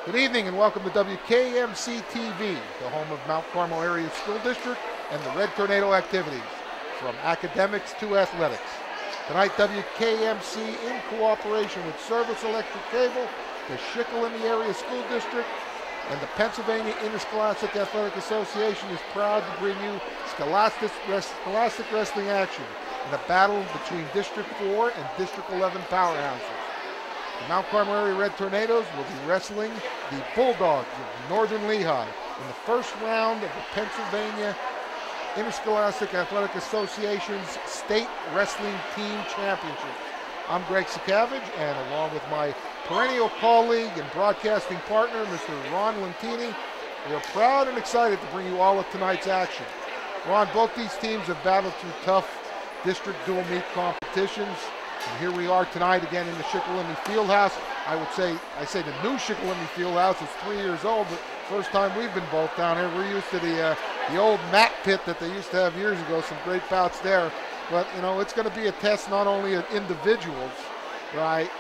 Good evening and welcome to WKMC TV, the home of Mount Carmel Area School District and the Red Tornado activities, from academics to athletics. Tonight, WKMC, in cooperation with Service Electric Cable, the Shikellamy Area School District, and the Pennsylvania Interscholastic Athletic Association, is proud to bring you scholastic wrestling action in a battle between District 4 and District 11 powerhouses. The Mount Carmel Area Red Tornadoes will be wrestling the Bulldogs of Northern Lehigh in the first round of the Pennsylvania Interscholastic Athletic Association's State Wrestling Team Championship. I'm Greg Sakavage, and along with my perennial colleague and broadcasting partner, Mr. Ron Lentini, we're proud and excited to bring you all of tonight's action. Ron, both these teams have battled through tough district dual meet competitions. And here we are tonight again in the Shikellamy Fieldhouse. I say the new Shikellamy Fieldhouse is 3 years old, but first time we've been both down here. We're used to the old mat pit that they used to have years ago. Some great bouts there. But, you know, it's going to be a test not only of individuals, right,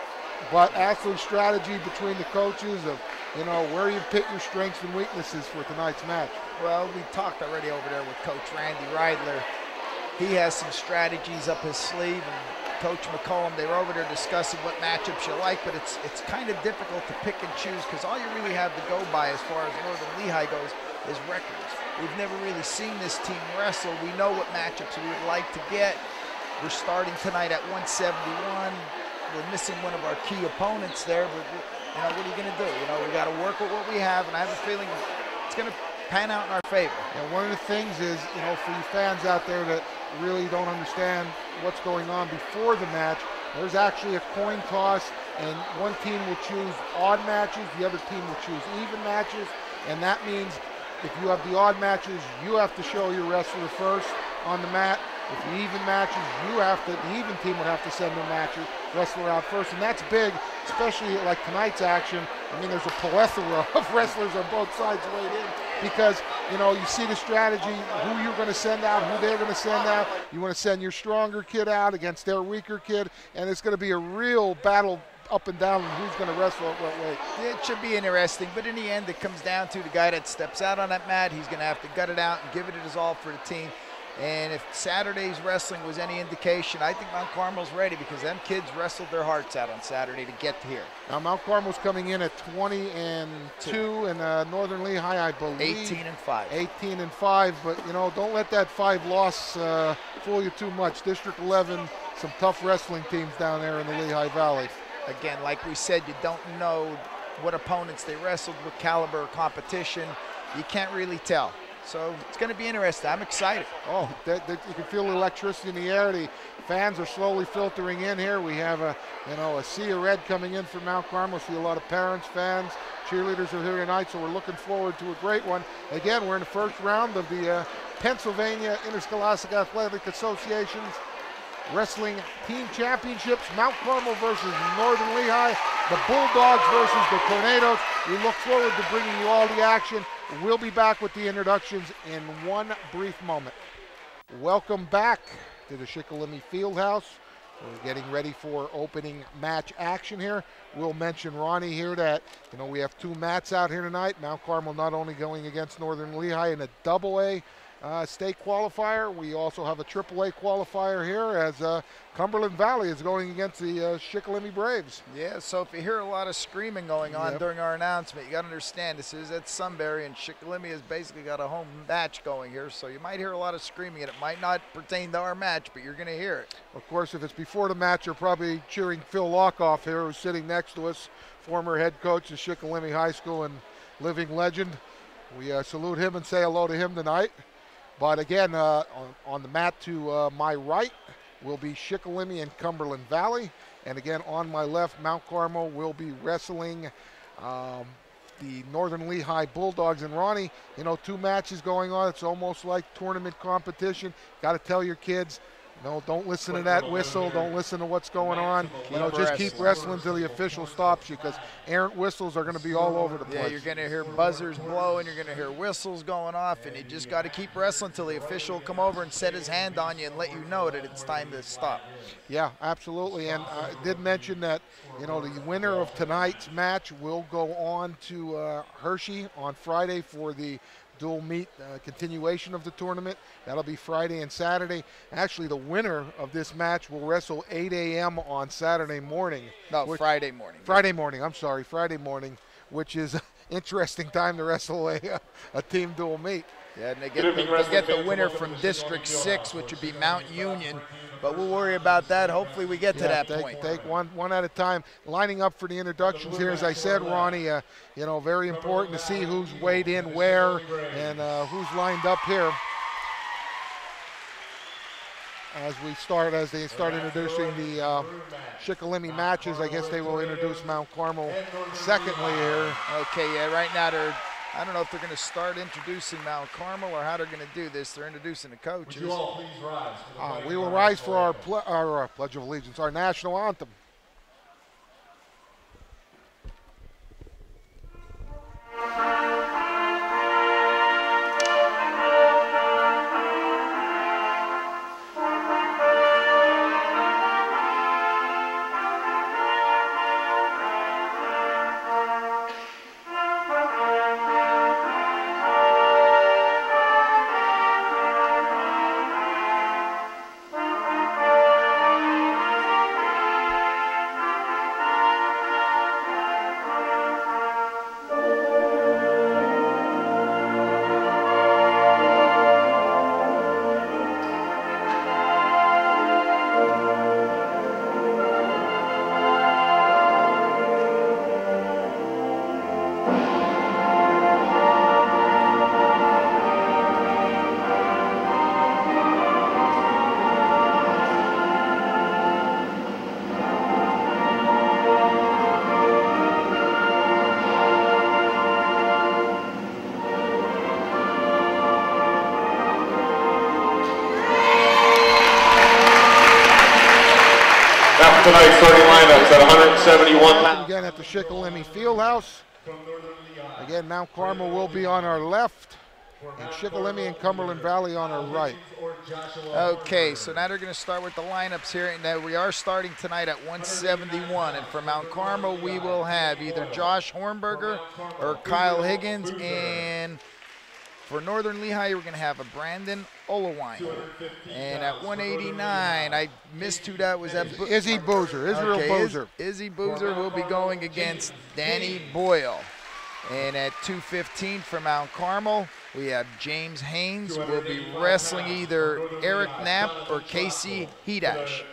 but actually strategy between the coaches of, you know, where you pit your strengths and weaknesses for tonight's match. Well, we talked already over there with Coach Randy Reidler. He has some strategies up his sleeve, and Coach McCollum, they were over there discussing what matchups you like, but it's kind of difficult to pick and choose because all you really have to go by as far as Northern Lehigh goes is records. We've never really seen this team wrestle. We know what matchups we would like to get. We're starting tonight at 171. We're missing one of our key opponents there, but you know, what are you going to do? You know, we got to work with what we have, and I have a feeling it's going to pan out in our favor. And one of the things is, you know, for you fans out there that really don't understand what's going on before the match, there's actually a coin toss, and one team will choose odd matches, the other team will choose even matches, and that means if you have the odd matches, you have to show your wrestler first on the mat. If you even matches, the even team would have to send their wrestler out first, and that's big, especially like tonight's action. I mean, there's a plethora of wrestlers on both sides weighed in because, you know, you see the strategy, who you're going to send out, who they're going to send out. You want to send your stronger kid out against their weaker kid, and it's going to be a real battle up and down who's going to wrestle at what weight. It should be interesting, but in the end, it comes down to the guy that steps out on that mat. He's going to have to gut it out and give it his all for the team. And if Saturday's wrestling was any indication, I think Mount Carmel's ready because them kids wrestled their hearts out on Saturday to get here. Now, Mount Carmel's coming in at 20-2, and Northern Lehigh, I believe, 18-5. 18-5, but, you know, don't let that 5 loss fool you too much. District 11, some tough wrestling teams down there in the Lehigh Valley. Again, like we said, you don't know what opponents they wrestled, what caliber of competition. You can't really tell. So it's going to be interesting. I'm excited. Oh, you can feel the electricity in the air. The fans are slowly filtering in here. We have a sea of red coming in from Mount Carmel. See a lot of parents, fans, cheerleaders are here tonight, so we're looking forward to a great one. Again, we're in the first round of the Pennsylvania Interscholastic Athletic Association's Wrestling Team Championships. Mount Carmel versus Northern Lehigh. The Bulldogs versus the Tornadoes. We look forward to bringing you all the action. We'll be back with the introductions in one brief moment. Welcome back to the Shikellamy Fieldhouse. We're getting ready for opening match action here. We'll mention, Ronnie, here that, you know, we have 2 mats out here tonight. Mount Carmel not only going against Northern Lehigh in a AA state qualifier, we also have a AAA qualifier here as Cumberland Valley is going against the Shikellamy Braves. Yeah, so if you hear a lot of screaming going on during our announcement, you got to understand this is at Sunbury, and Shikellamy has basically got a home match going here, so you might hear a lot of screaming, and it might not pertain to our match, but you're going to hear it. Of course, if it's before the match, you're probably cheering Phil Lockoff here, who's sitting next to us, former head coach of Shikellamy High School and living legend. We salute him and say hello to him tonight. But again, on the mat to my right will be Shikellamy and Cumberland Valley. And again, on my left, Mount Carmel will be wrestling the Northern Lehigh Bulldogs. And Ronnie, you know, 2 matches going on. It's almost like tournament competition. Got to tell your kids, No, don't listen to that whistle. Don't listen to what's going on. Just keep wrestling till the official stops you, because errant whistles are going to be all over the place. Yeah, you're going to hear buzzers blowing, you're going to hear whistles going off, and you just got to keep wrestling till the official will come over and set his hand on you and let you know that it's time to stop. Yeah, absolutely. And I did mention that, the winner of tonight's match will go on to Hershey on Friday for the dual meet continuation of the tournament. That'll be Friday and Saturday. Actually, the winner of this match will wrestle 8 a.m. on Saturday morning. No, Friday morning. Friday morning, which is an interesting time to wrestle a team dual meet. Yeah, and they get the winner from District 6, which would be Mount Union. But we'll worry about that. Hopefully we get to that point. Take one at a time. Lining up for the introductions here, as I said, Ronnie, very important to see who's weighed in where and who's lined up here. As they start introducing the Shikellamy matches, I guess they will introduce Mount Carmel secondly here. Okay, yeah, right now I don't know if they're going to start introducing Mount Carmel or how they're going to do this. They're introducing the coaches. Would you all please rise? We will rise for our Pledge of Allegiance, our national anthem. Tonight's starting lineups at 171 pounds. Again at the Shikellamy Fieldhouse. Again, Mount Carmel will be on our left, and Shikellamy and Cumberland Valley on our right. Okay, so now they're going to start with the lineups here. And we are starting tonight at 171. And for Mount Carmel, we will have either Josh Hornberger or Kyle Higgins. And for Northern Lehigh, we're going to have a Brandon Olawine. And at 189, I missed who that was. Izzy Boozer, Israel Boozer. Izzy Boozer will be going against Danny Boyle. And at 215 for Mount Carmel, we have James Haynes will be wrestling either Eric Knapp or Casey Hedash.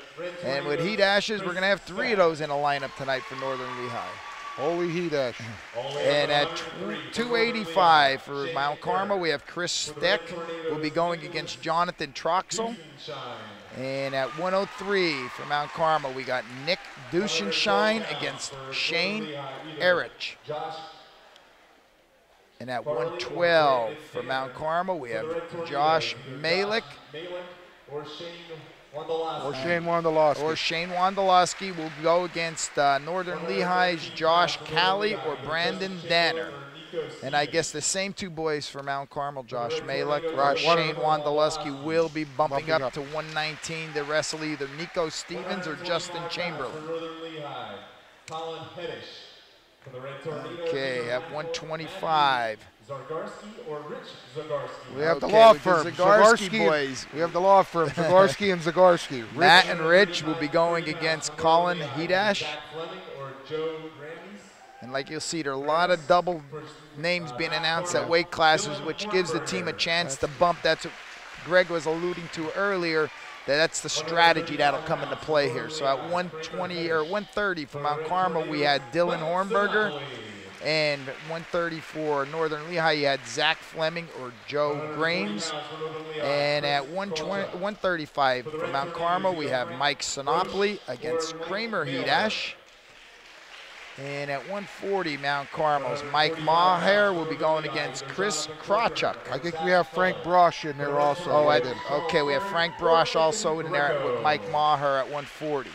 And with Hedashes, we're going to have 3 of those in a lineup tonight for Northern Lehigh. Holy Hedash. And at 285 for Mount Carmel, we have Chris Steck will be going against Jonathan Troxel. And at 103 for Mount Carmel, we got Nick Duschenschein against Shane Erich. And at 112 for Mount Carmel, we have Josh Malik. Or Shane Wondolowski. Or Shane Wondolowski will go against Northern Lehigh's Josh Calley or Brandon Danner. And I guess the same 2 boys for Mount Carmel, Josh Malik, Shane Wondolowski will be bumping up to 119 to wrestle either Nico Stevens or Justin Chamberlain. Okay, at 125. We have the law firm, Zagarsky boys. We have the law firm, Zagarsky and Zagarsky. Matt and Rich will be going against Colin Hedash. And like you'll see, there are a lot of double names being announced at weight classes, which gives the team a chance to bump. That's what Greg was alluding to earlier. That's the strategy that'll come into play here. So at 120 or 130 for Mount Carmel, we had Dylan Hornberger. And 130 for Northern Lehigh, you had Zach Fleming or Joe Grames. And at 135 for Mount Carmel, we have Mike Sinopoli against Kramer Hedash. And at 140, Mount Carmel's Mike Maher will be going against Chris Krawchuk. I think we have Frank Brosh in there also. Okay, we have Frank Brosh also in there with Mike Maher at 140.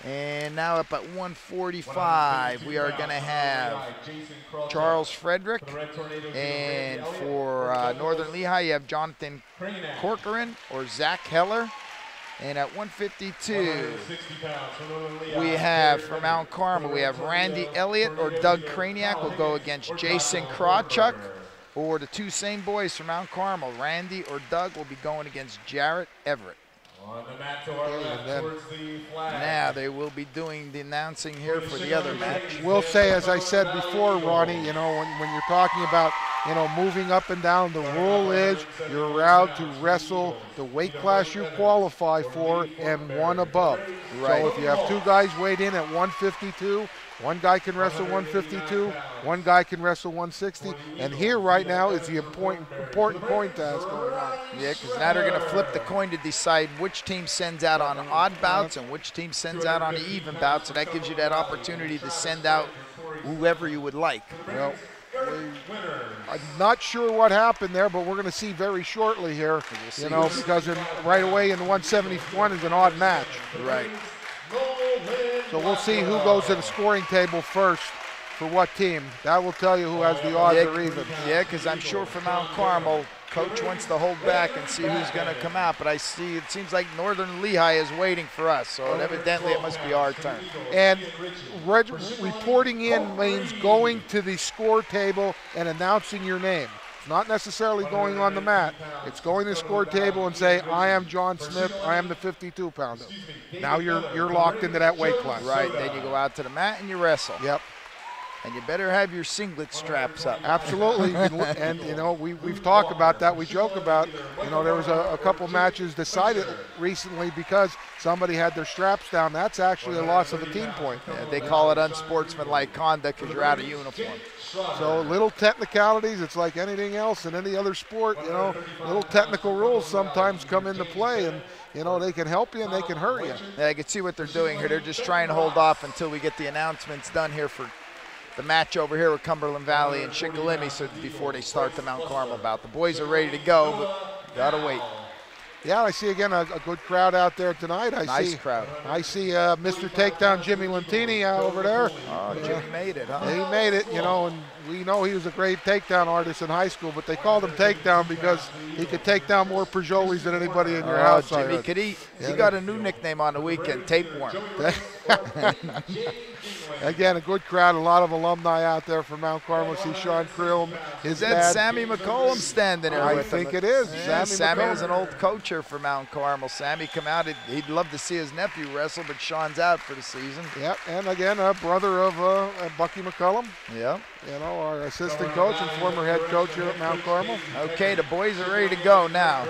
And now up at 145, we are going to have Charles Frederick. And for Northern Lehigh, you have Jonathan Corcoran or Zach Heller. And at 152, we have for Mount Carmel, we have Randy Elliott or Doug Kraniak will go against Jason Krawchuk. Or the two same boys from Mount Carmel, Randy or Doug, will be going against Jarrett Everett. On the mat to our left, towards the flag. Now they will be doing the announcing here for the other match. We'll say, as I said before, Ronnie, you know, when you're talking about, you know, moving up and down, the rule is you're allowed to wrestle the weight class you qualify for and one above. Right. So if you have two guys weighed in at 152, one guy can wrestle 152, one guy can wrestle 160, and here right now is the important coin toss going on. Yeah, because now they're going to flip the coin to decide which team sends out on odd bouts and which team sends out on the even bouts, so that gives you that opportunity to send out whoever you would like. Well, I'm not sure what happened there, but we're going to see very shortly here, you know, because right away in the 171 is an odd match. Right. So we'll see who goes to the scoring table first for what team. That will tell you who has the odds or even. Yeah, because I'm sure for Mount Carmel, Coach wants to hold back and see who's going to come out. But I see it seems like Northern Lehigh is waiting for us, so evidently it must be our turn. And reporting in means going to the score table and announcing your name. Not necessarily going on the mat. It's going to the score table and say, I am John Smith, I am the 52-pounder. Now you're locked into that weight class. Right, then you go out to the mat and you wrestle. Yep. And you better have your singlet straps up. Absolutely, and you know, we've talked about that, we joke about, you know, there was a couple matches decided recently because somebody had their straps down. That's actually a loss of a team point. Yeah, they call it unsportsmanlike conduct because you're out of uniform. So little technicalities, it's like anything else in any other sport, you know, little technical rules sometimes come into play, and you know, they can help you and they can hurt you. Yeah, I can see what they're doing here. They're just trying to hold off until we get the announcements done here for the match over here with Cumberland Valley and Shinkalimi, so before they start the Mount Carmel bout. The boys are ready to go, but gotta wait. Yeah, I see again a good crowd out there tonight. Nice crowd. I see Mr. Takedown Jimmy Lentini over there. Oh, Jimmy made it, huh? He made it, you know, and we know he was a great takedown artist in high school, but they called him Takedown because he could take down more Prajolis than anybody in your house. Jimmy could eat. Yeah, he got a new nickname on the weekend, Tapeworm. Again, a good crowd, a lot of alumni out there from Mount Carmel. See Sean Krill, his dad. Is that Sammy McCollum standing there with him? I think it is. Yeah, Sammy was an old coach here for Mount Carmel. Sammy come out, he'd love to see his nephew wrestle, but Sean's out for the season. Yep, and again, a brother of Bucky McCullum. Yep. You know, our assistant coach and former head coach here at Mount Carmel. Okay, the boys are ready to go now.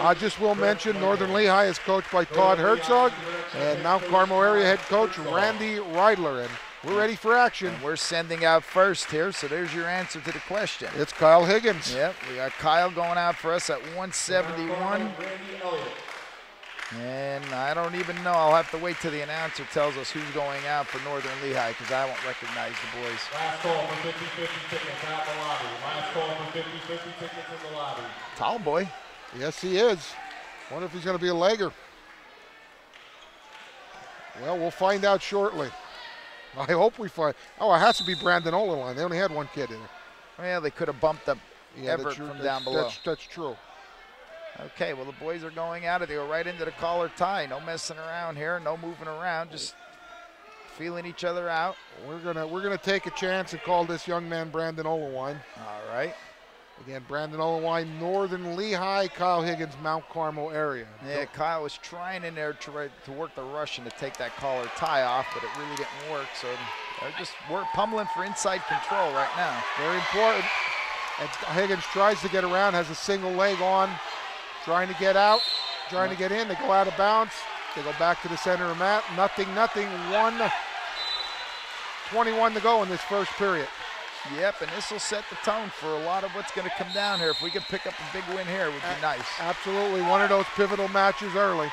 I just will mention Northern Lehigh is coached by Todd Herzog and Mount Carmel area head coach Randy Reidler. And we're ready for action. And we're sending out first here, so there's your answer to the question. It's Kyle Higgins. Yep, we got Kyle going out for us at 171. And I don't even know. I'll have to wait till the announcer tells us who's going out for Northern Lehigh because I won't recognize the boys. Last call for 50-50 tickets at the lobby. Last call for 50-50 tickets in the lobby. Tall boy. Yes, he is. Wonder if he's going to be a legger. Well, we'll find out shortly. I hope we find. Oh, it has to be Brandon Oleline. They only had one kid in there. Well, they could have bumped up Everett from down below. That's true. Okay, well, the boys are going out. They go right into the collar tie. No messing around here. No moving around. Just feeling each other out. We're gonna take a chance and call this young man Brandon Olewine. All right. Again, Brandon Olewine, Northern Lehigh, Kyle Higgins, Mount Carmel area. Yeah, Kyle was trying in there to work the Russian to take that collar tie off, but it really didn't work. So we're pummeling for inside control right now. Very important. And Higgins tries to get around, has a single leg on, trying to get out, trying to get in. They go out of bounds. They go back to the center of the mat. Nothing. 1:21 to go in this first period. Yep, and this will set the tone for a lot of what's going to come down here. If we can pick up a big win here, it would be nice. Absolutely, one of those pivotal matches early.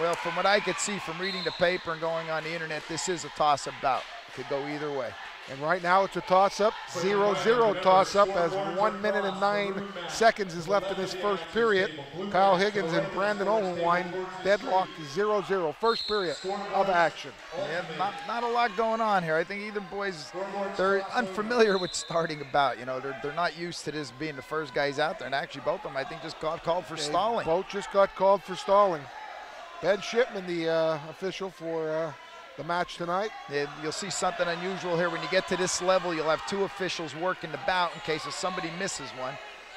Well, from what I could see from reading the paper and going on the internet, this is a toss-up bout. Could go either way. And right now it's a toss-up, 0-0 toss-up as 1 minute and 9 seconds is left in this first period. Kyle Higgins and Brandon Olenwine deadlocked 0-0. First period of action. Yeah, not a lot going on here. I think either boys, they're unfamiliar with starting a bout. You know, they're not used to this being the first guys out there. And actually both of them, I think, just got called for stalling. Both just got called for stalling. Ben Shipman, the official for the match tonight. Yeah, you'll see something unusual here. When you get to this level, you'll have two officials working the bout in case if somebody misses one.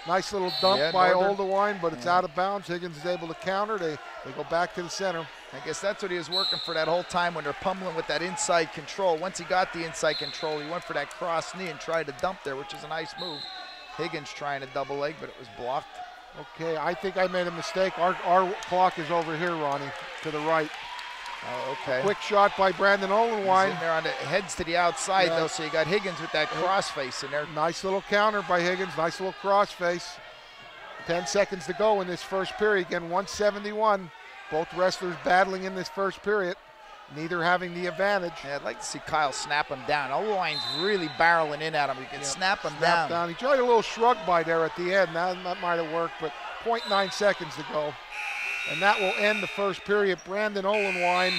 Nice little dump by Oldewine, but it's out of bounds. Higgins is able to counter. They go back to the center. I guess that's what he was working for that whole time when they're pummeling with that inside control. Once he got the inside control, he went for that cross knee and tried to dump there, which is a nice move. Higgins trying to double leg, but it was blocked. Okay, I think I made a mistake. Our clock is over here, Ronnie, to the right. Oh, okay. Quick shot by Brandon Olenwine. He's in there on the heads to the outside, though, so you got Higgins with that crossface in there. Nice little counter by Higgins, nice little crossface. 10 seconds to go in this first period. Again, 171. Both wrestlers battling in this first period, neither having the advantage. Yeah, I'd like to see Kyle snap him down. Olenwine's really barreling in at him. You can snap him down. He tried a little shrug by there at the end. That might have worked, but 0.9 seconds to go. And that will end the first period. Brandon Olenwine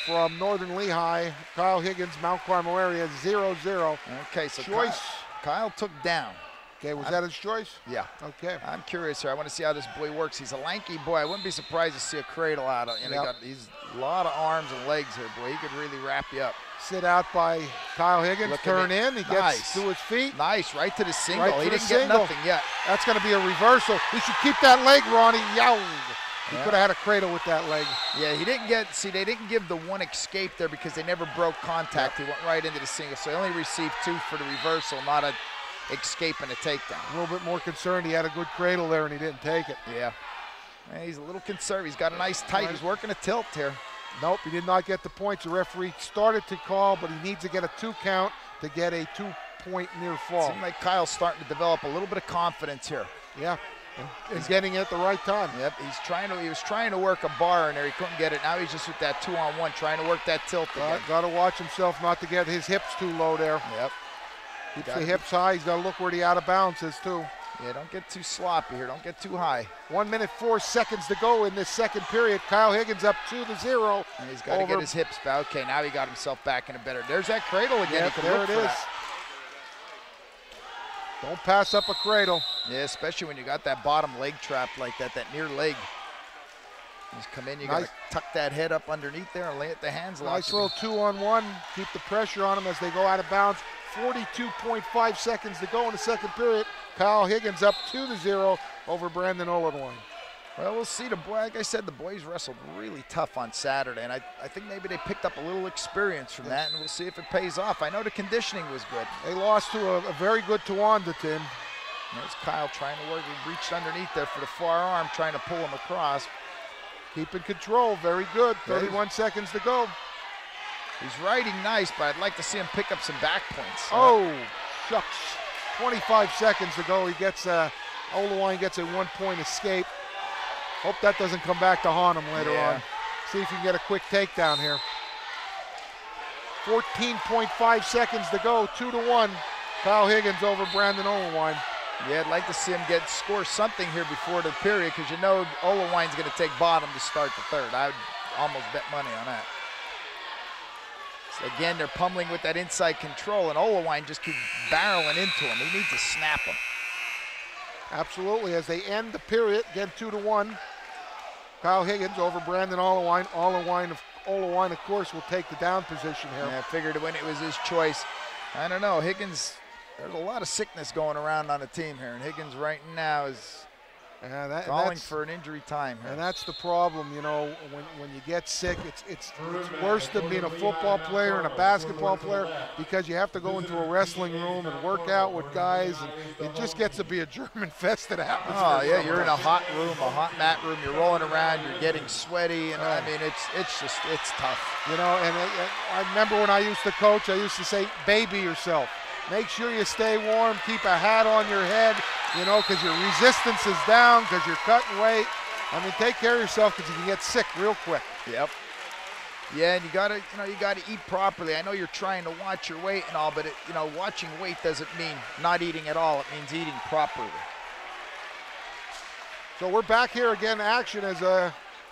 from Northern Lehigh, Kyle Higgins, Mount Carmel area, 0-0. Okay, so choice. Kyle took down. Okay, was that his choice? Yeah. Okay. I'm curious here. I want to see how this boy works. He's a lanky boy. I wouldn't be surprised to see a cradle out of him. He's a lot of arms and legs here, boy. He could really wrap you up. Sit out by Kyle Higgins, turn in. He gets to his feet. Nice, right to the single. Right he didn't get nothing yet. That's going to be a reversal. He should keep that leg, Ronnie. Yow. He could have had a cradle with that leg. Yeah, he didn't get, they didn't give the one escape there because they never broke contact. He went right into the single, so he only received 2 for the reversal, not a escape and a takedown. A little bit more concerned. He had a good cradle there and he didn't take it. Yeah. He's a little concerned. He's got a nice tight. He's working a tilt here. Nope, he did not get the points. The referee started to call, but he needs to get a 2 count to get a 2-point near fall. Seems like Kyle's starting to develop a little bit of confidence here. Yeah, and getting it at the right time. Yep, he was trying to work a bar in there. He couldn't get it. Now he's just with that 2-on-1, trying to work that tilt again. Got to watch himself not to get his hips too low there. Yep. Keeps the hips high. He's got to look where the out of bounds is too. Yeah, don't get too sloppy here. Don't get too high. 1 minute 4 seconds to go in this second period. Kyle Higgins up 2-0. And he's got to get his hips back. Okay, now he got himself back in a better. There's that cradle again. Yep, there it is. Don't pass up a cradle. Yeah, especially when you got that bottom leg trapped like that near leg. Just come in, you got to tuck that head up underneath there and lay at the hands. Nice little 2-on-1. Keep the pressure on them as they go out of bounds. 42.5 seconds to go in the second period. Kyle Higgins up 2-0 over Brandon Olenwine. Well, we'll see. The boy, like I said, the boys wrestled really tough on Saturday, and I think maybe they picked up a little experience from that, and we'll see if it pays off. I know the conditioning was good. They lost to a very good Tawanda team. There's Kyle trying to work. He reached underneath there for the far arm, trying to pull him across. Keeping control, very good. 31 seconds to go. He's riding nice, but I'd like to see him pick up some back points. Oh, shucks. 25 seconds to go. He gets Olenwine gets a 1-point escape. Hope that doesn't come back to haunt him later on. See if you can get a quick takedown here. 14.5 seconds to go, 2-1. Kyle Higgins over Brandon Olenwine. Yeah, I'd like to see him score something here before the period because you know Olenwine's going to take bottom to start the third. I would almost bet money on that. So again, they're pummeling with that inside control, and Olenwine just keeps barreling into him. He needs to snap him. Absolutely, as they end the period, again 2-1. Kyle Higgins over Brandon Olenwine. Olenwine, of course, will take the down position here. Yeah, I figured when it was his choice. I don't know, Higgins, there's a lot of sickness going around on the team here, and Higgins right now is calling for an injury time here. And that's the problem, you know, when you get sick, it's worse than being a football player and a basketball player because you have to go into a wrestling room and work out with guys, and it just gets to be a German fest atmosphere. Oh yeah, you're in a hot room, a hot mat room, you're rolling around, you're getting sweaty, and I mean, it's tough. You know, and I remember when I used to coach, I used to say, baby yourself. Make sure you stay warm, keep a hat on your head, you know, because your resistance is down, because you're cutting weight. I mean, take care of yourself because you can get sick real quick. Yep. Yeah, and you gotta eat properly. I know you're trying to watch your weight and all, but watching weight doesn't mean not eating at all. It means eating properly. So we're back here again, action as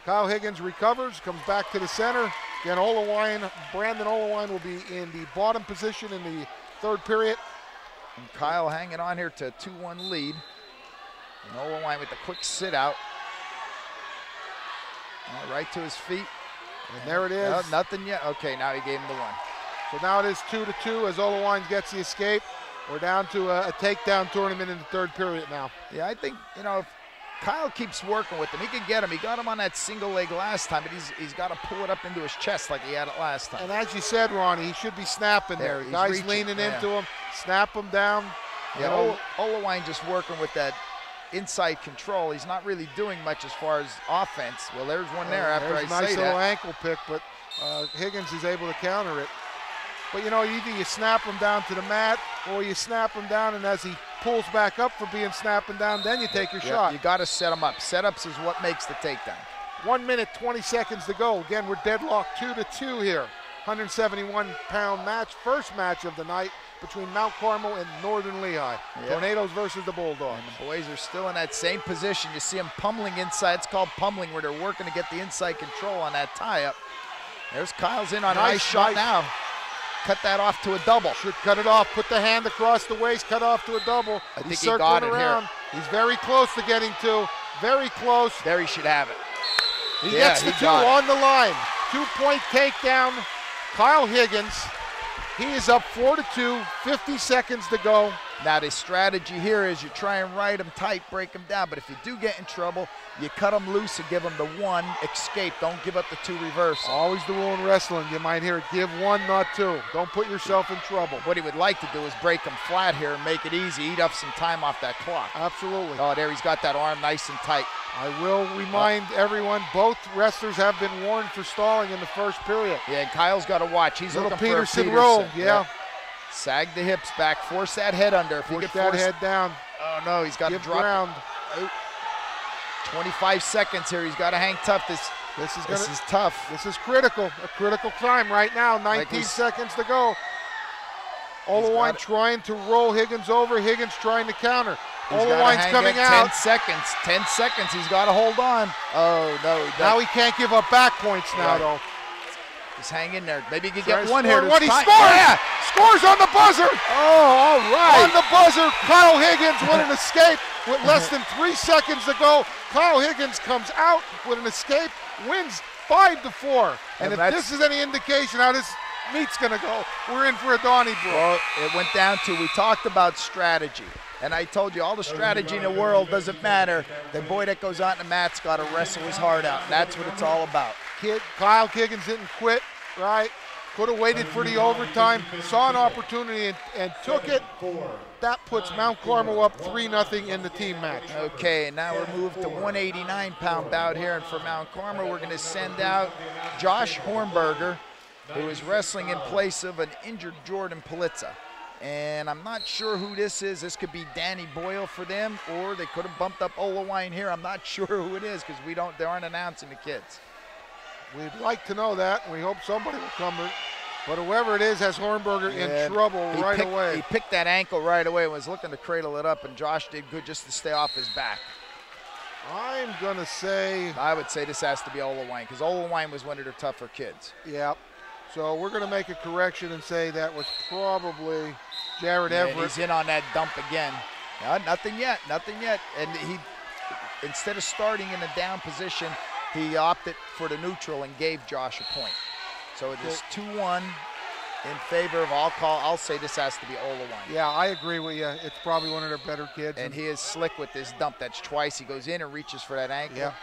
Kyle Higgins recovers, comes back to the center. Again, Brandon Olewine will be in the bottom position in the third period. And Kyle hanging on here to a 2-1 lead. And Olewine with the quick sit out. Right to his feet. And there it is. No, nothing yet. Okay, now he gave him the one. So now it is 2-2 as Olewine gets the escape. We're down to a takedown tournament in the third period now. Yeah, I think, if Kyle keeps working with him, he can get him. He got him on that single leg last time, but he's got to pull it up into his chest like he had it last time. And as you said, Ronnie, he should be snapping there. The guy's leaning into him, snap him down. Yeah, Olewine just working with that inside control. He's not really doing much as far as offense. Well, there's one there after I say that. Nice little ankle pick, but Higgins is able to counter it. But either you snap him down to the mat or you snap him down, and as he pulls back up for being snapping down, then you take your shot. You got to set him up. Setups is what makes the takedown. 1 minute, 20 seconds to go. Again, we're deadlocked 2-2 here. 171-pound match, first match of the night between Mount Carmel and Northern Lehigh. Yep. Tornadoes versus the Bulldogs. And the boys are still in that same position. You see them pummeling inside. It's called pummeling, where they're working to get the inside control on that tie-up. There's Kyle's in on a nice shot now. Cut that off to a double. Should cut it off. Put the hand across the waist. Cut off to a double. I think he got it around. Here. He's very close to getting two. Very close. There he should have it. He gets the two on the line. 2-point takedown. Kyle Higgins. He is up 4-2. 50 seconds to go. Now the strategy here is you try and ride him tight, break him down. But if you do get in trouble, you cut him loose and give him the one escape. Don't give up the two reverse. Always the rule in wrestling. You might hear it, give one, not two. Don't put yourself in trouble. What he would like to do is break him flat here and make it easy. Eat up some time off that clock. Absolutely. Oh, there he's got that arm nice and tight. I will remind everyone, both wrestlers have been warned for stalling in the first period. Yeah, and Kyle's got to watch. He's looking Peterson for a Peterson roll, yeah. Sag the hips back, force that head under. If force that head down. Oh no, he's got to drop ground. 25 seconds here. He's got to hang tough. This is tough. This is critical. A critical time right now. 19 seconds to go. Olewine trying to roll Higgins over. Higgins trying to counter. Olewine's coming out. 10 seconds. 10 seconds. He's got to hold on. Oh no. Now he can't give up back points now though. Just hang in there. Maybe he can get one here. What he scores! Yeah. Scores on the buzzer! Oh, all right. On the buzzer, Kyle Higgins with an escape with less than 3 seconds to go. Kyle Higgins comes out with an escape, wins 5-4. And if this is any indication how this meet's gonna go, we're in for a Donnybrook. Well, it went down to, we talked about strategy. And I told you, all the strategy in the world doesn't matter. The boy that goes out in the mat's got to wrestle his heart out. And that's what it's all about. Kyle Higgins didn't quit, right? Could have waited for the overtime, saw an opportunity and took it. That puts Mount Carmel up 3-0 in the team match. Okay, and now we're moved to 189-pound bout here. And for Mount Carmel, we're going to send out Josh Hornberger, who is wrestling in place of an injured Jordan Politza. And I'm not sure who this is. This could be Danny Boyle for them, or they could have bumped up Olewine here. I'm not sure who it is because they aren't announcing the kids. We'd like to know that, and we hope somebody will come. But whoever it is has Hornberger in trouble right away. He picked that ankle right away and was looking to cradle it up, and Josh did good just to stay off his back. I'm going to say... I would say this has to be Olewine because Olewine was one of their tougher kids. Yeah. So we're going to make a correction and say that was probably Jared Everett. He's in on that dump again. No, nothing yet, nothing yet. And he, instead of starting in a down position, he opted for the neutral and gave Josh a point. So it is 2-1 in favor of I'll say this has to be Olewine. Yeah, I agree with you. It's probably one of their better kids. And he is slick with this dump. That's twice. He goes in and reaches for that ankle. Yeah.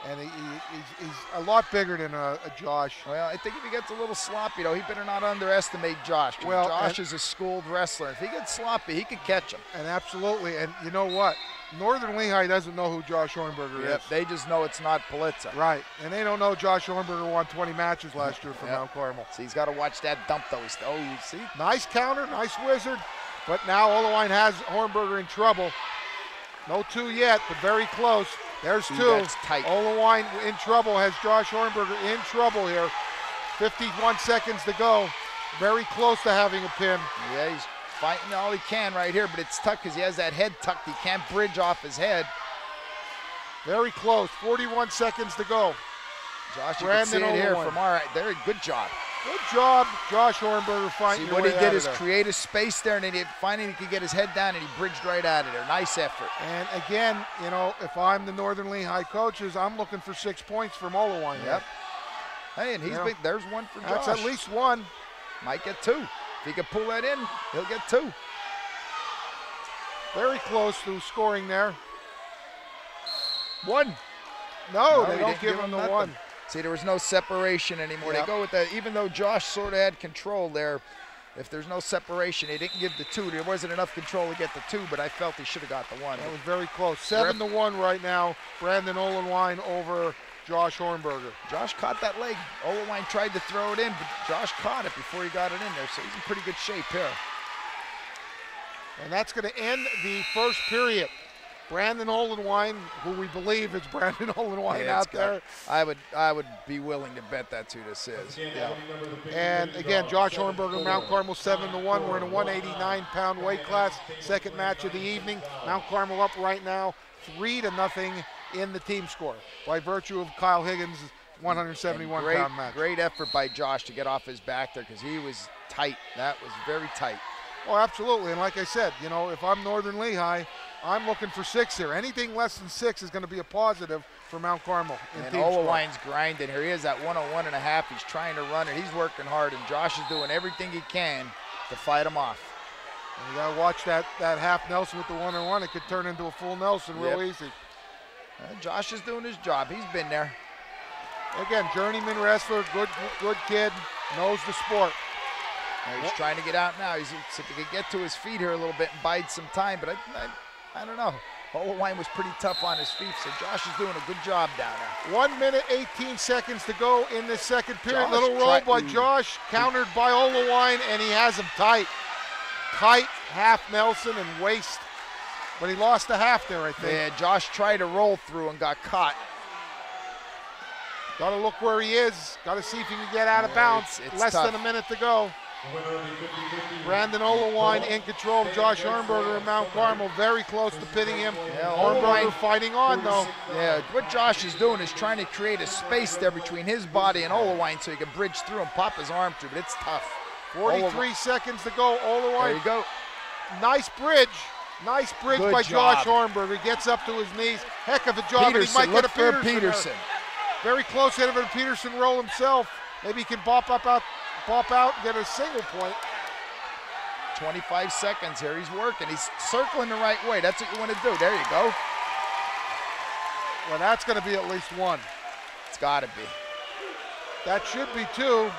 And he's a lot bigger than a Josh. Well, I think if he gets a little sloppy, though, he better not underestimate Josh. Well, Josh is a schooled wrestler. If he gets sloppy, he could catch him. And absolutely. And you know what? Northern Lehigh doesn't know who Josh Hornberger is. They just know it's not Politza. Right. And they don't know Josh Hornberger won 20 matches last year for Mount Carmel. See, he's got to watch that dump, though. You see? Nice counter, nice wizard. But now Olewine has Hornberger in trouble. No two yet, but very close. There's two. That's tight. Olewine in trouble, has Josh Hornberger in trouble here. 51 seconds to go. Very close to having a pin. Yeah, he's fighting all he can right here, but it's tough because he has that head tucked. He can't bridge off his head. Very close, 41 seconds to go. Josh, you can see it here from our, there, good job. Good job, Josh Hornberger fighting. See, what he did is create a space there, and then finally he could get his head down, and he bridged right out of there. Nice effort. And again, you know, if I'm the Northern Lehigh coaches, I'm looking for 6 points from Olawine. Yep. Hey, and he's big. There's one for Josh. That's at least one. Might get 2. If he can pull that in, he'll get 2. Very close to scoring there. 1. No, they don't give him the nothing. 1. See, there was no separation anymore. Yep. They go with that. Even though Josh sort of had control there, if there's no separation, they didn't give the 2. There wasn't enough control to get the 2, but I felt he should have got the 1. That was very close. 7-1 right now. Brandon Olawine over Josh Hornberger. Josh caught that leg. Olawine tried to throw it in, but Josh caught it before he got it in there, so he's in pretty good shape here. And that's going to end the first period. Brandon Olawine, who we believe is Brandon Olawine out there. I would be willing to bet that's who this is. Yeah. And again, Josh Hornberger, Mount Carmel 7-1. We're in a 189-pound weight class. Second match of the evening. Mount Carmel up right now, 3-0 in the team score by virtue of Kyle Higgins' 171-pound match. Great effort by Josh to get off his back there because he was tight. That was very tight. Oh, absolutely. And like I said, you know, if I'm Northern Lehigh, I'm looking for 6 here. Anything less than 6 is going to be a positive for Mount Carmel. And Olawine's grinding here. He is at 101.5. He's trying to run it. He's working hard, and Josh is doing everything he can to fight him off. And you got to watch that half Nelson with the 1-on-1. It could turn into a full Nelson real easy. Josh is doing his job. He's been there. Again, journeyman wrestler, good kid, knows the sport. He's trying to get out now. If he could get to his feet here a little bit and bide some time, but I don't know. Olawine was pretty tough on his feet, so Josh is doing a good job down there. 1 minute, 18 seconds to go in this second period. Little roll by Josh, countered by Olawine, and he has him tight. Tight, half Nelson and waist. But he lost the half there, I think. Yeah, Josh tried to roll through and got caught. Got to look where he is. Got to see if he can get out of bounds. It's Less tough. than a minute to go. Brandon Olawine in control of Josh Hornberger and Mount Carmel. Very close to pitting him. Yeah, Hornberger fighting on, though. Yeah, what Josh is doing is trying to create a space there between his body and Olawine so he can bridge through and pop his arm through, but it's tough. 43 seconds to go. Olawine. There you go. Nice bridge. Nice bridge by Josh Hornberger. Gets up to his knees. Heck of a job. Peterson, and he might look get a for Peterson. Peterson. Very close hit of a Peterson roll himself. Maybe he can pop out and get a single point. 25 seconds here. He's working. He's circling the right way. That's what you want to do. There you go. Well, that's going to be at least 1. It's got to be. That should be 2.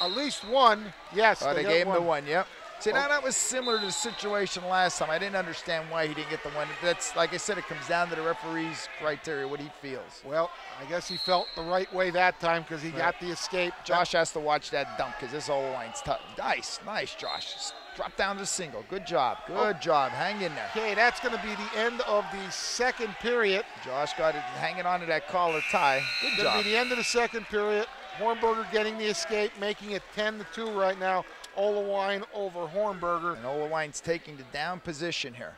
At least 1. Yes, they gave him the 1. Yep. See, now that was similar to the situation last time. I didn't understand why he didn't get the 1. That's, like I said, it comes down to the referee's criteria, what he feels. Well, I guess he felt the right way that time because he got the escape. Josh has to watch that dump because this Olawine's tough. Nice, Josh. Just drop down to single. Good job. Good job. Hang in there. Okay, that's going to be the end of the second period. Josh got it hanging on to that collar tie. Good job. Going to be the end of the second period. Hornberger getting the escape, making it 10-2 right now. Olawine over Hornberger. And Olawine's taking the down position here.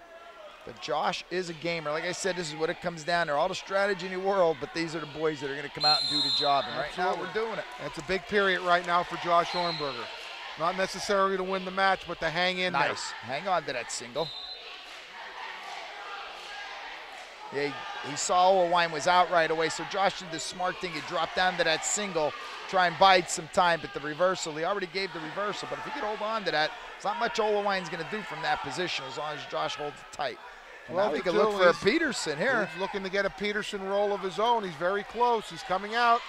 But Josh is a gamer. Like I said, this is what it comes down to. All the strategy in the world, but these are the boys that are going to come out and do the job. And right now, we're doing it. That's a big period right now for Josh Hornberger. Not necessarily to win the match, but to hang in there. Nice. Hang on to that single. Yeah, he saw Olawine was out right away, so Josh did the smart thing. He dropped down to that single, try and bide some time, but the reversal, he already gave the reversal, but if he could hold on to that, there's not much Olawine's going to do from that position as long as Josh holds it tight. And now he can look for a Peterson here. He's looking to get a Peterson roll of his own. He's very close. He's coming out.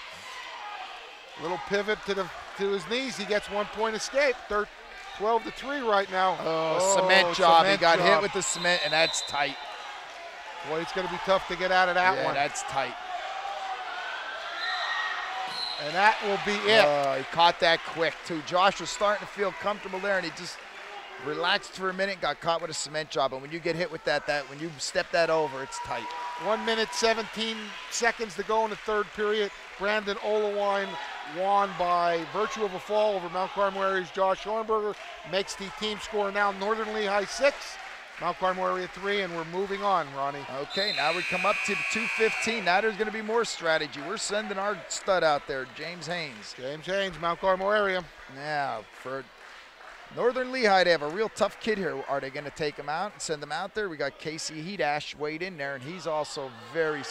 Little pivot to his knees. He gets 1 point escape. 12-3 right now. Cement job. He got hit with the cement, and that's tight. Boy, it's going to be tough to get out of that one. Yeah, that's tight. And that will be it. He caught that quick, too. Josh was starting to feel comfortable there, and he just relaxed for a minute, got caught with a cement job. And when you get hit with that when you step that over, it's tight. 1 minute, 17 seconds to go in the third period. Brandon Olawine won by virtue of a fall over Mount Carmel Area's Josh Hornberger. Makes the team score now Northern Lehigh 6, Mount Carmel Area 3, and we're moving on, Ronnie. Okay, now we come up to the 2:15. Now there's going to be more strategy. We're sending our stud out there, James Haynes. James Haynes, Mount Carmel Area. Now, for Northern Lehigh, they have a real tough kid here. Are they going to take him out and send him out there? We got Casey Hedash weighed in there, and he's also very.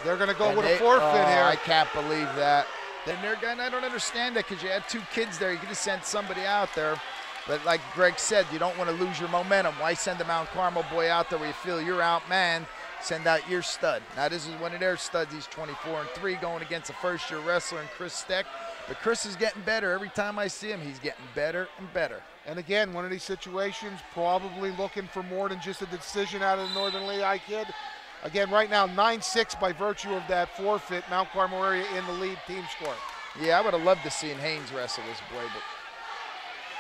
They're going to go with a forfeit here. I can't believe that. Then they're going. I don't understand that because you had 2 kids there. You could have sent somebody out there. But like Greg said, you don't want to lose your momentum. Why send the Mount Carmel boy out there where you feel you're outmanned? Send out your stud. Now this is one of their studs. He's 24-3 going against a first-year wrestler in Chris Steck. But Chris is getting better. Every time I see him, he's getting better and better. And again, one of these situations, probably looking for more than just a decision out of the Northern Lehigh kid. Again, right now, 9-6 by virtue of that forfeit. Mount Carmel Area in the lead team score. Yeah, I would have loved to see Haynes wrestle this boy, but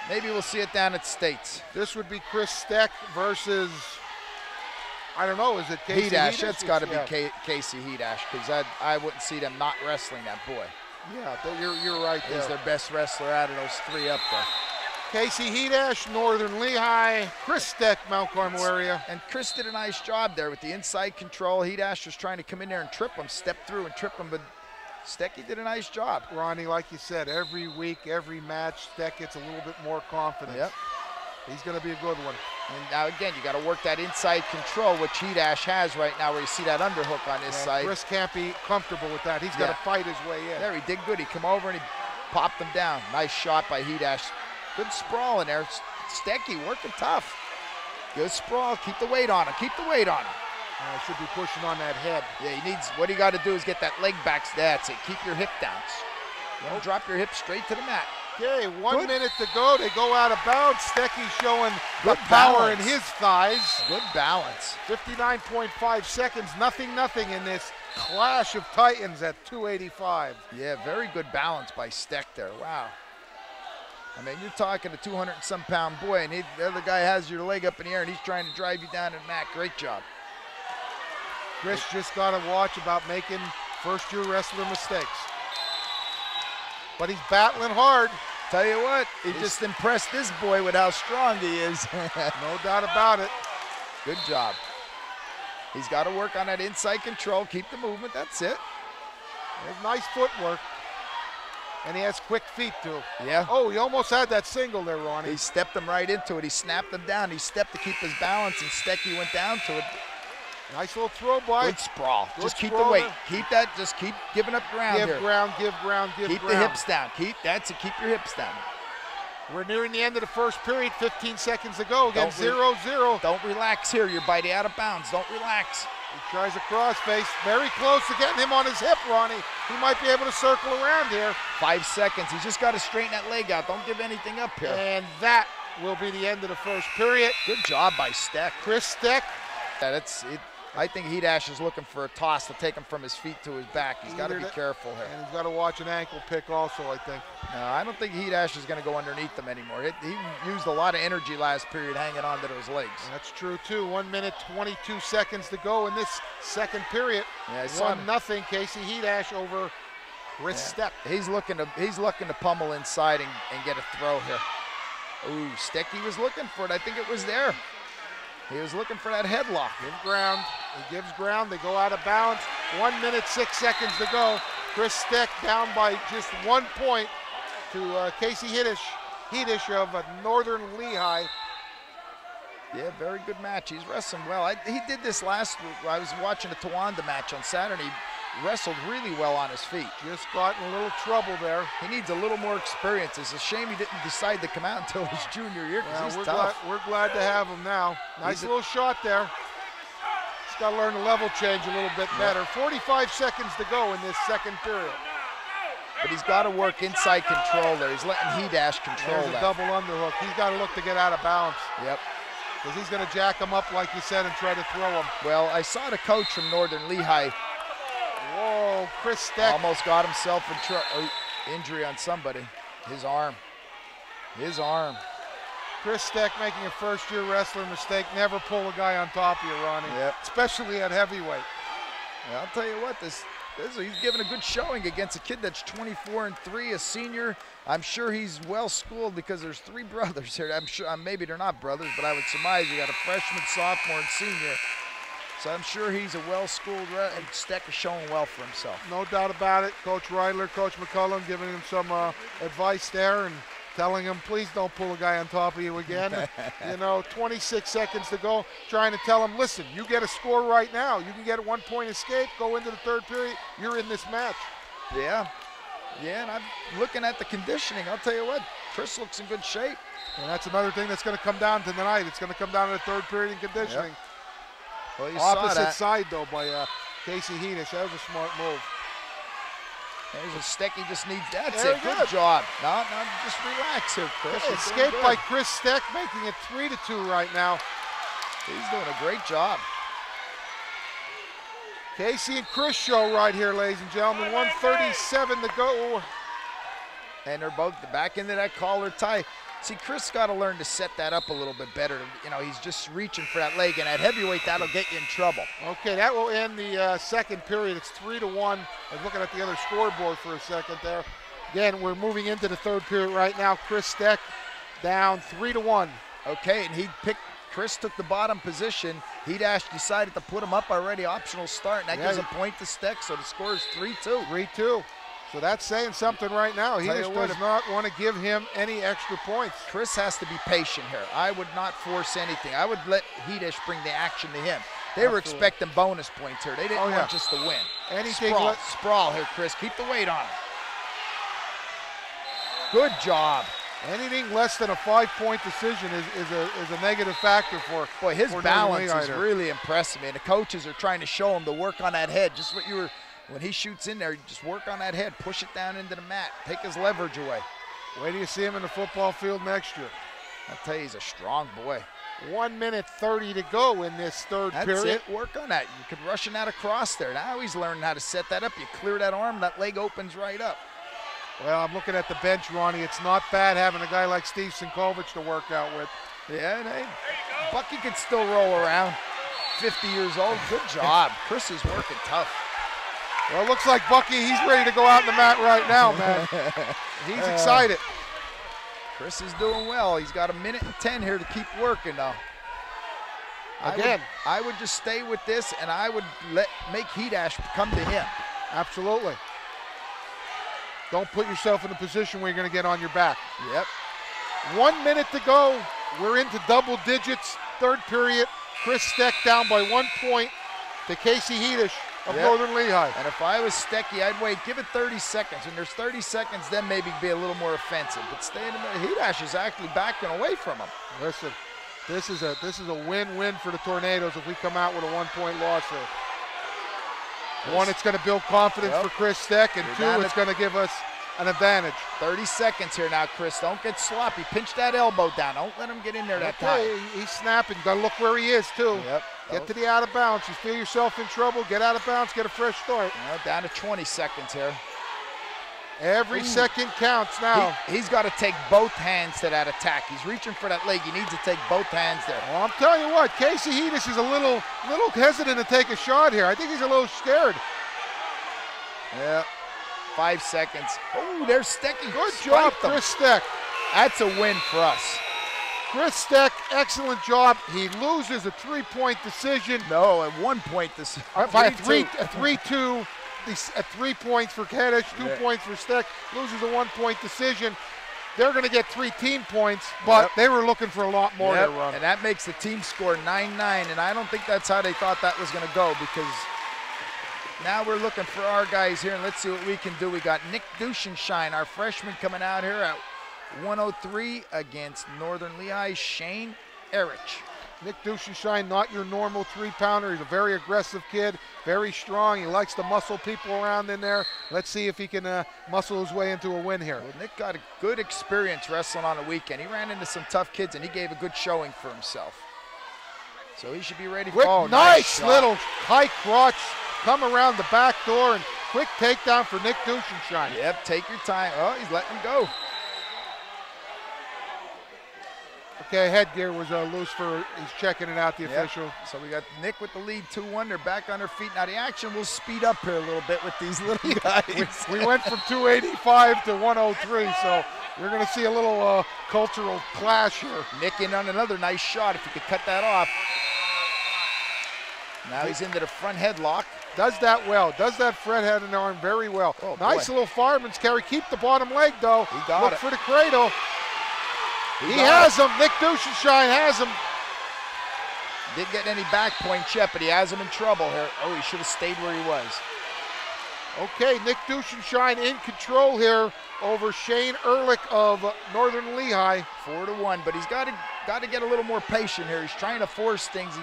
maybe we'll see it down at States. This would be Chris Steck versus, I don't know, is it Casey Hedash? Hedash? That's got to be Casey Hedash, because I wouldn't see them not wrestling that boy. Yeah, you're right there. He's their best wrestler out of those 3 up there. Casey Hedash, Northern Lehigh. Chris Steck, Mount Carmel Area. And Chris did a nice job there with the inside control. Hedash was trying to come in there and trip him, step through and trip him, but Stecky did a nice job. Ronnie, like you said, every week, every match, Steck gets a little bit more confidence. Yep. He's going to be a good one. And now again, you got to work that inside control, which Hedash has right now, where you see that underhook on his side. Chris can't be comfortable with that. He's got to fight his way in. There, he did good. He come over and he popped him down. Nice shot by Hedash. Good sprawl in there. Stecky working tough. Good sprawl. Keep the weight on him. Keep the weight on him. Should be pushing on that head. Yeah, he needs, what he got to do is get that leg back. That's it. Keep your hip down. Don't drop your hips straight to the mat. Okay, 1 minute to go. They go out of bounds. Stecky showing the power in his thighs. Good balance. 59.5 seconds. Nothing in this clash of titans at 285. Yeah, very good balance by Steck there. Wow. I mean, you're talking a 200-some pound boy, and the other guy has your leg up in the air, and he's trying to drive you down to the mat. Great job. Chris just got to watch about making first-year wrestler mistakes. But he's battling hard. Tell you what, he just impressed this boy with how strong he is. No doubt about it. Good job. He's got to work on that inside control, keep the movement, that's it. There's nice footwork. And he has quick feet, too. Yeah. Oh, he almost had that single there, Ronnie. He stepped him right into it. He snapped him down. He stepped to keep his balance, and Stecky went down to it. Nice little throw by. Good sprawl. Good just keep sprawl the weight. there. Keep that. Just keep giving up ground here. Give ground. Keep the hips down. That's it. Keep your hips down. We're nearing the end of the first period. 15 seconds to go. Again, 0-0. Don't relax here. You're biting out of bounds. Don't relax. He tries a crossface. Very close to getting him on his hip, Ronnie. He might be able to circle around here. 5 seconds. He's just got to straighten that leg out. Don't give anything up here. And that will be the end of the first period. Good job by Steck. Chris Steck. Yeah, that's it. I think Hedash is looking for a toss to take him from his feet to his back. He's got to be careful here. And he's got to watch an ankle pick also, I think. No, I don't think Hedash is going to go underneath them anymore. He used a lot of energy last period hanging on to those legs. That's true, too. 1 minute, 22 seconds to go in this second period. Yeah, 1-0, Casey Hedash over Chris Steck. He's looking to pummel inside and get a throw here. Ooh, Stecky was looking for it. I think it was there. He was looking for that headlock. Give ground. He gives ground. They go out of bounds. 1 minute, 6 seconds to go. Chris Steck down by just 1 point to Casey Hedash of Northern Lehigh. Yeah, very good match. He's wrestling well. He did this last week. I was watching a Tawanda match on Saturday. He wrestled really well on his feet. Just got in a little trouble there. He needs a little more experience. It's a shame he didn't decide to come out until his junior year because he's tough. We're glad to have him now. Nice little shot there. He's got to learn the level change a little bit better. 45 seconds to go in this second period. But he's got to work inside control there. He's letting Hedash control that. There's a double underhook. He's got to look to get out of bounds. Yep. Because he's going to jack him up, like you said, and try to throw him. Well, I saw the coach from Northern Lehigh. Whoa, Chris Steck. Almost got himself in injury on somebody. His arm. Chris Steck making a first-year wrestler mistake. Never pull a guy on top of you, Ronnie. Yep. Especially at heavyweight. Yeah, I'll tell you what, this He's given a good showing against a kid that's 24-3, a senior. I'm sure he's well schooled because there's 3 brothers here. I'm sure maybe they're not brothers, but I would surmise you got a freshman, sophomore, and senior. So I'm sure he's a well-schooled, and Steck is showing well for himself. No doubt about it. Coach Reidler, Coach McCullum giving him some advice there and telling him, please don't pull a guy on top of you again. 26 seconds to go, trying to tell him, listen, you get a score right now. You can get a 1-point escape, go into the 3rd period, you're in this match. Yeah, and I'm looking at the conditioning. I'll tell you what, Chris looks in good shape. And that's another thing that's going to come down to tonight. It's going to come down to the 3rd period in conditioning. Yep. Well, you Opposite saw that. side, though, by Casey Heedish. That was a smart move. There's a stick, he just needs that. Very Good job. No, just relax here, Chris. Escape by Chris Steck, making it 3-2 right now. He's doing a great job. Casey and Chris show right here, ladies and gentlemen. 1:37 to go. And they're both back into that collar tie. See, Chris got to learn to set that up a little bit better. He's just reaching for that leg, and at heavyweight, that'll get you in trouble. Okay, that will end the 2nd period. It's 3-1. I was looking at the other scoreboard for a second there. Again, we're moving into the 3rd period right now. Chris Steck down 3-1. Okay, and Chris took the bottom position. Heedish decided to put him up already, optional start, and that gives a point to Steck, so the score is 3-2. 3-2. So that's saying something right now. He just does not want to give him any extra points. Chris has to be patient here. I would not force anything. I would let Heedish bring the action to him. They were expecting bonus points here. They didn't want just to win. Anything sprawl here, Chris. Keep the weight on him. Good job. Anything less than a 5-point decision is a negative factor for. Boy, his for balance is really impressive, man. The coaches are trying to show him to work on that head. Just what you were. When he shoots in there, you just work on that head, push it down into the mat, take his leverage away. Wait till you see him in the football field next year. I'll tell you, he's a strong boy. 1:30 to go in this 3rd period. That's it, work on that. You could rushing that across there. Now he's learning how to set that up. You clear that arm, that leg opens right up. Well, I'm looking at the bench, Ronnie. It's not bad having a guy like Steve Sinkovich to work out with. Yeah, and hey, Bucky could still roll around. 50 years old, good job. Chris is working tough. Well, it looks like Bucky, he's ready to go out on the mat right now, man. He's excited. Chris is doing well. He's got 1:10 here to keep working now. Again. I would just stay with this, and I would make Heedish come to him. Absolutely. Don't put yourself in a position where you're going to get on your back. Yep. 1 minute to go. We're into double digits. 3rd period. Chris Steck down by 1 point to Casey Heedish of Northern Lehigh. And if I was Stecky, I'd wait, give it 30 seconds. When there's 30 seconds, then maybe be a little more offensive. But stay in the middle. Heedish is actually backing away from him. Listen, this is a win-win for the Tornadoes if we come out with a 1-point loss here. One, it's going to build confidence for Chris Steck, and 2, it's going to give us an advantage. 30 seconds here now, Chris. Don't get sloppy. Pinch that elbow down. Don't let him get in there that time. He's snapping. Got to look where he is, too. Yep. Get to the out of bounds. You feel yourself in trouble, get out of bounds, get a fresh start. Down to 20 seconds here. Every second counts now. He's got to take both hands to that attack. He's reaching for that leg. He needs to take both hands there. Well, I'm telling you what, Casey Heedish is a little hesitant to take a shot here. I think he's a little scared. Yeah. 5 seconds. Oh, there's Stecky. Good job, Chris Steck. That's a win for us. Chris Steck, excellent job. He loses a 3-point decision. No, a 1-point decision. By a 3-2. 3 points for Heedish, 2 points for Steck. Loses a 1-point decision. They're going to get 3 team points, but they were looking for a lot more to run. And that makes the team score 9-9, and I don't think that's how they thought that was going to go, because now we're looking for our guys here, and let's see what we can do. We got Nick Duschenschein, our freshman, coming out here at 103 against Northern Lehigh, Shane Erich. Nick Duschenschein, not your normal 3-pounder. He's a very aggressive kid, very strong. He likes to muscle people around in there. Let's see if he can muscle his way into a win here. Well, Nick got a good experience wrestling on the weekend. He ran into some tough kids, and he gave a good showing for himself. So he should be ready for nice little high crotch, come around the back door, and quick takedown for Nick Duschenschein. Yep, take your time. Oh, he's letting him go. Okay, headgear was loose for, he's checking it out, the official. So we got Nick with the lead 2-1. They're back on their feet. Now the action will speed up here a little bit with these little guys. We went from 285 to 103, so you're going to see a little cultural clash here. Nick in on another nice shot if he could cut that off. Now he's into the front headlock. Does that well. Does that Fred head and arm very well. Oh, nice boy. Little fireman's carry. Keep the bottom leg, though. He got Look it. for the cradle. He got has him. Nick Duschenschein has him. Didn't get any back points yet, but he has him in trouble here. Oh, he should have stayed where he was. Okay, Nick Duschenschein in control here over Shane Ehrlich of Northern Lehigh. 4-1, but he's got to get a little more patient here. He's trying to force things.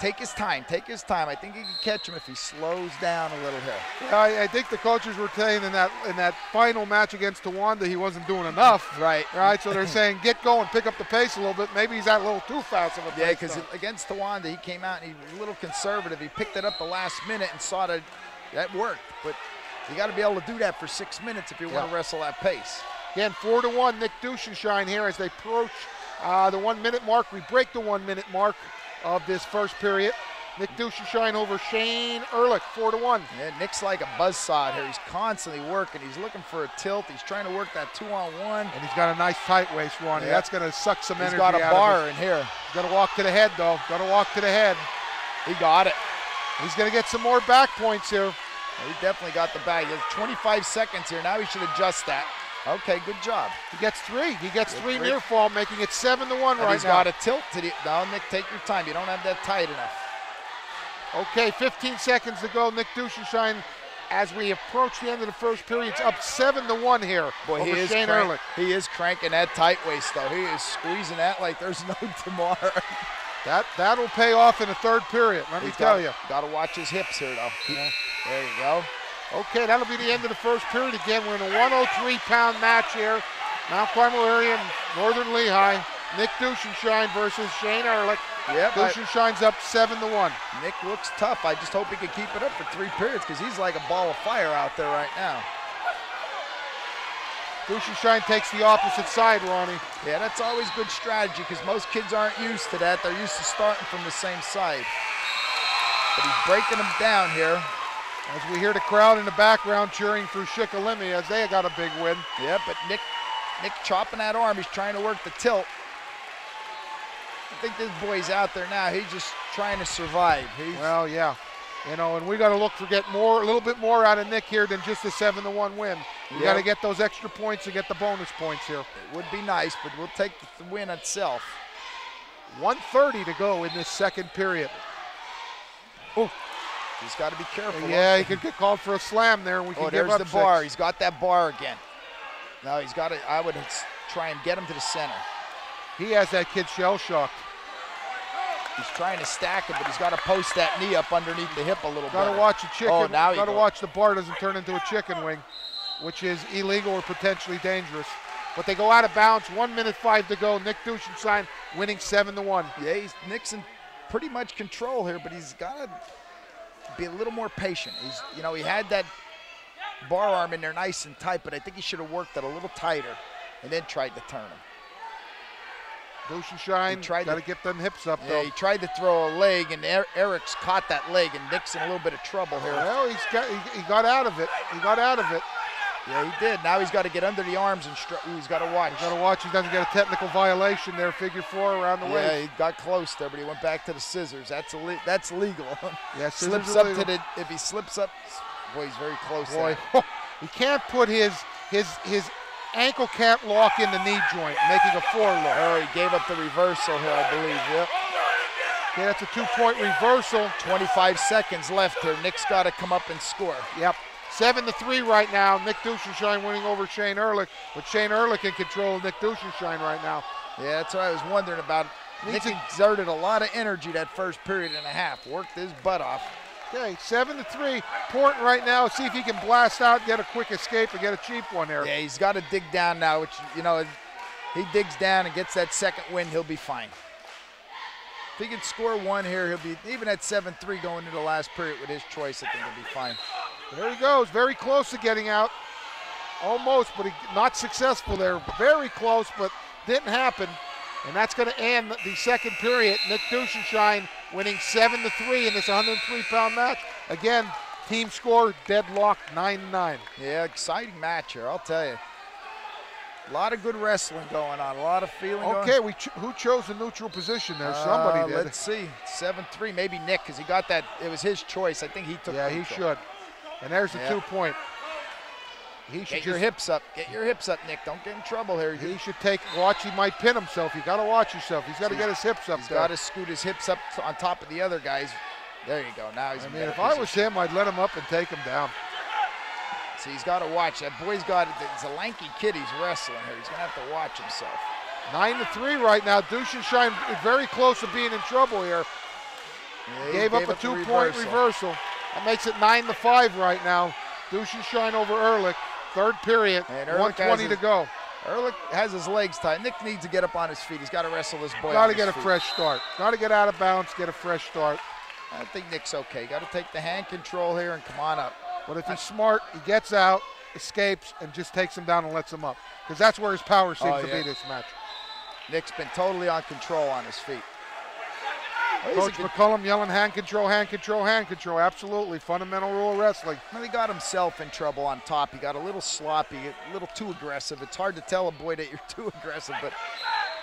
Take his time. I think he can catch him if he slows down a little here. I think the coaches were saying in that final match against Tawanda he wasn't doing enough. Right. So they're saying get going, pick up the pace a little bit. Maybe he's at a little too fast of a pace. Yeah, because against Tawanda he came out and he was a little conservative. He picked it up the last minute and saw that worked. But you got to be able to do that for 6 minutes if you want to wrestle that pace. Again, 4-1, Nick Duschenschein here as they approach the 1 minute mark. We break the 1 minute mark of this first period. Nick Duschenschein over Shane Ehrlich, 4-1. Yeah, Nick's like a buzzsaw here. He's constantly working. He's looking for a tilt. He's trying to work that 2-on-1. And he's got a nice tight waist, Ronnie. Yeah. That's going to suck some energy out of He's got a bar in here. Got to walk to the head, though. Got to walk to the head. He got it. He's going to get some more back points here. He definitely got the bag. He has 25 seconds here. Now he should adjust that. Okay, good job. He gets three. He gets three near fall, making it 7-1 right now. He's got a tilt to the. No, Nick, take your time. You don't have that tight enough. Okay, 15 seconds to go. Nick Duschenschein, as we approach the end of the first period, it's up 7-1 here Boy, over Shane Ehrlich. He is cranking that tight waist, though. He is squeezing that like there's no tomorrow. That'll pay off in the third period, let me tell you. Got to watch his hips here, though. Yeah. There you go. Okay, that'll be the end of the first period. Again, we're in a 103-pound match here. Mount Carmel area and Northern Lehigh. Nick Duschenschein versus Shane Ehrlich. Yep. Duschenschein's up 7-1. Nick looks tough. I just hope he can keep it up for 3 periods because he's like a ball of fire out there right now. Duschenschein takes the opposite side, Ronnie. Yeah, that's always good strategy because most kids aren't used to that. They're used to starting from the same side. But he's breaking them down here. As we hear the crowd in the background cheering for Shikalimi as they got a big win. Yeah, but Nick chopping that arm. He's trying to work the tilt. I think this boy's out there now. He's just trying to survive. Well, yeah. You know, and we got to look for a little bit more out of Nick here than just a 7-1 win. You got to get those extra points and get the bonus points here. It would be nice, but we'll take the win itself. 1:30 to go in this second period. Oh, he's got to be careful. Yeah, he could get called for a slam there. We can give up there's the bar. 6. He's got that bar again. No, he's got to. I would try and get him to the center. He has that kid shell-shocked. He's trying to stack it, but he's got to post that knee up underneath the hip a little bit. Got to watch the chicken. Oh, now got to watch the bar doesn't turn into a chicken wing, which is illegal or potentially dangerous. But they go out of bounds. 1:05 to go. Nick Duschenschein winning 7-1. Yeah, Nick's in pretty much control here, but he's got to be a little more patient. He had that bar arm in there nice and tight, but I think he should have worked it a little tighter and then tried to turn him. Duschenschein got to get them hips up, though. Yeah, he tried to throw a leg, and Eric's caught that leg, and Nick's in a little bit of trouble here. Well, he got out of it. He got out of it. Yeah, he did. Now he's got to get under the arms and he's got to watch. He's got to watch. He doesn't get a technical violation there. Figure 4 around the waist. Yeah, he got close there, but he went back to the scissors. That's legal. Yeah, slips up to the. If he slips up, boy, he's very close. Boy, he can't put his ankle can't lock in the knee joint, making a 4 look. Oh, he gave up the reversal here, I believe. Yep. Okay, that's a 2-point reversal. 25 seconds left here. Nick's got to come up and score. Yep. 7-3 right now. Nick Duschenschein winning over Shane Ehrlich, but Shane Ehrlich in control of Nick Duschenschein right now. Yeah, that's what I was wondering about. Nick exerted a lot of energy that first period and a half. Worked his butt off. Okay, 7-3. Important right now. See if he can blast out, get a quick escape, and get a cheap one there. Yeah, he's got to dig down now, which, he digs down and gets that second win, he'll be fine. If he can score 1 here, he'll be, even at 7-3 going into the last period with his choice, I think he'll be fine. There he goes, very close to getting out. Almost, but not successful there. Very close, but didn't happen. And that's going to end the second period. Nick Duschenschein winning 7-3 in this 103-pound match. Again, team score deadlocked 9-9. Yeah, exciting match here, I'll tell you. A lot of good wrestling going on, a lot of feeling Okay, going. who chose the neutral position there? Somebody did. Let's see, 7-3, maybe Nick, because he got that, it was his choice. I think he took Yeah, neutral. he should. And there's the 2-point. He should Get your hips up. Get your hips up, Nick. Don't get in trouble here. He should watch, he might pin himself. You got to watch yourself. He's got to get his hips up. He's got to scoot his hips up on top of the other guys. There you go. Now he's in better if I was him, I'd let him up and take him down. See, he's got to watch. That boy's got, it's a lanky kid he's wrestling here. He's going to have to watch himself. 9-3 right now. Duschenschein is very close to being in trouble here. Yeah, Gave up a 2-point reversal. That makes it 9-5 right now. Duschenschein over Ehrlich. Third period, 1:20 to go. Ehrlich has his legs tied. Nick needs to get up on his feet. He's got to wrestle this boy. Got to get a fresh start. Got to get out of bounds, get a fresh start. I think Nick's okay. Got to take the hand control here and come on up. But if he's smart, he gets out, escapes, and just takes him down and lets him up. Because that's where his power seems to be this match. Nick's been totally on control on his feet. Coach McCullum yelling hand control, hand control, hand control. Absolutely, fundamental rule of wrestling. Well, he got himself in trouble on top. He got a little sloppy, a little too aggressive. It's hard to tell a boy that you're too aggressive, but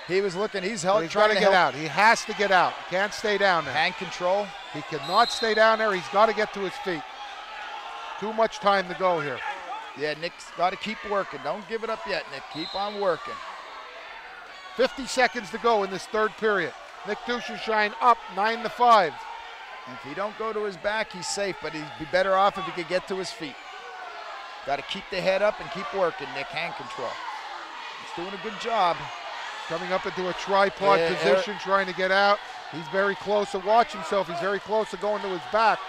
he was looking, he's trying to get out. He has to get out. He can't stay down there. Hand control. He cannot stay down there. He's got to get to his feet. Too much time to go here. Yeah, Nick's got to keep working. Don't give it up yet, Nick. Keep on working. 50 seconds to go in this third period. Nick Duschenschein up 9-5. If he don't go to his back, he's safe, but he'd be better off if he could get to his feet. Got to keep the head up and keep working, Nick. Hand control. He's doing a good job. Coming up into a tripod position, trying to get out. He's very close to watch himself. He's very close to going to his back.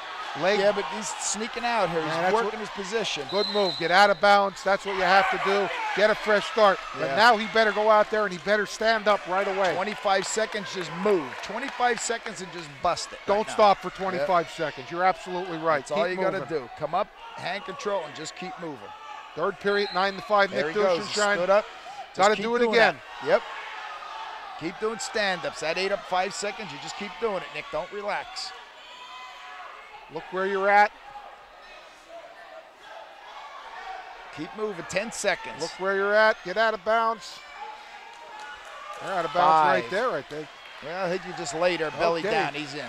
Leg. Yeah, but he's sneaking out here. He's working his position. Good move. Get out of bounds. That's what you have to do. Get a fresh start. Yeah. But now he better go out there and he better stand up right away. 25 seconds, just move. 25 seconds and just bust it. Don't stop for 25 seconds. You're absolutely right. That's all you got to do. Come up, hand control, and just keep moving. Third period, 9-5. There Nick he goes. Duschenschein. Stood up. Got to do it again. That. Yep. Keep doing stand-ups. That ate up 5 seconds. You just keep doing it, Nick. Don't relax. Look where you're at. Keep moving, 10 seconds. Look where you're at. Get out of bounds. They're out of bounds right there, I think. Well, I think you just laid her belly down. He's in.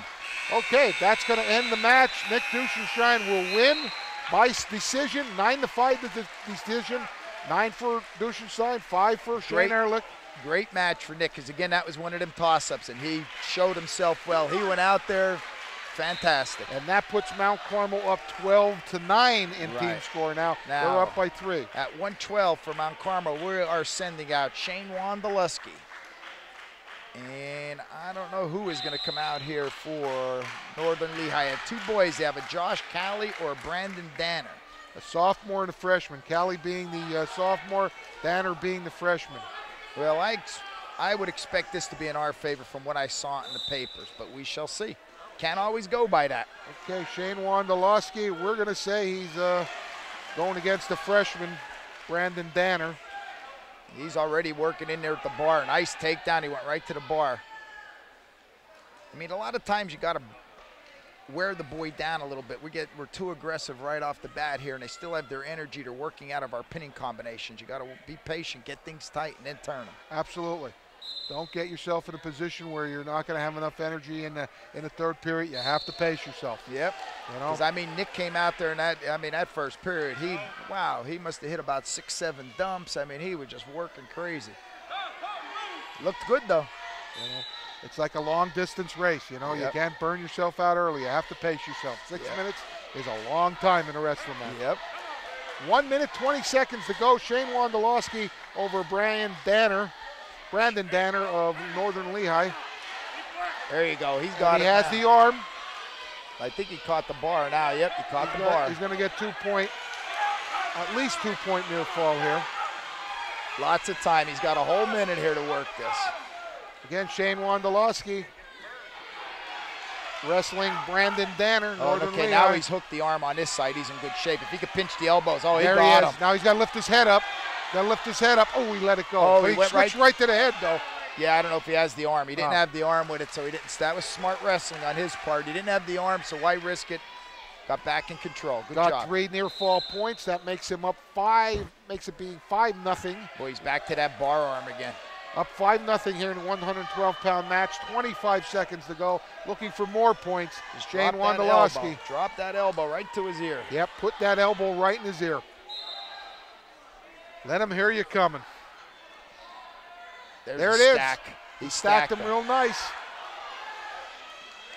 Okay, that's going to end the match. Nick Duschenschein will win by decision. 9-5 the decision. 9 for Duschenschein, 5 for Shane Ehrlich. Great match for Nick, because again, that was one of them toss-ups, and he showed himself well. He went out there. Fantastic. And that puts Mount Carmel up 12-9 in team score now. They're up by 3. At 112 for Mount Carmel, we are sending out Shane Wondolowski. And I don't know who is going to come out here for Northern Lehigh. I have 2 boys. They have a Josh Calley or a Brandon Danner. A sophomore and a freshman. Calley being the sophomore, Danner being the freshman. Well, I would expect this to be in our favor from what I saw in the papers, but we shall see. Can't always go by that. Okay, Shane Wondolowski, we're going to say he's going against the freshman, Brandon Danner. He's already working in there at the bar. Nice takedown. He went right to the bar. I mean, a lot of times you got to wear the boy down a little bit. We're too aggressive right off the bat here, and they still have their energy. They're working out of our pinning combinations. You got to be patient, get things tight, and then turn them. Absolutely. Don't get yourself in a position where you're not going to have enough energy in the third period. You have to pace yourself. Yep. You know, because I mean, Nick came out there in that first period. He must have hit about 6-7 dumps. I mean, he was just working crazy. Looked good though. You know, it's like a long distance race. You know, you can't burn yourself out early. You have to pace yourself. 6 minutes is a long time in a wrestling match. Yep. 1 minute 20 seconds to go. Shane Wondolowski over Brandon Danner of Northern Lehigh. There you go. He's got it. He has the arm. I think he caught the bar now. Yep, he caught the bar. He's going to get at least 2-point near fall here. Lots of time. He's got a whole minute here to work this. Again, Shane Wondolowski wrestling Brandon Danner. Northern Lehigh. Now he's hooked the arm on this side. He's in good shape. If he could pinch the elbows, he there got him. Now he's got to lift his head up. Oh, he let it go. Oh, but he switched right to the head, though. Yeah, I don't know if he has the arm. He didn't have the arm with it, so he didn't. That was smart wrestling on his part. He didn't have the arm, so why risk it? Got back in control. Good job. Got 3 near fall points. That makes him up 5, makes it being 5-0. Boy, he's back to that bar arm again. Up 5-0 here in a 112-pound match. 25 seconds to go. Looking for more points. Shane Wondolowski. Drop that elbow right to his ear. Yep, put that elbow right in his ear. Let him hear you coming. There it is. He stacked him real nice.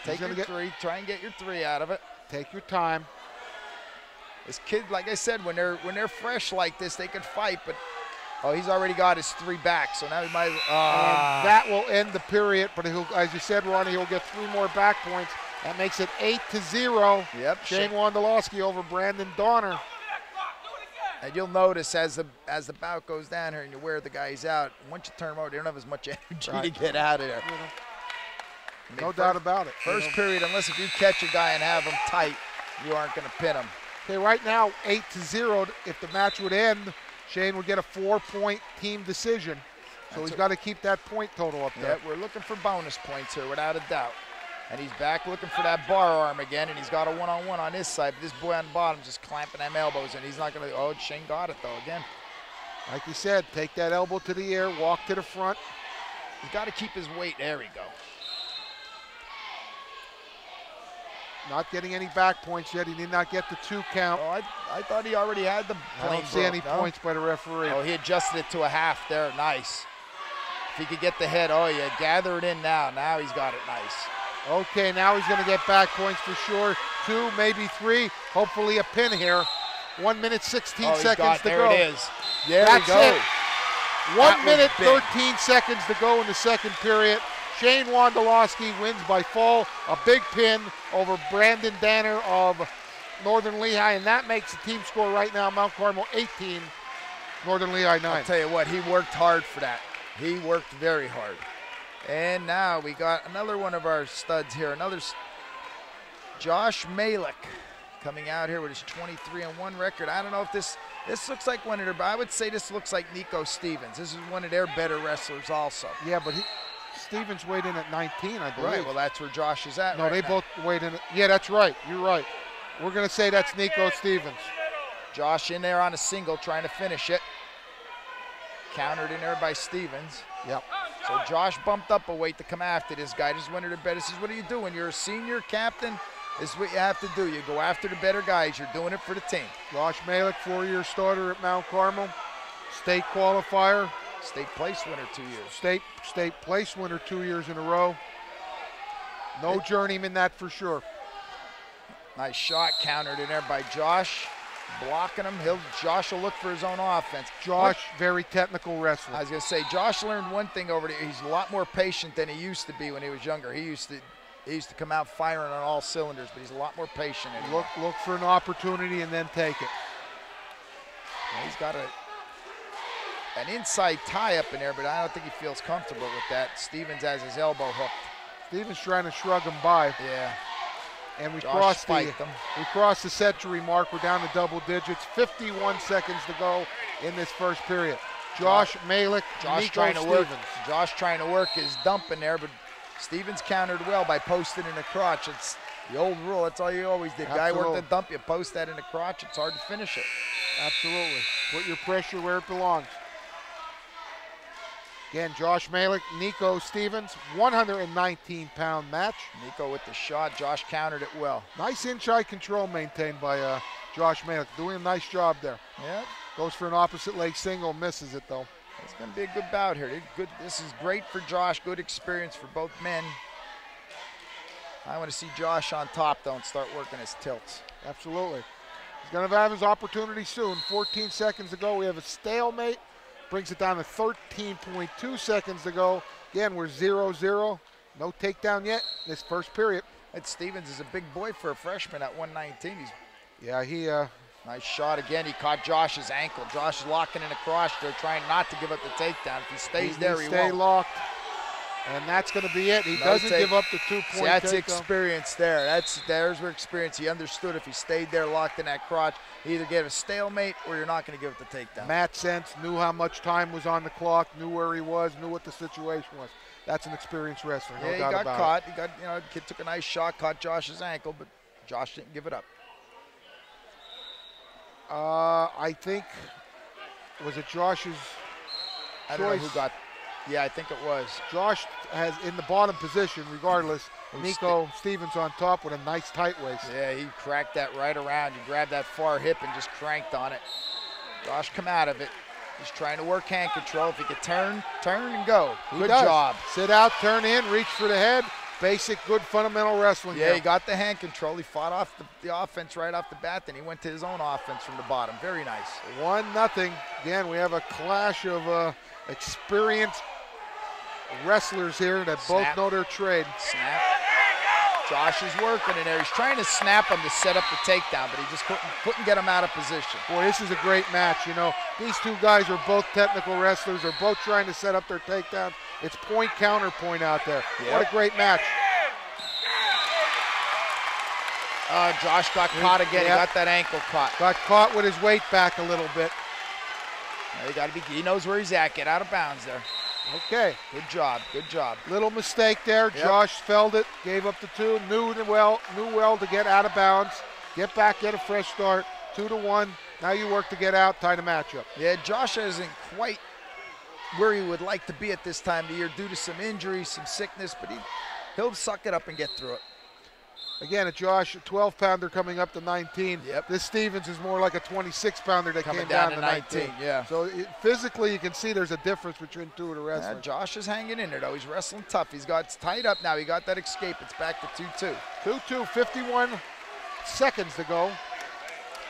Take your 3. Try and get your 3 out of it. Take your time. This kid, like I said, when they're fresh like this, they can fight, but he's already got his 3 back, so now he might. And that will end the period, but he'll, as you said, Ronnie, he'll get 3 more back points. That makes it 8-0. Yep. Shane Wondolowski over Brandon Donner. And you'll notice as the bout goes down here and you wear the guys out, once you turn them over, they don't have as much energy to get out of there. No doubt about it. First period, unless if you catch a guy and have him tight, you aren't going to pin him. Okay, right now 8-0. If the match would end, Shane would get a 4-point team decision. So he's got to keep that point total up there. Yeah, we're looking for bonus points here, without a doubt. And he's back looking for that bar arm again, and he's got a one-on-one on his side. But this boy on the bottom just clamping them elbows, and he's not going to. Oh, Shane got it though again. Like you said, take that elbow to the air, walk to the front. He's got to keep his weight. There we go. Not getting any back points yet. He did not get the 2 count. Oh, I thought he already had the. I don't see any points by the referee. Oh, he adjusted it to a half there. Nice. If he could get the head, oh yeah, gather it in now. Now he's got it nice. Okay, now he's going to get back points for sure. 2, maybe 3. Hopefully a pin here. 1 minute, 16 seconds to go. There it is. There That's we go. it. 1 minute, 13 seconds to go in the second period. Shane Wondolowski wins by fall. A big pin over Brandon Danner of Northern Lehigh, and that makes the team score right now, Mount Carmel 18, Northern Lehigh 9. I'll tell you what, he worked hard for that. He worked very hard. And now we got another one of our studs here, Josh Malik coming out here with his 23-1 record. I don't know if this looks like one of their, but I would say this looks like Nico Stevens. This is one of their better wrestlers also. Yeah, but Stevens weighed in at 19, I believe. Right, well that's where Josh is at. No, right they now. both weighed in. Yeah, that's right. You're right. We're going to say that's Nico Stevens. Josh in there on a single trying to finish it. Countered in there by Stevens. Yep. So Josh bumped up a weight to come after this guy. Just wanted to bet. This is what you do when you're a senior captain. This is what you have to do. You go after the better guys. You're doing it for the team. Josh Malik, 4-year starter at Mount Carmel. State qualifier. State place winner 2 years. State place winner 2 years in a row. No journeyman, that for sure. Nice shot countered in there by Josh. Blocking him. Josh will look for his own offense. Josh, very technical wrestler. I was going to say, Josh learned one thing over there. He's a lot more patient than he used to be when he was younger. He used to come out firing on all cylinders, but he's a lot more patient. Look for an opportunity and then take it. Well, he's got an inside tie-up in there, but I don't think he feels comfortable with that. Stevens has his elbow hooked. Stevens trying to shrug him by. Yeah. And we Josh crossed the century mark. We're down to double digits. 51 seconds to go in this first period. Josh Malik, Josh Nico trying to work. Stevens. Josh trying to work his dump in there, but Stevens countered well by posting in the crotch. It's the old rule. That's all you always did. Guy worked the dump, you post that in the crotch. It's hard to finish it. Absolutely. Put your pressure where it belongs. Again, Josh Malik, Nico Stevens, 119-pound match. Nico with the shot. Josh countered it well. Nice inside control maintained by Josh Malik. Doing a nice job there. Yeah. Goes for an opposite leg single, misses it though. It's going to be a good bout here. Good. This is great for Josh. Good experience for both men. I want to see Josh on top though and start working his tilts. Absolutely. He's going to have his opportunity soon. 14 seconds to go. We have a stalemate. Brings it down to 13.2 seconds to go. Again, we're 0-0. No takedown yet this first period. Ed Stevens is a big boy for a freshman at 119. Nice shot again. He caught Josh's ankle. Josh is locking in the crotch. They're trying not to give up the takedown. If he stays there, he won't. Stay locked. And that's going to be it. He No doesn't take. give up the 2-point See, that's takedown. experience there. There's where experience. He understood if he stayed there locked in that crotch, he either gave a stalemate or you're not going to give it the takedown. Matt Sense knew how much time was on the clock, knew where he was, knew what the situation was. That's an experienced wrestler, no doubt he got about caught. He got, the kid took a nice shot, caught Josh's ankle, but Josh didn't give it up. I think, was it Josh's I don't know choice? who got. Yeah, I think it was. Josh has in the bottom position, regardless. Nico Stevens on top with a nice tight waist. Yeah, he cracked that right around. He grabbed that far hip and just cranked on it. Josh come out of it. He's trying to work hand control. If he could turn and go. Good job. Sit out, turn in, reach for the head. Basic, good fundamental wrestling. Yeah, he got the hand control. He fought off the offense right off the bat, then he went to his own offense from the bottom. Very nice. 1-0. Again, we have a clash of experienced wrestlers here that both know their trade. Snap. Josh is working in there. He's trying to snap him to set up the takedown, but he just couldn't get him out of position. Boy, this is a great match. These two guys are both technical wrestlers. They're both trying to set up their takedown. It's point, counterpoint out there. Yep. What a great match. Josh got caught again. Yep. He got that ankle caught. Got caught with his weight back a little bit. He knows where he's at. Get out of bounds there. Okay. Good job. Good job. Little mistake there. Yep. Josh felled it, gave up the 2. Knew well to get out of bounds. Get back, get a fresh start. 2-1. Now you work to get out, tie the matchup. Yeah, Josh isn't quite where he would like to be at this time of the year due to some injuries, some sickness, but he'll suck it up and get through it. Again, a Josh, a 12-pounder coming up to 19. Yep. This Stevens is more like a 26-pounder that coming came down to 19. Yeah. So physically, you can see there's a difference between two of the wrestlers. Yeah, Josh is hanging in there, though. He's wrestling tough. It's tied up now. He got that escape. It's back to 2-2. 2-2, 51 seconds to go.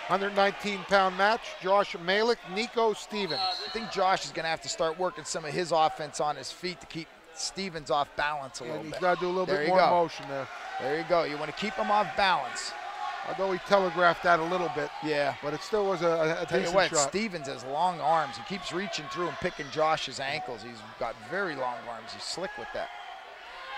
119-pound match. Josh Malik, Nico Stevens. I think Josh is going to have to start working some of his offense on his feet to keep Stevens off balance a little bit. He's got to do a little bit more motion there. There you go. You want to keep him off balance. Although he telegraphed that a little bit. Yeah. But it still was a decent shot. Stevens has long arms. He keeps reaching through and picking Josh's ankles. He's got very long arms. He's slick with that.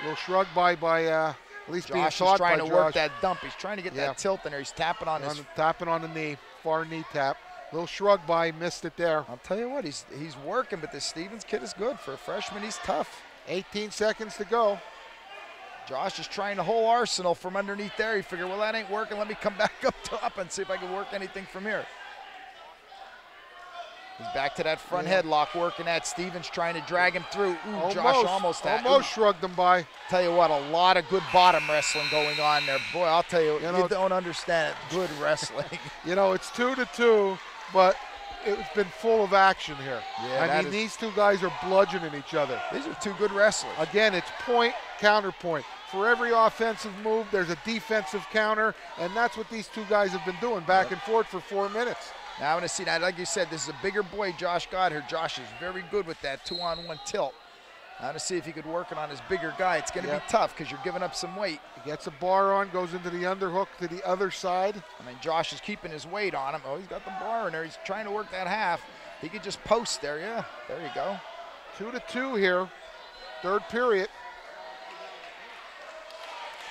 A little shrug by at least Josh being taught is trying by to Josh. work that dump. He's trying to get that tilt in there. He's tapping on tapping on the knee, far knee tap. Little shrug by, missed it there. I'll tell you what, he's working, but this Stevens kid is good. For a freshman, he's tough. 18 seconds to go. Josh is trying the whole arsenal from underneath there. He figured, well, that ain't working. Let me come back up top and see if I can work anything from here. He's back to that front headlock, working that. Stevens trying to drag him through. Ooh, Josh almost shrugged him by. Tell you what, a lot of good bottom wrestling going on there. Boy, I'll tell you, you don't understand it. Good wrestling. It's 2-2, but it's been full of action here. Yeah, I mean, these two guys are bludgeoning each other. These are two good wrestlers. Again, it's point, counterpoint. For every offensive move, there's a defensive counter, and that's what these two guys have been doing, back and forth for 4 minutes. Now I want to see that. Like you said, this is a bigger boy Josh got here. Josh is very good with that 2-on-1 tilt. I want to see if he could work it on his bigger guy. It's going to be tough because you're giving up some weight. He gets a bar on, goes into the underhook to the other side. I mean, Josh is keeping his weight on him. Oh, he's got the bar in there. He's trying to work that half. He could just post there. Yeah, there you go. 2-2 here, third period.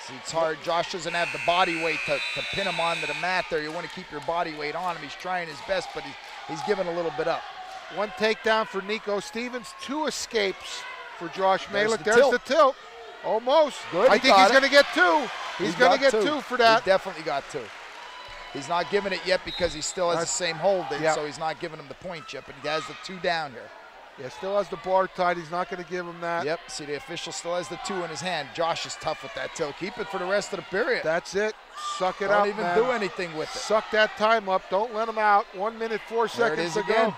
See, it's hard. Josh doesn't have the body weight to pin him onto the mat there. You want to keep your body weight on him. He's trying his best, but he's giving a little bit up. One takedown for Nico Stevens, 2 escapes for Josh Malik. There's the tilt. Almost. Good. I think he's going to get 2. He's going to get 2 for that. He definitely got 2. He's not giving it yet because he still has the same hold in, so he's not giving him the point yet, but he has the 2 down here. Yeah, still has the bar tied. He's not going to give him that. Yep. See, the official still has the 2 in his hand. Josh is tough with that tilt. Keep it for the rest of the period. That's it. Suck it up, Don't even do anything with it. Suck that time up. Don't let him out. 1 minute, 4 seconds to go.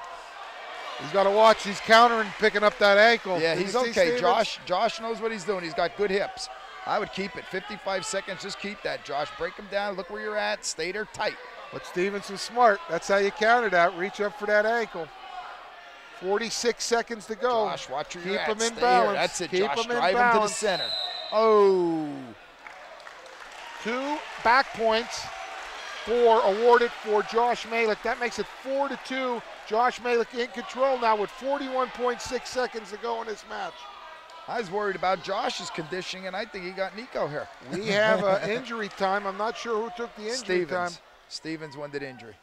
He's got to watch. He's countering, picking up that ankle. Yeah, he's okay. Josh knows what he's doing. He's got good hips. I would keep it. 55 seconds. Just keep that, Josh. Break him down. Look where you're at. Stay there tight. But Stevens is smart. That's how you counter that. Reach up for that ankle. 46 seconds to go. Josh, watch where you're at. Keep him in Stay balance. here. That's it, Keep Josh. him in Drive balance. him to the center. Oh. 2 back points. 4 awarded for Josh Malik. That makes it 4-2. Josh Malik in control now with 41.6 seconds to go in this match. I was worried about Josh's conditioning, and I think he got Nico here. We have an injury time. I'm not sure who took the injury time. Stevens won that injury.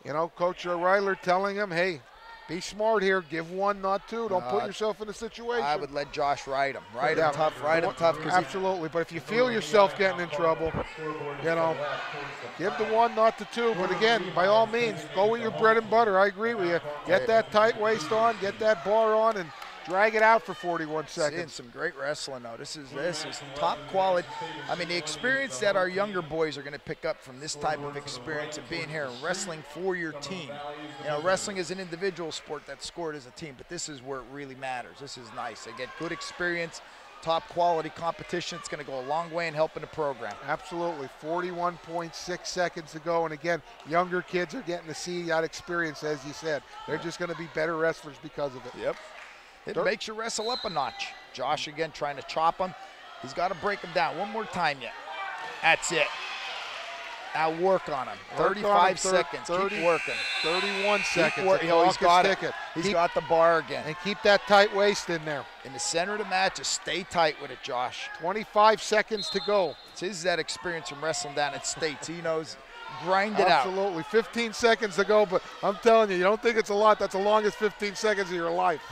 You know, Coach Reiler telling him, hey, be smart here. Give one, not two. Don't put yourself in a situation. I would let Josh ride him. Ride him tough. Absolutely. But if you feel yourself getting in trouble, you know, give the one, not the two. But again, by all means, go with your bread and butter. I agree with you. Get that tight waist on, get that bar on, and drag it out for 41 seconds. Seeing some great wrestling, though. This is top quality. I mean, the experience that our younger boys are going to pick up from this type of experience of being here and wrestling for your team. You know, wrestling is an individual sport that's scored as a team, but this is where it really matters. This is nice. They get good experience, top quality competition. It's going to go a long way in helping the program. Absolutely. 41.6 seconds to go. And again, younger kids are getting to see that experience, as you said. They're just going to be better wrestlers because of it. Yep. It makes you wrestle up a notch. Josh again trying to chop him. He's got to break him down one more time yet. That's it. Now work on him. 35 seconds. Keep working. 31 seconds. He's got it. He's got the bar again. And keep that tight waist in there. In the center of the match, just stay tight with it, Josh. 25 seconds to go. This is that experience from wrestling down at States. He knows. Grind it out. Absolutely. 15 seconds to go, but I'm telling you, you don't think it's a lot. That's the longest 15 seconds of your life.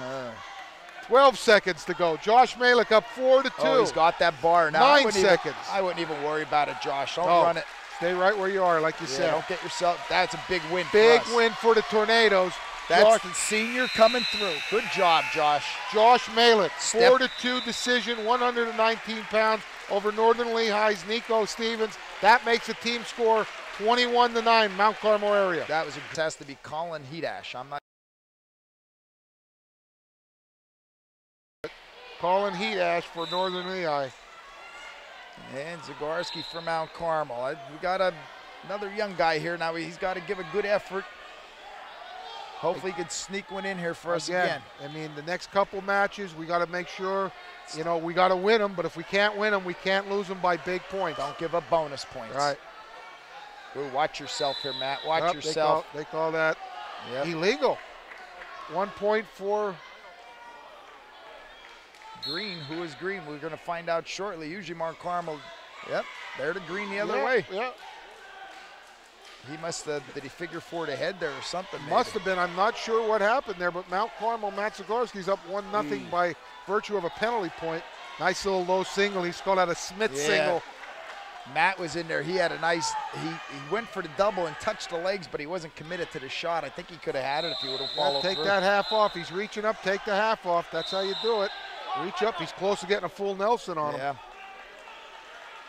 12 seconds to go. Josh Malik up 4-2. Oh, he's got that bar. Now, 9 seconds. I wouldn't even worry about it, Josh. Don't run it. Stay right where you are, like you said. Don't get yourself. That's a big win Big for us. win for the Tornadoes. That's the senior coming through. Good job, Josh. Josh Malik, 4-2 decision, 119 pounds over Northern Lehigh's Nico Stevens. That makes the team score 21-9, Mount Carmel area. That was a test to be Colin Hedash. I'm not. Colin Hedash for Northern Lehigh. And Zagorski for Mount Carmel. We got another young guy here now. He's got to give a good effort. Hopefully he can sneak one in here for us again. I mean, the next couple matches, we got to make sure, you know, we got to win them. But if we can't win them, we can't lose them by big points. Don't give up bonus points. Right. Ooh, watch yourself here, Matt. Watch yourself. They call that illegal. 1 point for Green. Who is Green? We're going to find out shortly. Usually Mount Carmel. Yep, they're the Green the other way. Yeah. He must have, did he figure 4 ahead there or something? Must have been. I'm not sure what happened there, but Mount Carmel, Matt Zagorski's up 1-0 by virtue of a penalty point. Nice little low single. He's called out a Smith single. Matt was in there. He had a nice, he went for the double and touched the legs, but he wasn't committed to the shot. I think he could have had it if he would have followed through. Take that half off. He's reaching up. Take the half off. That's how you do it. Reach up. He's close to getting a full Nelson on him.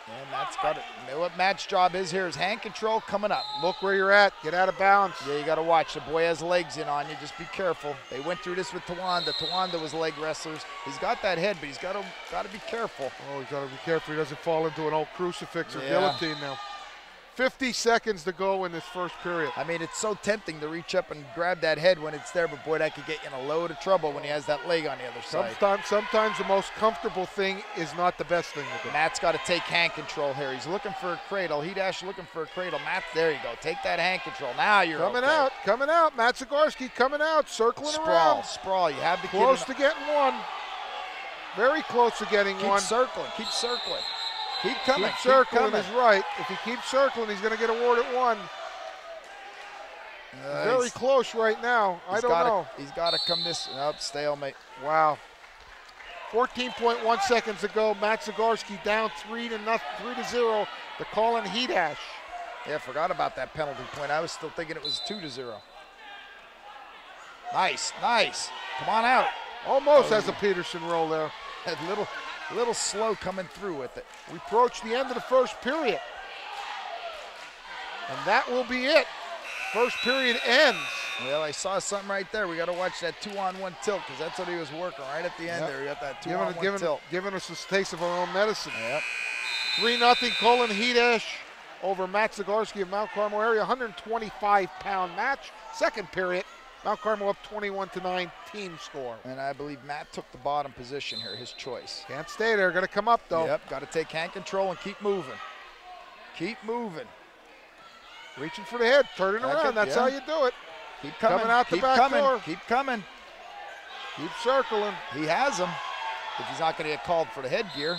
And Matt's got it. You know what Matt's job is here is hand control coming up. Look where you're at. Get out of bounds. Yeah, you got to watch. The boy has legs in on you. Just be careful. They went through this with Tawanda. Tawanda was leg wrestlers. He's got that head, but he's got to be careful. Oh, he's got to be careful. He doesn't fall into an old crucifix or guillotine now. 50 seconds to go in this first period. I mean, it's so tempting to reach up and grab that head when it's there, but boy, that could get you in a load of trouble when he has that leg on the other side. Sometimes the most comfortable thing is not the best thing to do. Matt's got to take hand control here. He's looking for a cradle. Hedash looking for a cradle. Matt, there you go. Take that hand control. Now you're coming out. Matt Zagorski coming out, circling around. Sprawl. You have the kid close to getting one. Very close to getting one. Keep circling. Keep coming. Keep circling is right. If he keeps circling, he's going to get awarded one. Very close right now. I don't know. He's got to come this. Nope, stalemate. Wow. 14.1 seconds to go. Matt Zagorski down 3-0 to Colin Hedash. Yeah, forgot about that penalty point. I was still thinking it was 2-0. Nice. Come on out. Almost has a Peterson roll there. A little slow coming through with it. We approach the end of the first period. And that will be it. First period ends. Well, I saw something right there. We got to watch that 2-on-1 tilt because that's what he was working right at the end there. You got that 2-on-1 tilt. Giving us a taste of our own medicine. Yep. 3-0 Colin Hedash over Matt Zagorski of Mount Carmel area. 125-pound match. Second period. Mount Carmel up 21-9 team score. And I believe Matt took the bottom position here, his choice. Can't stay there, gonna come up though. Yep, gotta take hand control and keep moving. Keep moving. Reaching for the head, turning around, that's how you do it. Keep coming out the back door. Keep coming. Keep circling. He has him. if he's not going to get called for the headgear.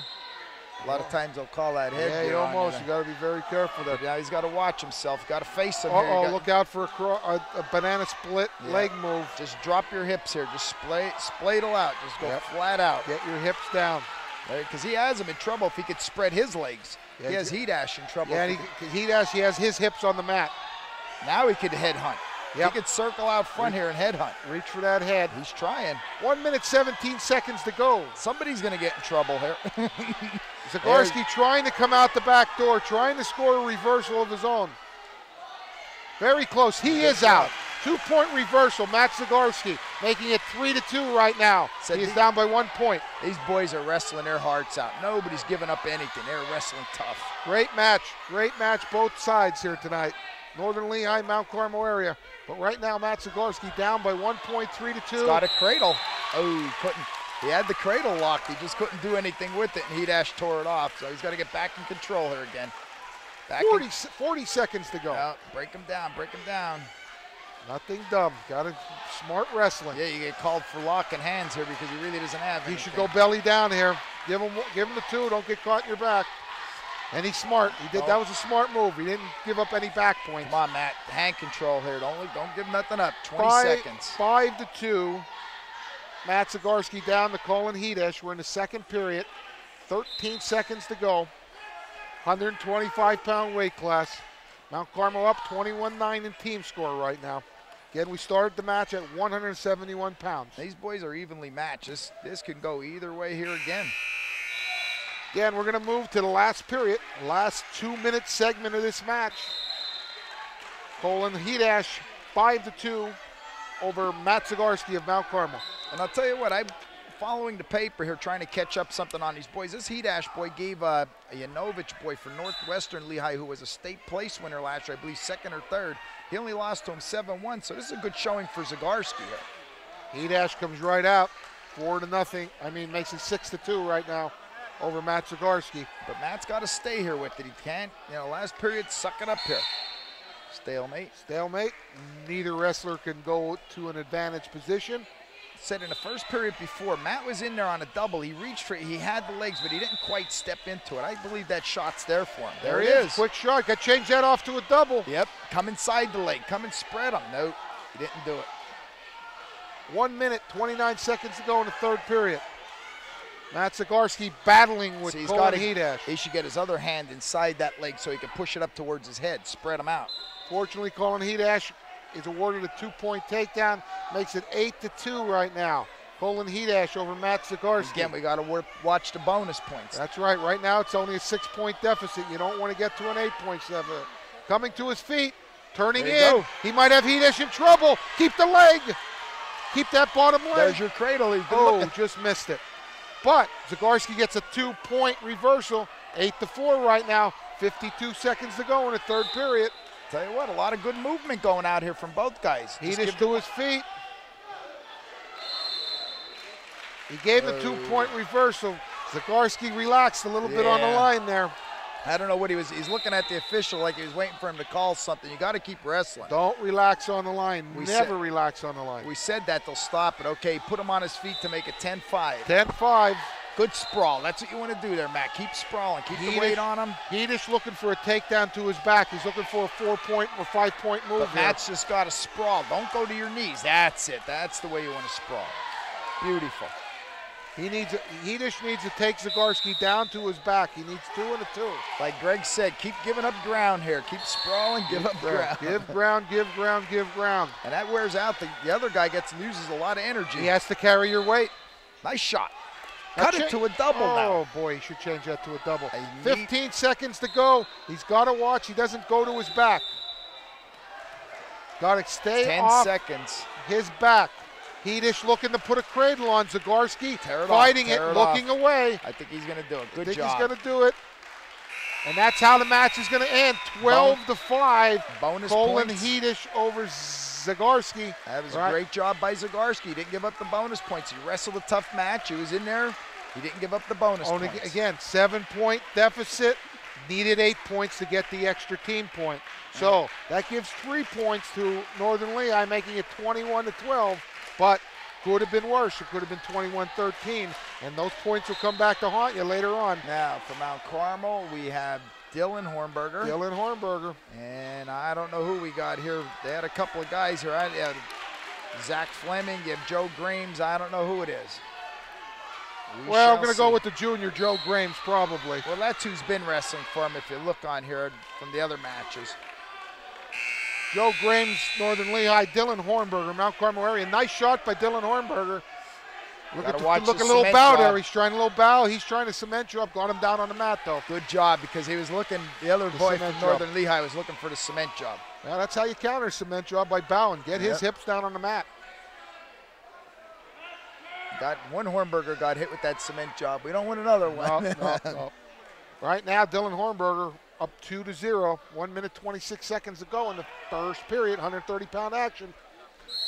A lot of times they'll call that headgear. Yeah, almost. You got to be very careful there. Yeah, he's got to watch himself. Got to face him. Uh-oh, look out for a banana split leg move. Just drop your hips here. Just spladle out. Just go flat out. Get your hips down. Because he has him in trouble if he could spread his legs. Yeah, he has Hedash in trouble. Yeah, he has his hips on the mat. Now he could headhunt. Yep. He could circle out front here and headhunt. Reach for that head. He's trying. 1 minute, 17 seconds to go. Somebody's going to get in trouble here. Zagorski trying to come out the back door, trying to score a reversal of his own. Very close. He is out. 2-point reversal. Matt Zagorski making it 3-2 right now. He is down by 1 point. These boys are wrestling their hearts out. Nobody's giving up anything. They're wrestling tough. Great match, both sides here tonight. Northern Lehigh, Mount Carmel area. But right now, Matt Zagorski down by 1 point, 3-2. He's got a cradle. Oh, he couldn't. He had the cradle locked. He just couldn't do anything with it, and Hedash tore it off. So he's got to get back in control here again. 40 seconds to go. Break him down, break him down. Nothing dumb. Got a smart wrestling. Yeah, you get called for locking hands here because he really doesn't have anything. He should go belly down here. Give him the 2. Don't get caught in your back. And he's smart. He did. That was a smart move. He didn't give up any back points. Come on, Matt. Hand control here. Don't give nothing up. 20 seconds. 5-2. Matt Zagorski down to Colin Hedash. We're in the second period. 13 seconds to go. 125-pound weight class. Mount Carmel up 21-9 in team score right now. Again, we started the match at 171 pounds. These boys are evenly matched. This could go either way here again. Again, we're going to move to the last period, last 2-minute segment of this match. Colin Hedash 5-2 over Matt Zagorski of Mount Carmel. And I'll tell you what, I'm following the paper here, trying to catch up something on these boys. This Hedash boy gave a Yanovich boy for Northwestern Lehigh, who was a state place winner last year, I believe second or third. He only lost to him 7-1, so this is a good showing for Zagorski here. Hedash comes right out, 4-0. I mean, makes it 6-2 right now over Matt Zagorski. But Matt's got to stay here with it. He can't, last period, suck it up here. Stalemate. Neither wrestler can go to an advantage position. Said in the first period before, Matt was in there on a double. He reached for it. He had the legs, but he didn't quite step into it. I believe that shot's there for him. There it is. Quick shot. Got to change that off to a double. Yep. Come inside the leg. Come and spread him. Nope. He didn't do it. 1 minute, 29 seconds to go in the third period. Matt Zagorski battling with Colin Hedash. He should get his other hand inside that leg so he can push it up towards his head, spread him out. Fortunately, Colin Hedash is awarded a 2-point takedown, makes it 8-2 right now. Colin Hedash over Matt Zagorski. Again, we got to watch the bonus points. That's right. Right now, it's only a 6-point deficit. You don't want to get to an 8-point deficit. Coming to his feet, turning in. He might have Hedash in trouble. Keep the leg. Keep that bottom leg. There's your cradle. He's been just missed it. But Zagorski gets a 2-point reversal. 8-4 right now. 52 seconds to go in the third period. Tell you what, a lot of good movement going out here from both guys. Hedash to his feet. He gave the 2-point reversal. Zagorski relaxed a little bit on the line there. I don't know what he's looking at the official like he was waiting for him to call something. You got to keep wrestling. Don't relax on the line. Never relax on the line. We said that they'll stop it. Okay, put him on his feet to make it 10-5. 10-5. Good sprawl. That's what you want to do there, Matt. Keep sprawling. Keep the weight on him. Hedash looking for a takedown to his back. He's looking for a 4-point or 5-point move. But Matt's just got to sprawl. Don't go to your knees. That's it. That's the way you want to sprawl. Beautiful. Hedash needs to take Zagorski down to his back. He needs 2 and a 2. Like Greg said, keep giving up ground here. Keep sprawling, give up ground. Give ground, give ground, give ground. And that wears out. The other guy loses a lot of energy. He has to carry your weight. Nice shot. Cut it to a double now. Oh, boy, he should change that to a double. 15 seconds to go. He's got to watch. He doesn't go to his back. Got to stay off 10 seconds. His back. Hedash looking to put a cradle on Zagorski, fighting it, looking away. I think he's going to do it. Good job. He's going to do it. And that's how the match is going to end. 12-5. Bonus Colin points. Hedash over Zagorski. That was a great job by Zagorski. He didn't give up the bonus points. He wrestled a tough match. He was in there. He didn't give up the bonus points. Again, 7-point deficit. Needed 8 points to get the extra team point. So that gives 3 points to Northern Lehigh, making it 21-12. But could have been worse. It could have been 21-13 And those points will come back to haunt you later on. Now, for Mount Carmel, we have Dylan Hornberger. Dylan Hornberger. And I don't know who we got here. They had a couple of guys here. I had Zach Fleming, you have Joe Grames. I don't know who it is. Well, I'm going to go with the junior, Joe Grames, probably. Well, that's who's been wrestling for him if you look on here from the other matches. Joe Grames, Northern Lehigh. Dylan Hornberger, Mount Carmel area. Nice shot by Dylan Hornberger. Look at a little bow there. He's trying a little bow. He's trying to cement you up. Got him down on the mat, though. Good job, because he was looking, the other boy from Northern Lehigh was looking for the cement job. Well, that's how you counter a cement job, by bowing. Get his hips down on the mat. One Hornberger got hit with that cement job. We don't want another one. No. Right now, Dylan Hornberger up 2-0. 1 minute, 26 seconds to go in the first period. 130-pound action.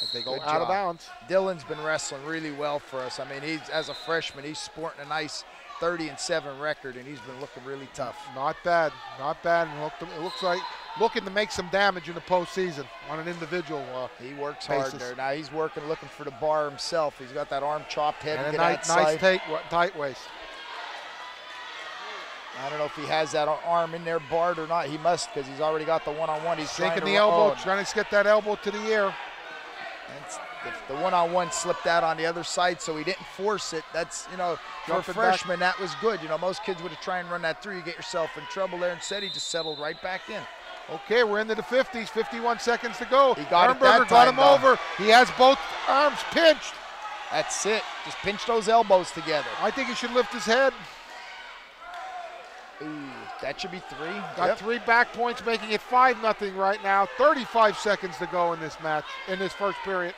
As they go out of bounds. Dylan's been wrestling really well for us. I mean, he's, as a freshman, he's sporting a nice 30-7 record, and he's been looking really tough. Not bad, not bad. And it looks like looking to make some damage in the postseason on an individual. He works hard there. Now he's looking for the bar himself. He's got that arm chopped head and to get outside. Nice tight waist. I don't know if he has that arm in there barred or not. He must, because he's already got the one-on-one. He's sinking the elbow, trying to get that elbow to the air. The one-on-one slipped out on the other side, so he didn't force it. That's, you know, for a freshman, that was good. You know, most kids would have tried and run that through. You get yourself in trouble there. Instead, he just settled right back in. Okay, we're into the 50s, 51 seconds to go. He got it that time, got him over. He has both arms pinched. That's it. Just pinch those elbows together. I think he should lift his head. Ooh, that should be 3. Got 3 back points, making it 5-0 right now. 35 seconds to go in this match, in this first period.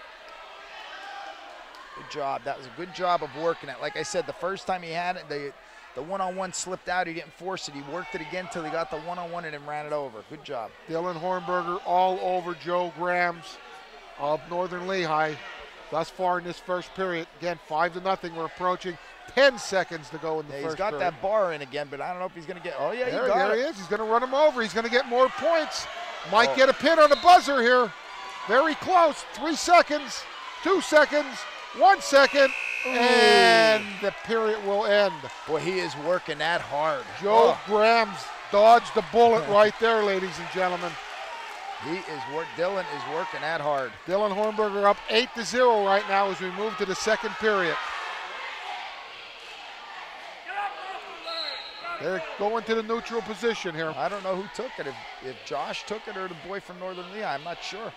Good job. That was a good job of working it. Like I said, the first time he had it, the one-on-one slipped out. He didn't force it. He worked it again until he got the one-on-one and then ran it over. Good job. Dylan Hornberger all over Joe Grames of Northern Lehigh thus far in this first period. Again, 5-0. We're approaching 10 seconds to go in the first period. He's got that bar in again, but I don't know if he's going to get. Oh, yeah, there he is. He's going to run him over. He's going to get more points. Might get a pin on the buzzer here. Very close. 3 seconds, 2 seconds. 1 second, and the period will end. Boy, he is working that hard. Joe Grames dodged the bullet right there, ladies and gentlemen. Dylan is working that hard. Dylan Hornberger up 8-0 right now as we move to the second period. They're going to the neutral position here. I don't know who took it, if Josh took it or the boy from Northern Lehigh. I'm not sure.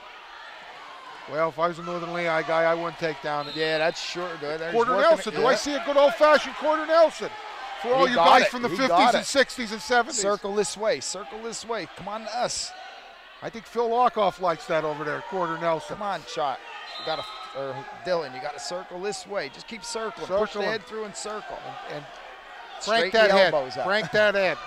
Well, if I was a Northern Lehigh guy, I wouldn't take down. Yeah, that's sure. Quarter Nelson. Do I see a good old-fashioned Quarter Nelson? For all you guys from the 50s and 60s and 70s. Circle this way. Circle this way. Come on to us. I think Phil Lockoff likes that over there, Quarter Nelson. Come on, Shot. Dylan, you got to circle this way. Just keep circling. Push the head through and circle. And crank that head. Crank that head.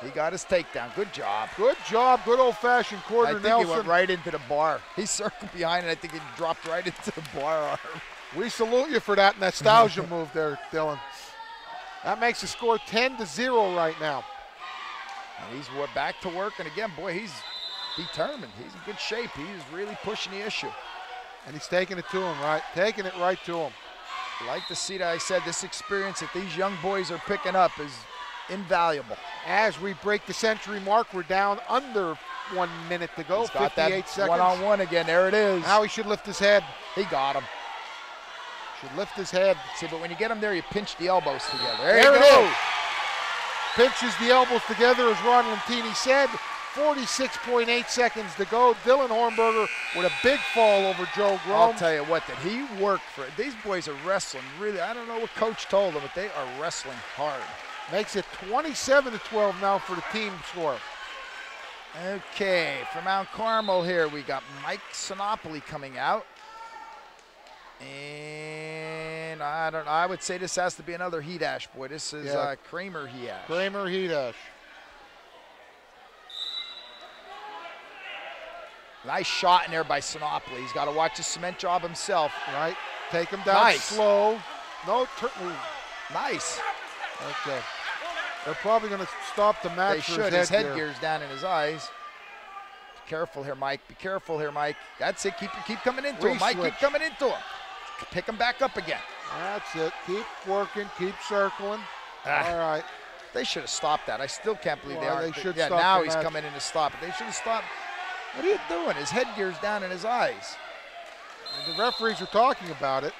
He got his takedown. Good job. Good job. Good old-fashioned Quarter Nelson. I think he went right into the bar. He circled behind it. I think he dropped right into the bar arm. We salute you for that nostalgia move there, Dylan. That makes the score 10-0 right now. And he's back to work. And again, boy, he's determined. He's in good shape. He's really pushing the issue. And he's taking it to him, right? Taking it right to him. I like to see that. I said this experience that these young boys are picking up is invaluable. As we break the century mark, we're down under 1 minute to go. He's got 58 seconds. One-on-one again. There it is. Now he should lift his head. He got him. Should lift his head. See, but when you get him there, you pinch the elbows together. There you go. Pinches the elbows together, as Ron Lentini said. 46.8 seconds to go. Dylan Hornberger with a big fall over Joe Grames. I'll tell you what, did he work for it? These boys are wrestling really. I don't know what coach told them, but they are wrestling hard. Makes it 27-12 now for the team score. Okay, from Mount Carmel here, we got Mike Sinopoli coming out. And I would say this has to be another Hedash, boy. This is Kramer Hedash. Kramer Hedash. Nice shot in there by Sinopoli. He's got to watch the cement job himself. Right, take him down slow. No, nice. Okay. They're probably going to stop the match. They should. His headgear's down in his eyes. Be careful here, Mike. Be careful here, Mike. That's it. Keep coming into him, Mike. Keep coming into him. Pick him back up again. That's it. Keep working. Keep circling. All right. They should have stopped that. I still can't believe they aren't. They should yeah, stop now the he's match. coming in to stop it. They should have stopped. What are you doing? His headgear's down in his eyes. And the referees are talking about it,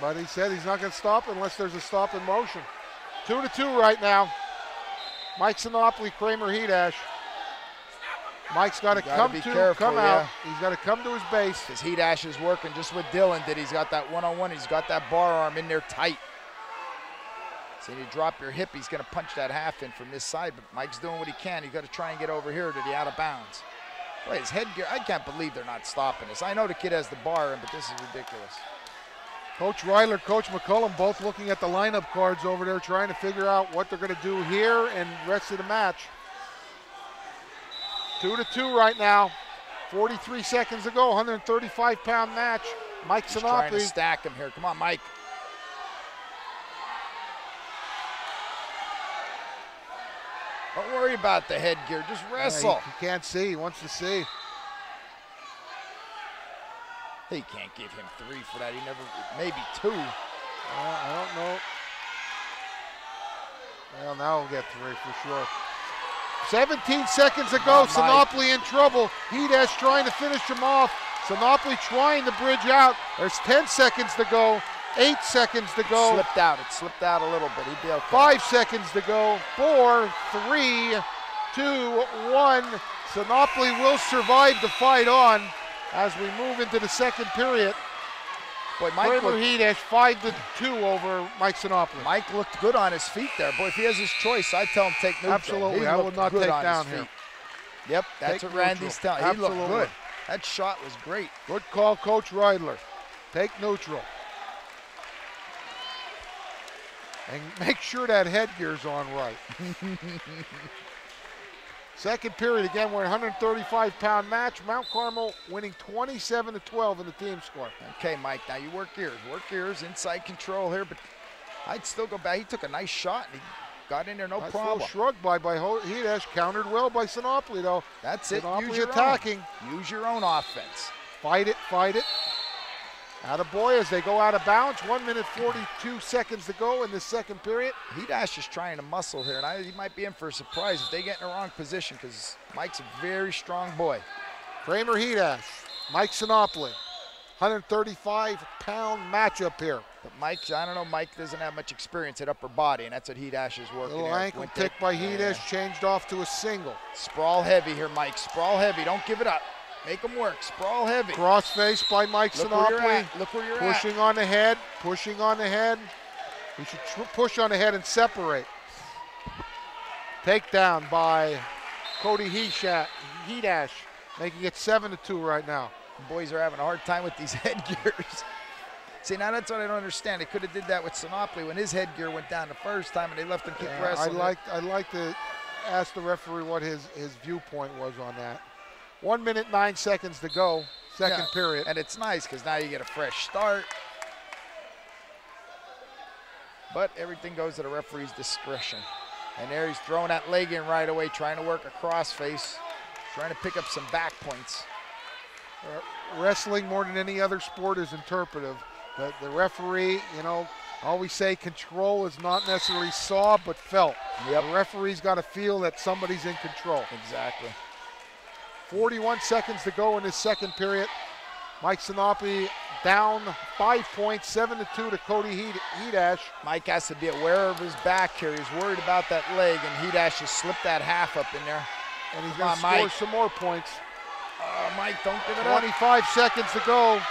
but he said he's not going to stop unless there's a stop in motion. 2-2 right now. Mike Sinopoli, Kramer Hedash. Mike's got to come out. He's got to come to his base. His Hedash is working just what Dylan did. He's got that one-on-one. He's got that bar arm in there tight. So you drop your hip, he's going to punch that half in from this side, but Mike's doing what he can. He's got to try and get over here to the out of bounds. Boy, his headgear, I can't believe they're not stopping this. I know the kid has the bar in, but this is ridiculous. Coach Reidler, Coach McCullum both looking at the lineup cards over there, trying to figure out what they're going to do here and rest of the match. 2-2 right now. 43 seconds to go, 135-pound match. Mike He's trying to Sinopoli. stack him here. Come on, Mike. Don't worry about the headgear. Just wrestle. He can't see. He wants to see. He can't give him 3 for that. He never, maybe 2. I don't know. Well, now we'll get 3 for sure. 17 seconds to go. Sinopoli in trouble. Hedash trying to finish him off. Sinopoli trying to bridge out. There's 10 seconds to go. 8 seconds to go. Slipped out. It slipped out a little bit. He'd be okay. 5 seconds to go. 4, 3, 2, 1. Sinopoli will survive the fight on as we move into the second period. Boy, Mike Kramer Hedash 5-2 over Mike Sinopoli. Mike looked good on his feet there. Boy, if he has his choice, I'd tell him take neutral. Absolutely. I will not take down here. Yep, that's what Randy's telling. He looked good. That shot was great. Good call, Coach Reidler. Take neutral. And make sure that headgear's on right. Second period, again, we're a 135-pound match. Mount Carmel winning 27-12 in the team score. Okay, Mike, now you work ears, inside control here, but I'd still go back. He took a nice shot, and he got in there, no problem. Nice little shrug by Hedash, countered well by Sinopoli, though. That's it, Sinopoli use your attacking. Use your own offense. Fight it, fight it. Attaboy as they go out of bounds. 1 minute 42 seconds to go in the second period. Hedash is trying to muscle here, and he might be in for a surprise if they get in the wrong position because Mike's a very strong boy. Kramer Hedash, Mike Sinopoli. 135-pound matchup here. But Mike, I don't know, Mike doesn't have much experience at upper body, and that's what Hedash is working. Little ankle tick by Hedash, changed off to a single. Sprawl heavy here, Mike. Sprawl heavy. Don't give it up. Make them work. Sprawl heavy. Crossface by Mike Sinopoli. Look where you're pushing on the head. Pushing on the head. We should push on the head and separate. Takedown by Cody Hedash, making it 7-2 right now. The boys are having a hard time with these headgears. See, now that's what I don't understand. They could have did that with Sinopoli when his headgear went down the first time and they left him keep wrestling. I'd like to ask the referee what his viewpoint was on that. 1 minute 9 seconds to go, second period. And it's nice because now you get a fresh start. But everything goes to the referee's discretion. And there he's throwing that leg in right away, trying to work a crossface, trying to pick up some back points. Wrestling more than any other sport is interpretive. The referee, you know, always say control is not necessarily saw but felt. Yep. The referee's got to feel that somebody's in control. Exactly. 41 seconds to go in this second period. Mike Sinopoli down 5 points, 7-2 to Cody Hedash. Mike has to be aware of his back here. He's worried about that leg, and Hedash just slipped that half up in there. And he's going to score some more points. Mike, don't give it up. 25 seconds to go.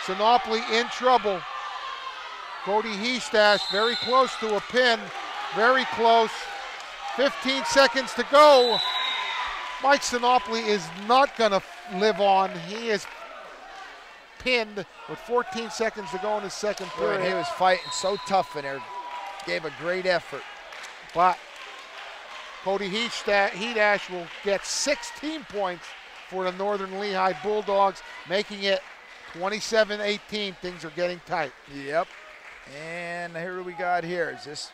Sinopoli in trouble. Cody Hedash very close to a pin. Very close. 15 seconds to go. Mike Sinopoli is not going to live on. He is pinned with 14 seconds to go in his second period. He was fighting so tough in there. Gave a great effort. But Cody Hedash will get 16 points for the Northern Lehigh Bulldogs, making it 27-18. Things are getting tight. Yep. And here we got here. Is this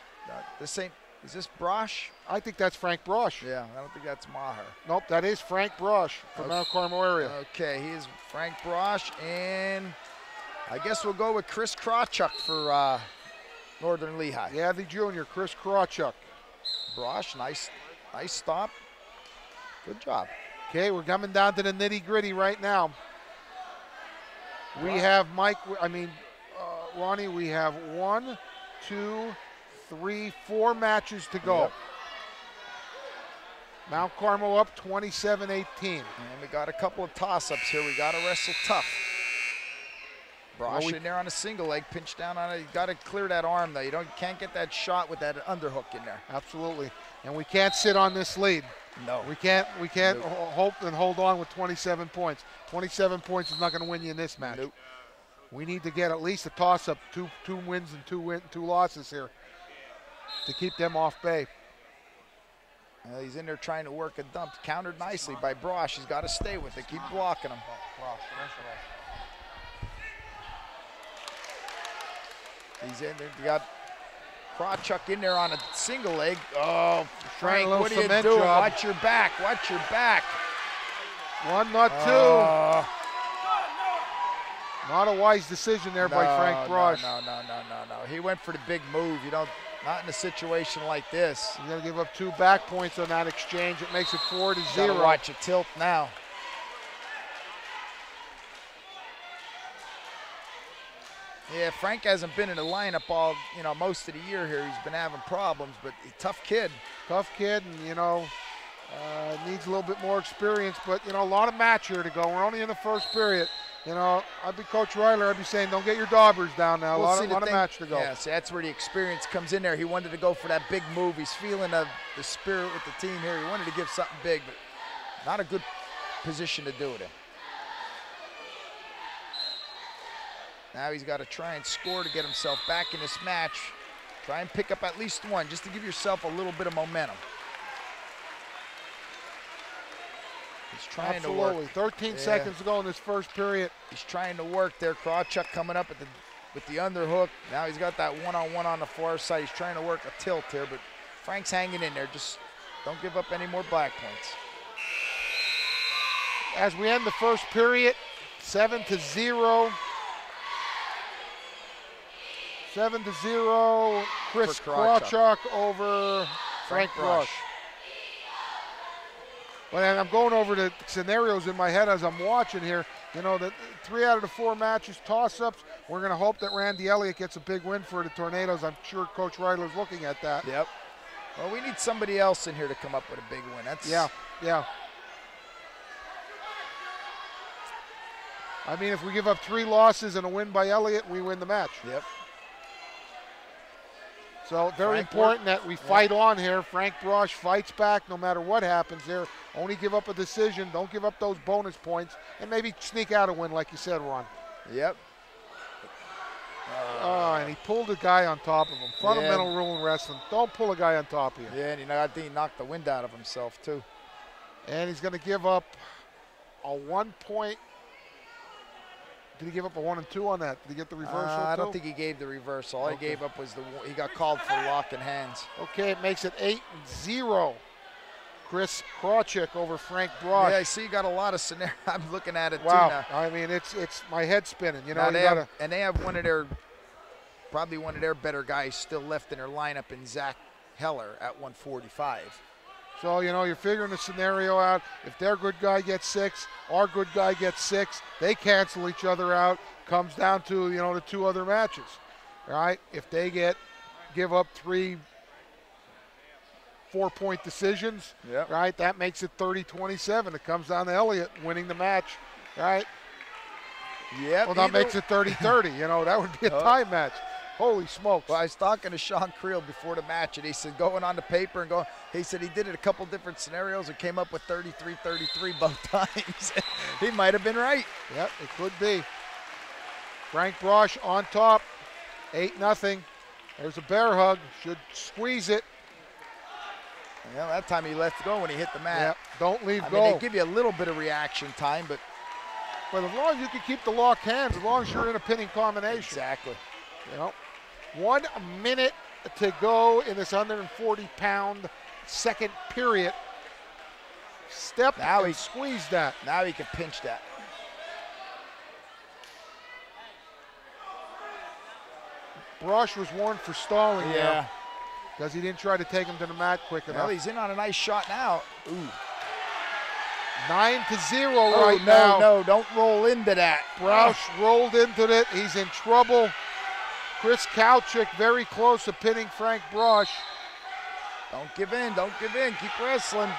is this Brosh? I think that's Frank Brosh. Yeah, I don't think that's Maher. Nope, that is Frank Brosh from Mount Carmel area. Okay, he is Frank Brosh, and I guess we'll go with Chris Krawchuk for Northern Lehigh. Yeah, the junior, Chris Krawchuk. Brosh, nice stop. Good job. Okay, we're coming down to the nitty-gritty right now. We have Ronnie, we have 1, 2, 3, 4 matches to go. Yep. Mount Carmel up 27-18. And we got a couple of toss-ups here. We got to wrestle tough. Brosh in there on a single leg, pinch down on it. You got to clear that arm though. You can't get that shot with that underhook in there. Absolutely, and we can't sit on this lead. No, we can't hope and hold on with 27 points. 27 points is not going to win you in this match. Nope. We need to get at least a toss-up, two wins and two losses here to keep them off bay. He's in there trying to work a dump. Countered nicely by Brosh. He's got to stay with it. Keep blocking him. He's in there. You got Krawchuk in there on a single leg. Oh, Frank, what are you doing? Job. Watch your back. Watch your back. 1, not 2. Not a wise decision there by Frank Brosh. No. He went for the big move. Not in a situation like this. You're going to give up 2 back points on that exchange. It makes it 4-0. Watch it tilt now. Yeah, Frank hasn't been in the lineup most of the year here. He's been having problems, but tough kid. Tough kid, and needs a little bit more experience. But a lot of match here to go. We're only in the first period. I'd be Coach Ryler. I'd be saying, don't get your daubers down now. A lot of match to go. Yeah, so that's where the experience comes in there. He wanted to go for that big move. He's feeling the spirit with the team here. He wanted to give something big, but not a good position to do it in. Now he's got to try and score to get himself back in this match. Try and pick up at least 1 just to give yourself a little bit of momentum. He's trying to work. 13 seconds to go in this first period. He's trying to work there. Krawchuk coming up with the underhook. Now he's got that one-on-one on the far side. He's trying to work a tilt here, but Frank's hanging in there. Just don't give up any more black points. As we end the first period, 7-0. 7-0, Chris Krawchuk over Frank Brosh. Well, I'm going over the scenarios in my head as I'm watching here. The 3 out of the 4 matches, toss-ups. We're going to hope that Randy Elliott gets a big win for the Tornadoes. I'm sure Coach Ryler's looking at that. Yep. Well, we need somebody else in here to come up with a big win. Yeah. I mean, if we give up 3 losses and a win by Elliott, we win the match. Yep. So very important that we fight on here. Frank Brosh fights back no matter what happens there. Only give up a decision. Don't give up those bonus points. And maybe sneak out a win like you said, Ron. Yep. And he pulled a guy on top of him. Fundamental rule in wrestling. Don't pull a guy on top of you. Yeah, and he knocked the wind out of himself too. And he's going to give up a 1 point. Did he give up a 1 and 2 on that? Did he get the reversal I don't think he gave the reversal. All he gave up was he got called for locking hands. Okay, it makes it 8-0. Chris Krawchuk over Frank Brosh. Yeah, I see you got a lot of scenarios. I'm looking at it too now. Wow, I mean, it's my head spinning. they have probably one of their better guys still left in their lineup in Zach Heller at 145. So, you're figuring the scenario out. If their good guy gets 6, our good guy gets 6, they cancel each other out. Comes down to, the 2 other matches, right? If they give up 3 4-point decisions, right, that makes it 30-27. It comes down to Elliott winning the match, right? Yeah. Well, that makes it 30-30. That would be a tie match. Holy smokes. Well, I was talking to Sean Creel before the match, and he said going on the paper he said he did it a couple different scenarios and came up with 33-33 both times. He might have been right. Yep, it could be. Frank Brosh on top, 8-0. There's a bear hug, should squeeze it. Yeah, that time he let go when he hit the mat. Yep, don't leave go. I mean, they give you a little bit of reaction time, but as long as you can keep the locked hands, as long as you're in a pinning combination. Exactly. 1 minute to go in this 140-pound second period. Step now and squeeze that. Now he can pinch that. Brosh was warned for stalling Yeah. there because he didn't try to take him to the mat quick enough. Well, he's in on a nice shot now. Ooh. 9-0 Oh, right now. no, don't roll into that. Brosh rolled into it. He's in trouble. Chris Kalchik very close to pinning Frank Brosh. Don't give in, don't give in. Keep wrestling.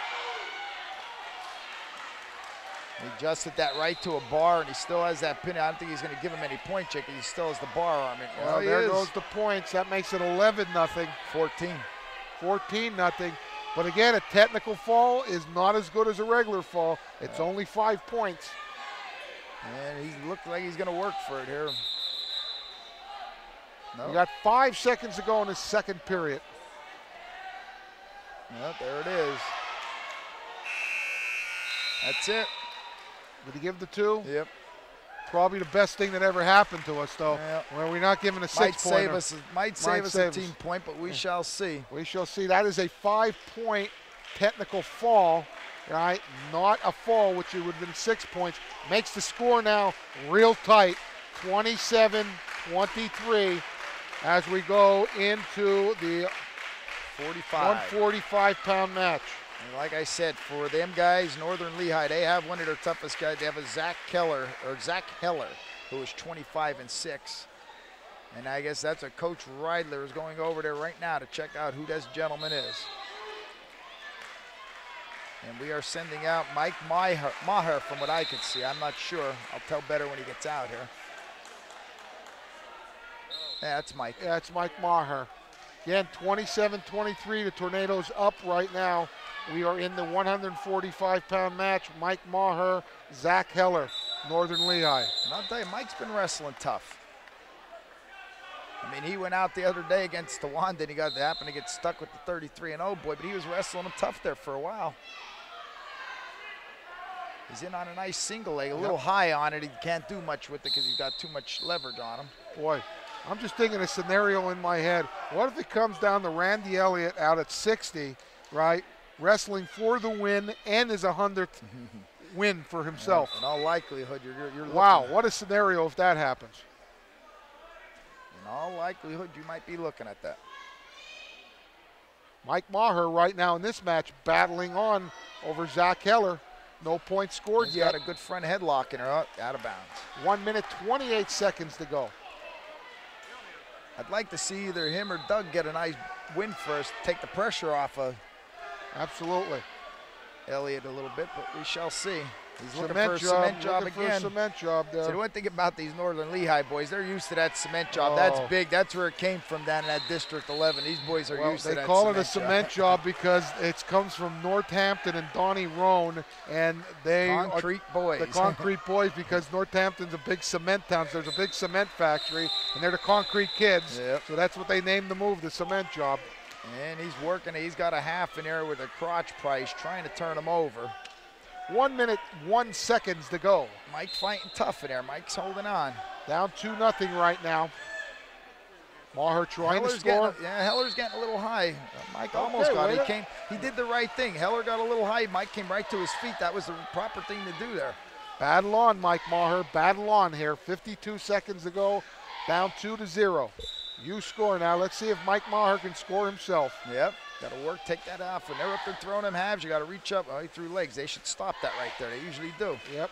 He adjusted that right to a bar, and he still has that pin. I don't think he's going to give him any point check. He still has the bar arm. Well, there goes the points. That makes it 11-0. 14. 14-0. But again, a technical fall is not as good as a regular fall. It's only 5 points. And he looked like he's going to work for it here. We got 5 seconds to go in the second period. Yep, there it is. That's it. Did he give the 2? Yep. Probably the best thing that ever happened to us, though. Yep. Where we're not giving a 6-pointer. Might save us a team point, but we shall see. We shall see. That is a 5-point technical fall, right? Not a fall, which it would have been 6 points. Makes the score now real tight, 27-23, as we go into the 145-pound match. And like I said, for them guys, Northern Lehigh, they have one of their toughest guys. They have a Zach Heller, who is 25-6. And I guess that's what Coach Reidler is going over there right now to check out who this gentleman is. And we are sending out Mike Maher from what I can see. I'm not sure. I'll tell better when he gets out here. Yeah, that's Mike. Yeah, that's Mike Maher. Again, 27-23, the Tornadoes up right now. We are in the 145-pound match. Mike Maher, Zach Heller, Northern Lehigh. And I'll tell you, Mike's been wrestling tough. I mean, he went out the other day against Tawanda, and he happened to get stuck with the 33-0 boy, but he was wrestling him tough there for a while. He's in on a nice single leg, a little high on it. He can't do much with it because he's got too much leverage on him. Boy, I'm just thinking a scenario in my head. What if it comes down to Randy Elliott out at 60, right? Wrestling for the win and is 100th win for himself. In all likelihood, you're wow, what a scenario if that happens. In all likelihood, you might be looking at that. Mike Maher right now in this match battling on over Zach Heller. No points scored He's yet. got a good front headlock in her, out of bounds. 1 minute, 28 seconds to go. I'd like to see either him or Doug get a nice win first, take the pressure off of Absolutely. Elliott a little bit, but we shall see. He's looking Cement for a cement job looking again. For a cement job there. So the one thing about these Northern Lehigh boys, they're used to that cement job. That's big. That's where it came from down in that District 11. These boys are used to that. They call it a cement job because it comes from Northampton and Donnie Roan, and they concrete boys. The concrete boys, because Northampton's a big cement town. So there's a big cement factory, and they're the concrete kids. Yep. So that's what they named the move, the cement job. And he's working. He's got a half in there with a crotch price, trying to turn him over. 1 minute, 1 second to go. Mike fighting tough in there. Mike's holding on. Down 2-0 right now. Maher trying to score. Heller's getting a little high. Mike almost got it. He did the right thing. Heller got a little high. Mike came right to his feet. That was the proper thing to do there. Battle on, Mike Maher. Battle on here. 52 seconds to go. Down 2-0. You score now. Let's see if Mike Maher can score himself. Yep. Got to work, take that off. When they're up there throwing them halves, you got to reach up. Oh, he threw legs. They should stop that right there. They usually do. Yep.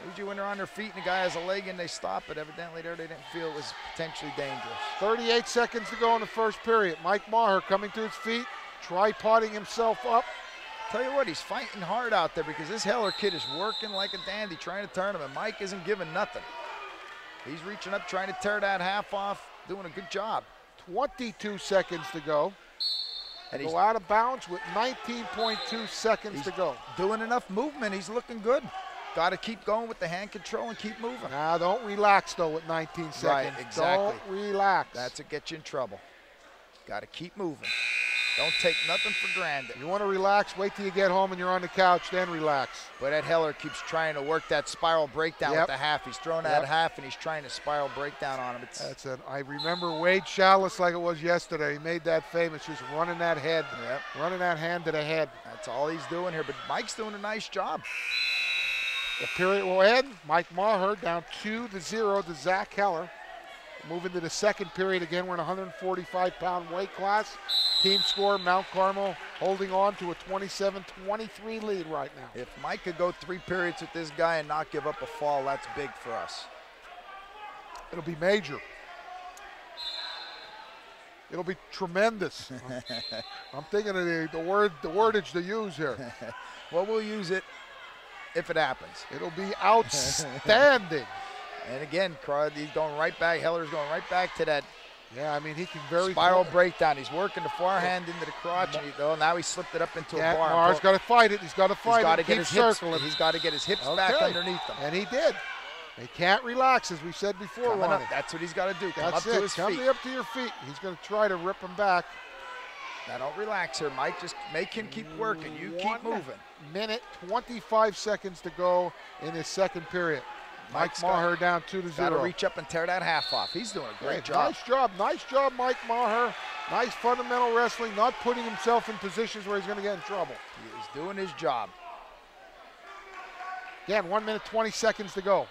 Usually when they're on their feet and the guy has a leg and they stop it, evidently there they didn't feel it was potentially dangerous. 38 seconds to go in the first period. Mike Maher coming to his feet, tripoding himself up. Tell you what, he's fighting hard out there because this Heller kid is working like a dandy trying to turn him, and Mike isn't giving nothing. He's reaching up, trying to tear that half off, doing a good job. 22 seconds to go. And he's out of bounds with 19.2 seconds to go. Doing enough movement. He's looking good. Got to keep going with the hand control and keep moving. Now, don't relax, though, with 19 seconds. Right, exactly. Don't relax. That's what gets you in trouble. Got to keep moving. Don't take nothing for granted. You want to relax, wait till you get home and you're on the couch, then relax. But that Heller keeps trying to work that spiral breakdown with the half. He's throwing that half, and he's trying to spiral breakdown on him. I remember Wade Chalice like it was yesterday. He made that famous, just running that head, running that hand to the head. That's all he's doing here, but Mike's doing a nice job. The period will end. Mike Maher down 2-0 to Zach Heller. Move into the second period again. We're in a 145-pound weight class. Team score, Mount Carmel holding on to a 27-23 lead right now. If Mike could go 3 periods with this guy and not give up a fall, that's big for us. It'll be major. It'll be tremendous. I'm thinking of the wordage to use here. Well, we'll use it if it happens. It'll be outstanding. And again, he's going right back. Heller's going right back to that. Yeah, I mean, he can very spiral breakdown. He's working the forehand into the crotch. And now he slipped it up into a bar. Maher's got to fight it. He's got to fight it. He's got to get his hips back underneath him. And he did. He can't relax, as we said before, Ronnie. That's what he's got to do. Come That's up to his feet. Come up to your feet. He's going to try to rip him back. Now don't relax here, Mike. Just make him keep working. You keep moving. 1:25 seconds to go in his second period. Mike Maher down 2-0. Got to reach up and tear that half off. He's doing a great job. Nice job, Mike Maher. Nice fundamental wrestling, not putting himself in positions where he's going to get in trouble. He is doing his job. Again, 1:20 seconds to go.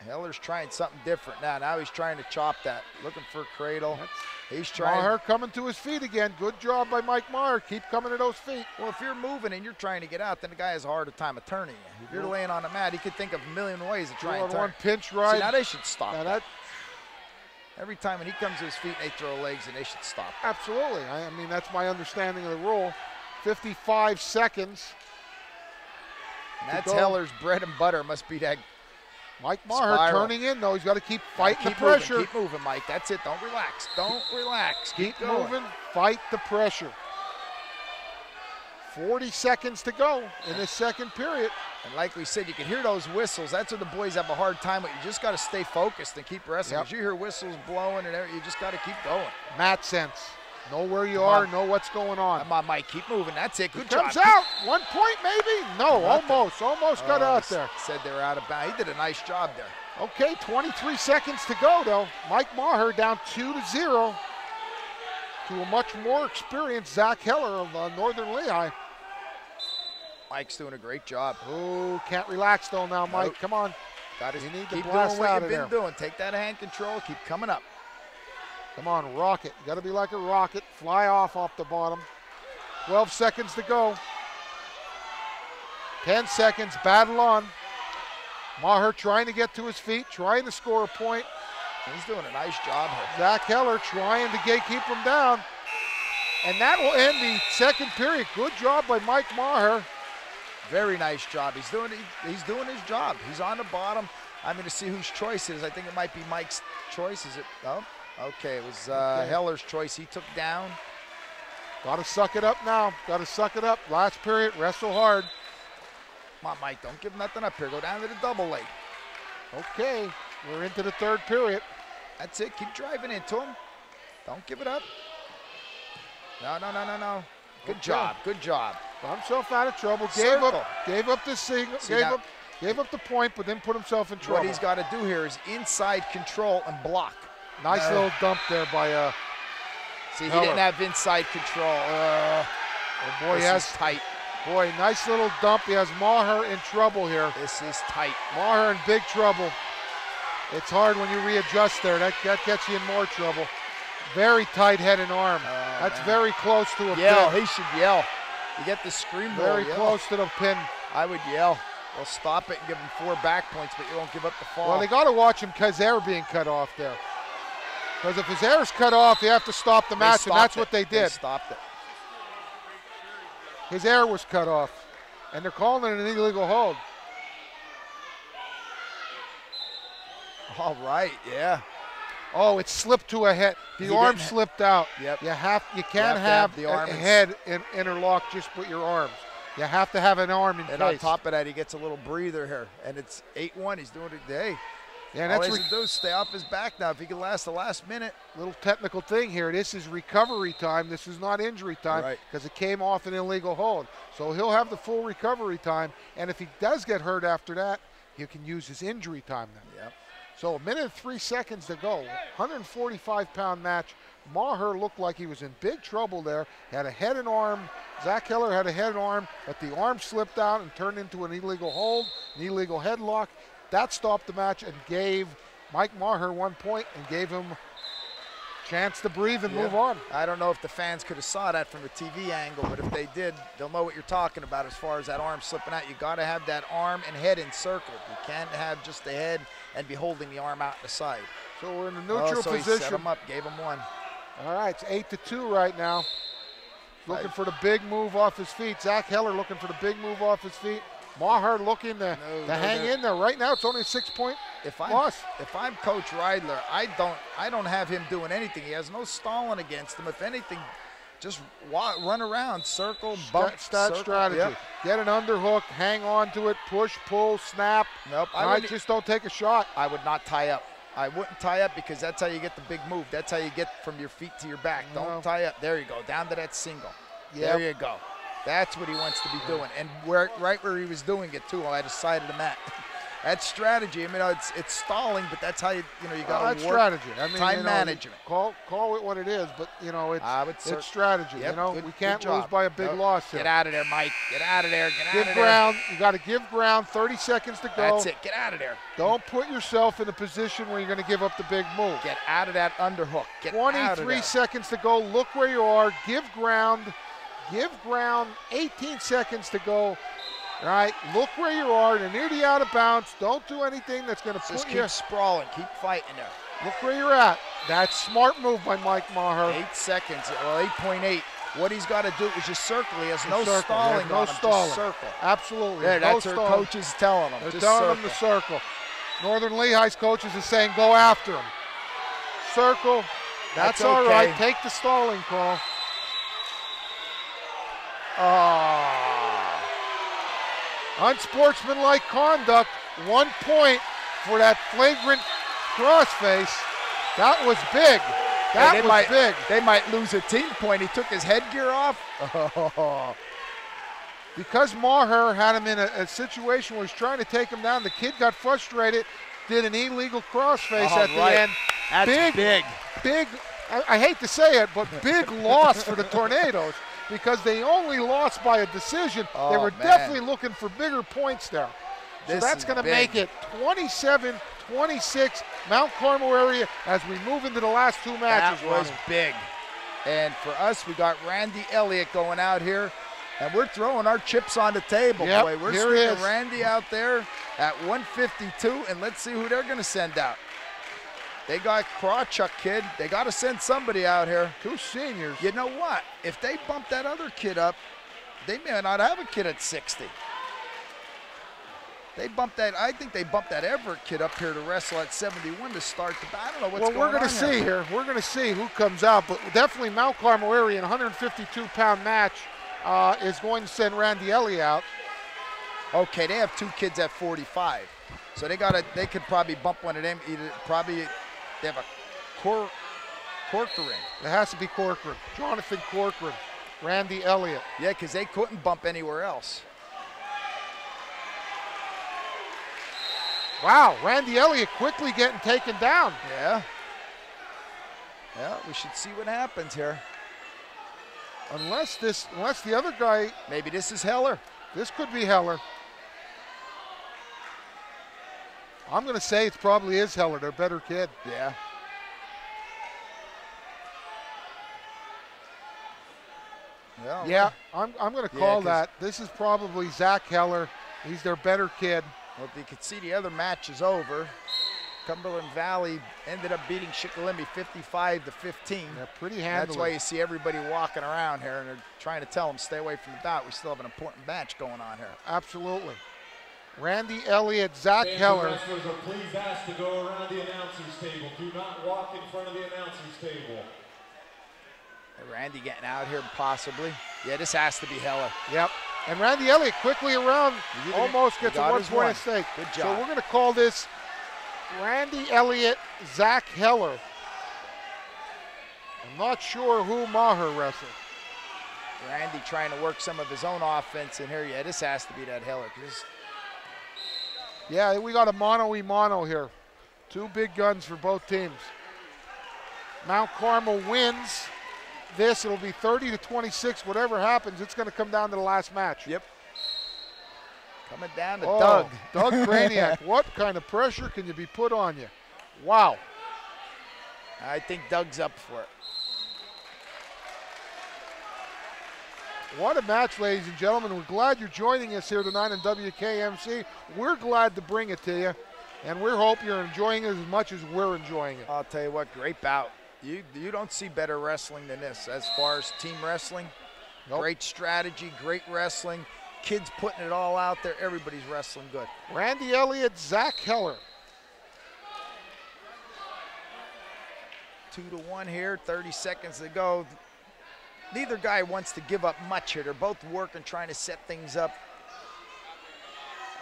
Heller's trying something different now. Now he's trying to chop that, looking for a cradle. He's trying. Maher coming to his feet again. Good job by Mike Maher. Keep coming to those feet. Well, if you're moving and you're trying to get out, then the guy has a harder time of turning you. If you're laying on the mat, he could think of a million ways to try and turn. One pinch ride. See, now they should stop that. Every time when he comes to his feet and they throw legs, and they should stop. Absolutely. I mean, that's my understanding of the rule. 55 seconds. And that's Heller's bread and butter. Must be that. Mike Maher turning in, though. He's got to keep fighting the pressure. Keep moving, Mike. That's it. Don't relax. Don't relax. Keep moving. Fight the pressure. 40 seconds to go in this second period. And like we said, you can hear those whistles. That's what the boys have a hard time with. You just got to stay focused and keep wrestling. As you hear whistles blowing and everything, you just got to keep going. Mat sense. Know where you are, know what's going on. Come on, Mike, keep moving. That's it. Good job. Comes out. 1 point maybe? No, almost got out there. Said they were out of bounds. He did a nice job there. Okay, 23 seconds to go, though. Mike Maher down 2-0 to a much more experienced Zach Heller of Northern Lehigh. Mike's doing a great job. Oh, can't relax, though, now, Mike. Nope. Come on. You need to blast doing what you've been doing. Take that hand control. Keep coming up. Come on, rocket. You got to be like a rocket. Fly off the bottom. 12 seconds to go. 10 seconds. Battle on. Maher trying to get to his feet, trying to score a point. He's doing a nice job here. Zach Heller trying to keep him down. And that will end the second period. Good job by Mike Maher. Very nice job. He's doing his job. He's on the bottom. I'm going to see whose choice it is. I think it might be Mike's choice. Is it? No? Okay, it was Heller's choice. He took down. Got to suck it up now. Got to suck it up. Last period, wrestle hard. Come on, Mike, don't give nothing up here. Go down to the double leg. Okay, we're into the third period. That's it. Keep driving into him. Don't give it up. No. Good job. Good job. Got himself out of trouble. Gave up the single. Gave up the point, but then put himself in trouble. What he's got to do here is inside control and block. Nice little dump there by See, he didn't have inside control. Oh boy, he has tight. Boy, nice little dump. He has Maher in trouble here. This is tight. Maher in big trouble. It's hard when you readjust there. That gets you in more trouble. Very tight head and arm. That's very close to a pin. He should yell. You get the scream roll. Very close to the pin. I would yell. Well, stop it and give him 4 back points, but you won't give up the fall. Well, they got to watch him because they're being cut off there. Because if his hair's cut off, you have to stop the match, and that's what they did. They stopped it. His hair was cut off, and they're calling it an illegal hold. All right, yeah. Oh, it slipped to a head. The arm slipped out. Yep. You can't have the arm head interlocked just with your arms. You have to have an arm in place. And on top of that, he gets a little breather here, and it's 8-1. He's doing it today. Yeah, and all he has to do is stay off his back now. If he can last the last minute. Little technical thing here. This is recovery time. This is not injury time because it came off an illegal hold. So he'll have the full recovery time, and if he does get hurt after that, he can use his injury time then. Yep. So 1 minute and 3 seconds to go. 145-pound match. Maher looked like he was in big trouble there. He had a head and arm. Zach Heller had a head and arm, but the arm slipped out and turned into an illegal hold, an illegal headlock. that stopped the match and gave Mike Maher 1 point and gave him a chance to breathe and move on. I don't know if the fans could have saw that from a TV angle, but if they did, they'll know what you're talking about as far as that arm slipping out. You got to have that arm and head encircled. You can't have just the head and be holding the arm out the side. So we're in a neutral so position. He set him up, gave him one. All right, it's 8-2 right now. Looking for the big move off his feet. Zach Heller looking for the big move off his feet. Maher looking to hang in there. Right now, it's only a 6-point loss. If I'm Coach Reidler, I don't have him doing anything. He has no stalling against him. If anything, just run around, circle, bump, stat strategy. Yep. Get an underhook, hang on to it, push, pull, snap. Nope. Just don't take a shot. I would not tie up. I wouldn't tie up because that's how you get the big move. That's how you get from your feet to your back. No. Don't tie up. There you go. Down to that single. Yep. There you go. That's what he wants to be doing. And right where he was doing it, too, I decided to mat. That's strategy. I mean, it's stalling, but that's how you got to work. That's strategy. I mean, time management. Call it what it is, but it's strategy. Yep, we can't lose by a big loss here. Get out of there, Mike. Get out of there. Get out of there. Give ground. You got to give ground. 30 seconds to go. That's it. Get out of there. Don't put yourself in a position where you're going to give up the big move. Get out of that underhook. Get 23 seconds to go. Look where you are. Give ground. Give ground. 18 seconds to go. All right, look where you are. You're near the out of bounds. Don't do anything that's going to put you. Keep sprawling. Keep fighting there. Look where you're at. That's smart move by Mike Maher. 8 seconds. Well, 8.8. What he's got to do is just circle. He has no circle. Stalling. No stalling. Just circle. Absolutely. Yeah, that's what coaches telling him. They're telling him to circle. Northern Lehigh's coaches are saying go after him. Circle. That's all right. Take the stalling call. Unsportsmanlike conduct, 1 point for that flagrant crossface. That was big. That was big. They might lose a team point. He took his headgear off. Because Maher had him in a situation where he's trying to take him down, the kid got frustrated, did an illegal crossface at the end. That's big. Big, I hate to say it, but big loss for the Tornadoes. Because they only lost by a decision. They were definitely looking for bigger points there. So that's going to make it 27-26 Mount Carmel area as we move into the last 2 matches. That was big. And for us, we got Randy Elliott going out here. And we're throwing our chips on the table, boy. We're sticking Randy out there at 152, and let's see who they're going to send out. They got Krawchuk kid. They got to send somebody out here. 2 seniors. You know what? If they bump that other kid up, they may not have a kid at 60. They bumped that. I think they bumped that Everett kid up here to wrestle at 71 to start the battle. I don't know what's going on. Well, we're going to see here. We're going to see who comes out, but definitely Mount Carmel area in a 152-pound match is going to send Randy Elliott out. Okay, they have 2 kids at 45, so they could probably bump one of them. They have a Corcoran. It has to be Corcoran. Jonathan Corcoran. Randy Elliott. Yeah, because they couldn't bump anywhere else. Wow, Randy Elliott quickly getting taken down. Yeah. Yeah, we should see what happens here. Unless the other guy. Maybe this is Heller. This could be Heller. I'm going to say it probably is Heller, their better kid. Yeah. Yeah, I'm going to call that. This is probably Zach Heller. He's their better kid. Well, you can see the other match is over. Cumberland Valley ended up beating Shikellamy 55-15. Yeah, pretty handily. That's why you see everybody walking around here, and they're trying to tell them stay away from the bout. We still have an important match going on here. Absolutely. Randy Elliott, Zach Heller. Wrestlers are please asked to go around the announcer's table. Do not walk in front of the announcer's table. Randy getting out here possibly. Yeah, this has to be Heller. Yep. And Randy Elliott quickly around, almost gets a 1 point at stake. Good job. So we're going to call this Randy Elliott, Zach Heller. I'm not sure who Maher wrestled. Randy trying to work some of his own offense in here. Yeah, this has to be that Heller. Yeah, we got a mono-y-mono here. 2 big guns for both teams. Mount Carmel wins this. It'll be 30-26. Whatever happens, it's going to come down to the last match. Yep. Coming down to Oh, Doug. Doug Kraniak. What kind of pressure can you be put on you? Wow. I think Doug's up for it. What a match, ladies and gentlemen. We're glad you're joining us here tonight on WKMC. We're glad to bring it to you, and we hope you're enjoying it as much as we're enjoying it. I'll tell you what, great bout. You don't see better wrestling than this as far as team wrestling. Nope. Great strategy, great wrestling. Kids putting it all out there. Everybody's wrestling good. Randy Elliott, Zach Heller. 2-1 here, 30 seconds to go. Neither guy wants to give up much here. They're both working, trying to set things up.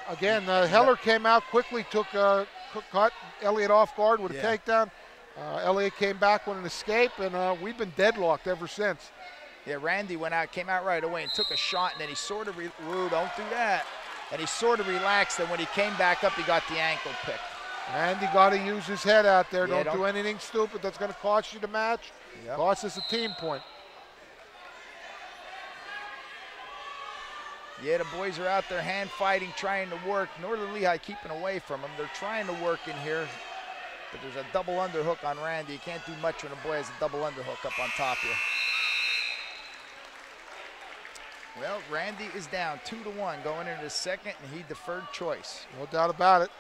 Again, Heller came out quickly, caught Elliott off guard with a takedown. Elliott came back with an escape, and we've been deadlocked ever since. Yeah, Randy came out right away and took a shot, and then he sort of, don't do that. And he sort of relaxed, and when he came back up, he got the ankle picked. Randy got to use his head out there. Yeah, don't do anything stupid that's going to cost you the match. Yep. Cost us a team point. Yeah, the boys are out there hand fighting, trying to work. Northern Lehigh keeping away from them. They're trying to work in here, but there's a double underhook on Randy. You can't do much when a boy has a double underhook up on top of you. Well, Randy is down 2-1 going into the second, and he deferred choice. No doubt about it.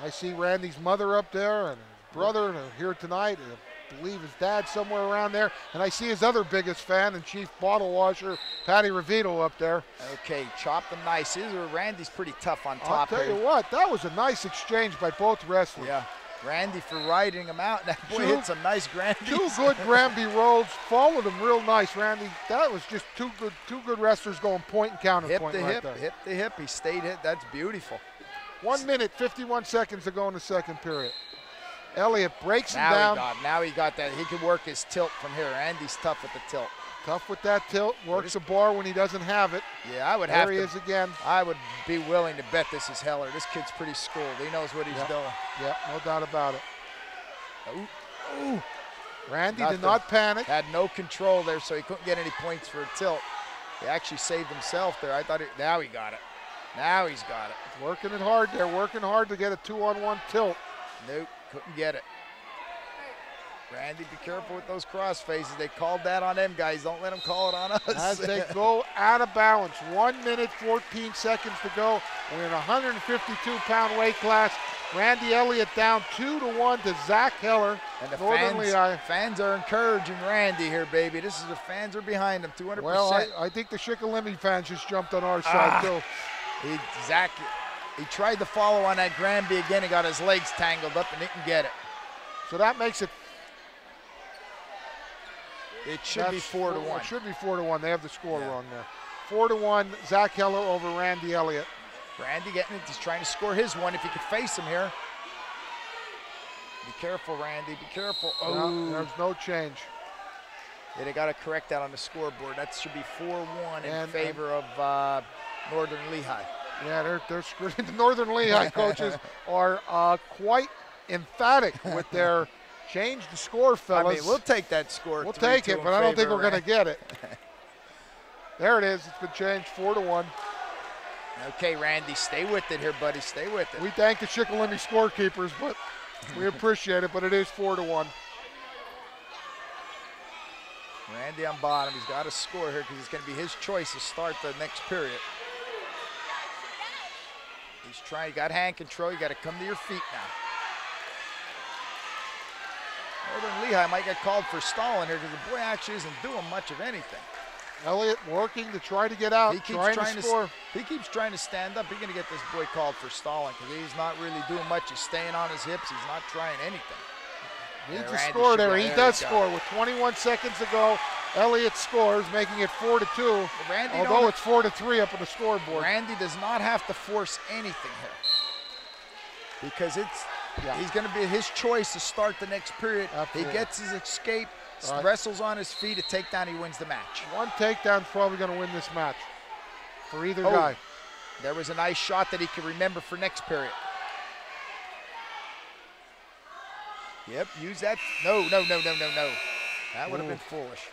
I see Randy's mother up there and his brother and here tonight. I believe his dad somewhere around there. And I see his other biggest fan and chief bottle washer, Patty Ravito, up there. Okay, chopped him nice. Randy's pretty tough on top here. I'll tell you what, that was a nice exchange by both wrestlers. Yeah, Randy for riding him out. That boy hit some nice Granby. Two good Granby rolls, followed him real nice, Randy. That was just two good wrestlers going point and counter point right there. Hip to hip, he stayed hit. That's beautiful. 1 minute, 51 seconds to go in the second period. Elliott breaks him down. Now he got that. He can work his tilt from here. Andy's tough with the tilt. Tough with that tilt. Works the bar when he doesn't have it. Yeah, I would there he is again. I would be willing to bet this is Heller. This kid's pretty schooled. He knows what he's doing. Yeah, no doubt about it. Ooh. Randy did not panic. Had no control there, so he couldn't get any points for a tilt. He actually saved himself there. Now he got it. Now he's got it. Working it hard there, working hard to get a 2-on-1 tilt. Nope, couldn't get it. Randy, be careful with those cross faces. They called that on them guys. Don't let them call it on us. As they go out of balance. 1 minute, 14 seconds to go. We're in a 152-pound weight class. Randy Elliott down 2-1 to Zach Heller. And the fans are encouraging Randy here, baby. The fans are behind him, 200%. Well, I think the Shikellamy fans just jumped on our side, too. He tried to follow on that Granby again. He got his legs tangled up and didn't get it. So that makes it. It should be 4-1. It should be 4-1. They have the score wrong there. 4-1. Zach Heller over Randy Elliott. Randy getting it. He's trying to score his one if he could face him here. Be careful, Randy. Be careful. No, there's no change. Yeah, they got to correct that on the scoreboard. That should be 4-1 in favor of Northern Lehigh. Yeah, they're screwed. The Northern Lehigh coaches are quite emphatic with their change the score, fellas. I mean, we'll take that score. We'll take it, but I don't think we're going to get it. There it is. It's been changed 4-1. Okay, Randy, stay with it here, buddy. Stay with it. We thank the Shikellamy scorekeepers, but we appreciate it, but it is 4-1. Randy on bottom. He's got to score here because it's going to be his choice to start the next period. He's trying. You got hand control. You got to come to your feet now. Northern Lehigh might get called for stalling here because the boy actually isn't doing much of anything. Elliott working to try to get out, trying to score. He keeps trying to stand up. He's going to get this boy called for stalling because he's not really doing much. He's staying on his hips. He's not trying anything. Needs to score there. He does score with 21 seconds to go. Elliott scores, making it 4-2. Although it's 4-3 up on the scoreboard. Randy does not have to force anything here because he's going to be his choice to start the next period. Absolutely. He gets his escape, wrestles on his feet, a takedown, he wins the match. One takedown's probably going to win this match for either guy. There was a nice shot that he can remember for next period. Yep, use that. No. That would have been foolish.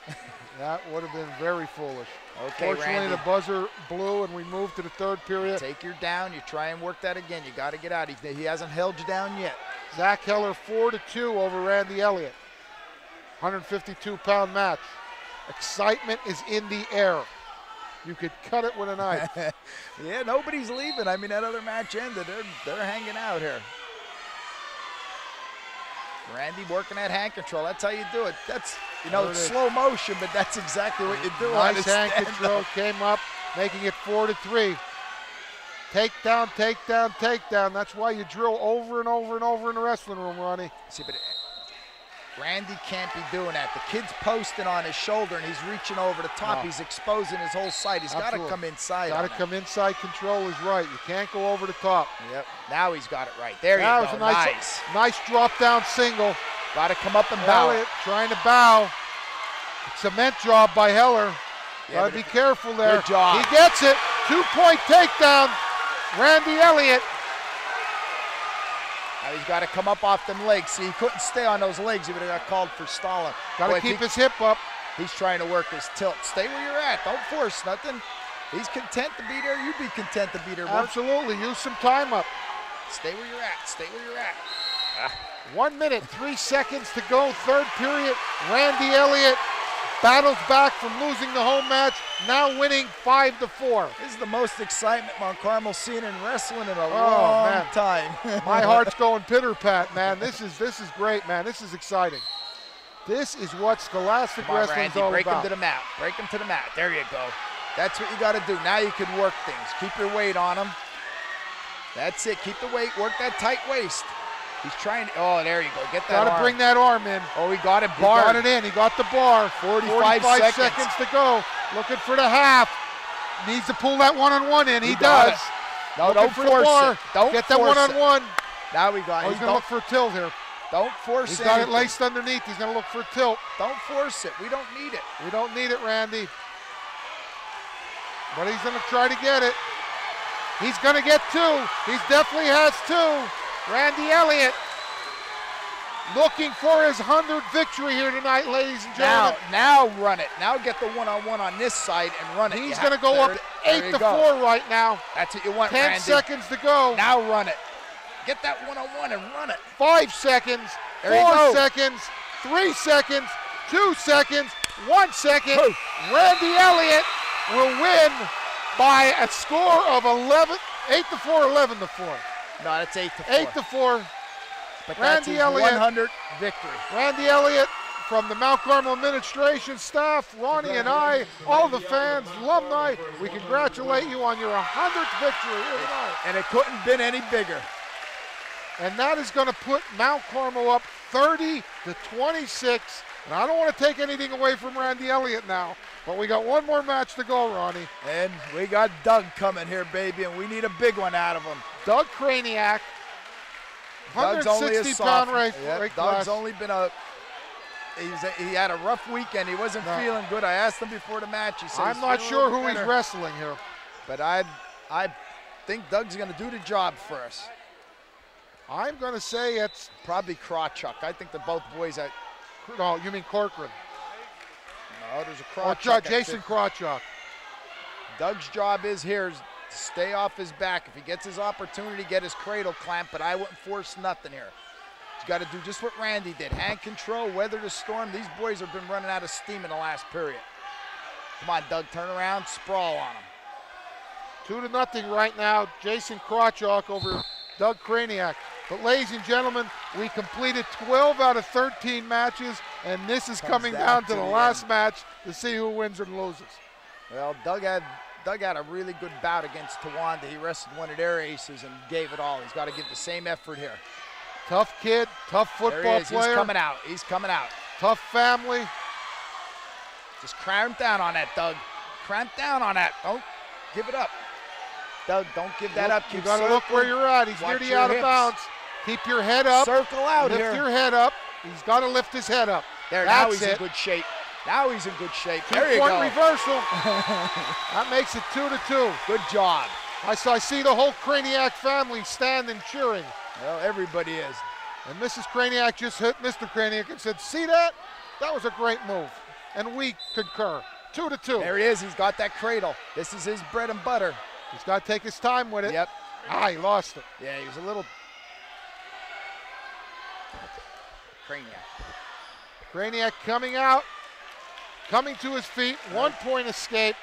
That would have been very foolish. Okay, Fortunately, Randy. the buzzer blew and we moved to the third period. Take your down. You try and work that again. You got to get out. He hasn't held you down yet. Zach Heller 4-2 over Randy Elliott. 152-pound match. Excitement is in the air. You could cut it with a knife. Yeah, nobody's leaving. I mean, that other match ended. They're hanging out here. Randy working that hand control. That's how you do it. That's, you know, it's slow motion, but that's exactly what you do. Nice hand control, came up, making it 4-3. Takedown, takedown, takedown. That's why you drill over and over and over in the wrestling room, Ronnie. See, but Randy can't be doing that. The kid's posting on his shoulder and he's reaching over the top. No. He's exposing his whole side. He's got to come inside. Got to come inside. Control is right. You can't go over the top. Yep. Now he's got it right. There you go. A nice drop down single. Got to come up and bow. Elliott trying to bow. Cement job by Heller. Yeah, got to be careful there. Good job. He gets it. 2-point takedown. Randy Elliott. Now he's got to come up off them legs. See, he couldn't stay on those legs. He would have got called for stalling. Got to keep his hip up. He's trying to work his tilt. Stay where you're at. Don't force nothing. He's content to be there. You be content to be there. Absolutely. Use some time up. Stay where you're at. Stay where you're at. 1 minute, 3 seconds to go. Third period. Randy Elliott battles back from losing the home match, now winning 5-4. This is the most excitement Mount Carmel's seen in wrestling in a long time. My heart's going pitter-pat, man. This is great, man. This is exciting. This is what Scholastic Wrestling's all break about. Break him to the mat. Break him to the mat. There you go. That's what you got to do. Now you can work things. Keep your weight on him. That's it. Keep the weight. Work that tight waist. He's trying to, oh, there you go. Get that arm. Got to bring that arm in. Oh, he got it barred. He got it in. He got the bar. 45 seconds to go. Looking for the half. Needs to pull that one-on-one in. He does. No, don't force it. Don't get that one-on-one. Now we got it. He's going to look for a tilt here. Don't force it. He's got it laced underneath. He's going to look for a tilt. Don't force it. We don't need it. We don't need it, Randy. But he's going to try to get it. He's going to get two. He definitely has two. Randy Elliott looking for his 100th victory here tonight, ladies and gentlemen. Now run it. Now get the one-on-one on this side and run it. He's going to go up 8-4 right now. That's what you want, 10 seconds to go. Now run it. Get that one-on-one and run it. 5 seconds, 4 seconds, 3 seconds, 2 seconds, 1 second. Randy Elliott will win by a score of 8-4, 11-4. No, that's 8-4. 8-4. But that's his 100th victory. Randy Elliott from the Mount Carmel administration staff, Ronnie and I, all the fans, alumni, we congratulate you on your 100th victory here tonight. And it couldn't have been any bigger. And that is going to put Mount Carmel up 30-26. And I don't want to take anything away from Randy Elliott now, but we got one more match to go, Ronnie. And we got Doug coming here, baby, and we need a big one out of him. Doug Kraniak, 160-pound weight class. Doug's only been he had a rough weekend. He wasn't feeling good. I asked him before the match. He said, I'm not sure who he's wrestling here. But I think Doug's going to do the job for us. I'm going to say it's probably Krawchuk. I think that both boys at... No, you mean Corcoran. No, there's a Krawchuk. Jason Krawchuk. Doug's job is here is to stay off his back. If he gets his opportunity, get his cradle clamped, but I wouldn't force nothing here. He's got to do just what Randy did. Hand control, weather the storm. These boys have been running out of steam in the last period. Come on, Doug, turn around, sprawl on him. 2-0 right now. Jason Krawchuk over Doug Kraniak. But ladies and gentlemen, we completed 12 out of 13 matches, and this is coming down to the last match to see who wins and loses. Well, Doug had a really good bout against Tawanda. He wrestled one of their aces and gave it all. He's got to give the same effort here. Tough kid, tough football player. He's coming out. He's coming out. Tough family. Just cramp down on that, Doug. Cramp down on that. Don't give it up. Doug, don't give that up. You got to look where you're at. He's nearly out of bounds. Keep your head up. Circle out here. Lift your head up. He's got to lift his head up. There, now he's in good shape. Now he's in good shape. There you go. 2-point reversal. That makes it 2-2. Good job. I see the whole Kraniak family standing cheering. Well, everybody is. And Mrs. Kraniak just hit Mr. Kraniak and said, see that? That was a great move, and we concur. 2-2. There he is. He's got that cradle. This is his bread and butter. He's got to take his time with it. Yep. Ah, he lost it. Yeah, he was a little. Kraniak coming out, coming to his feet. 1 point escape.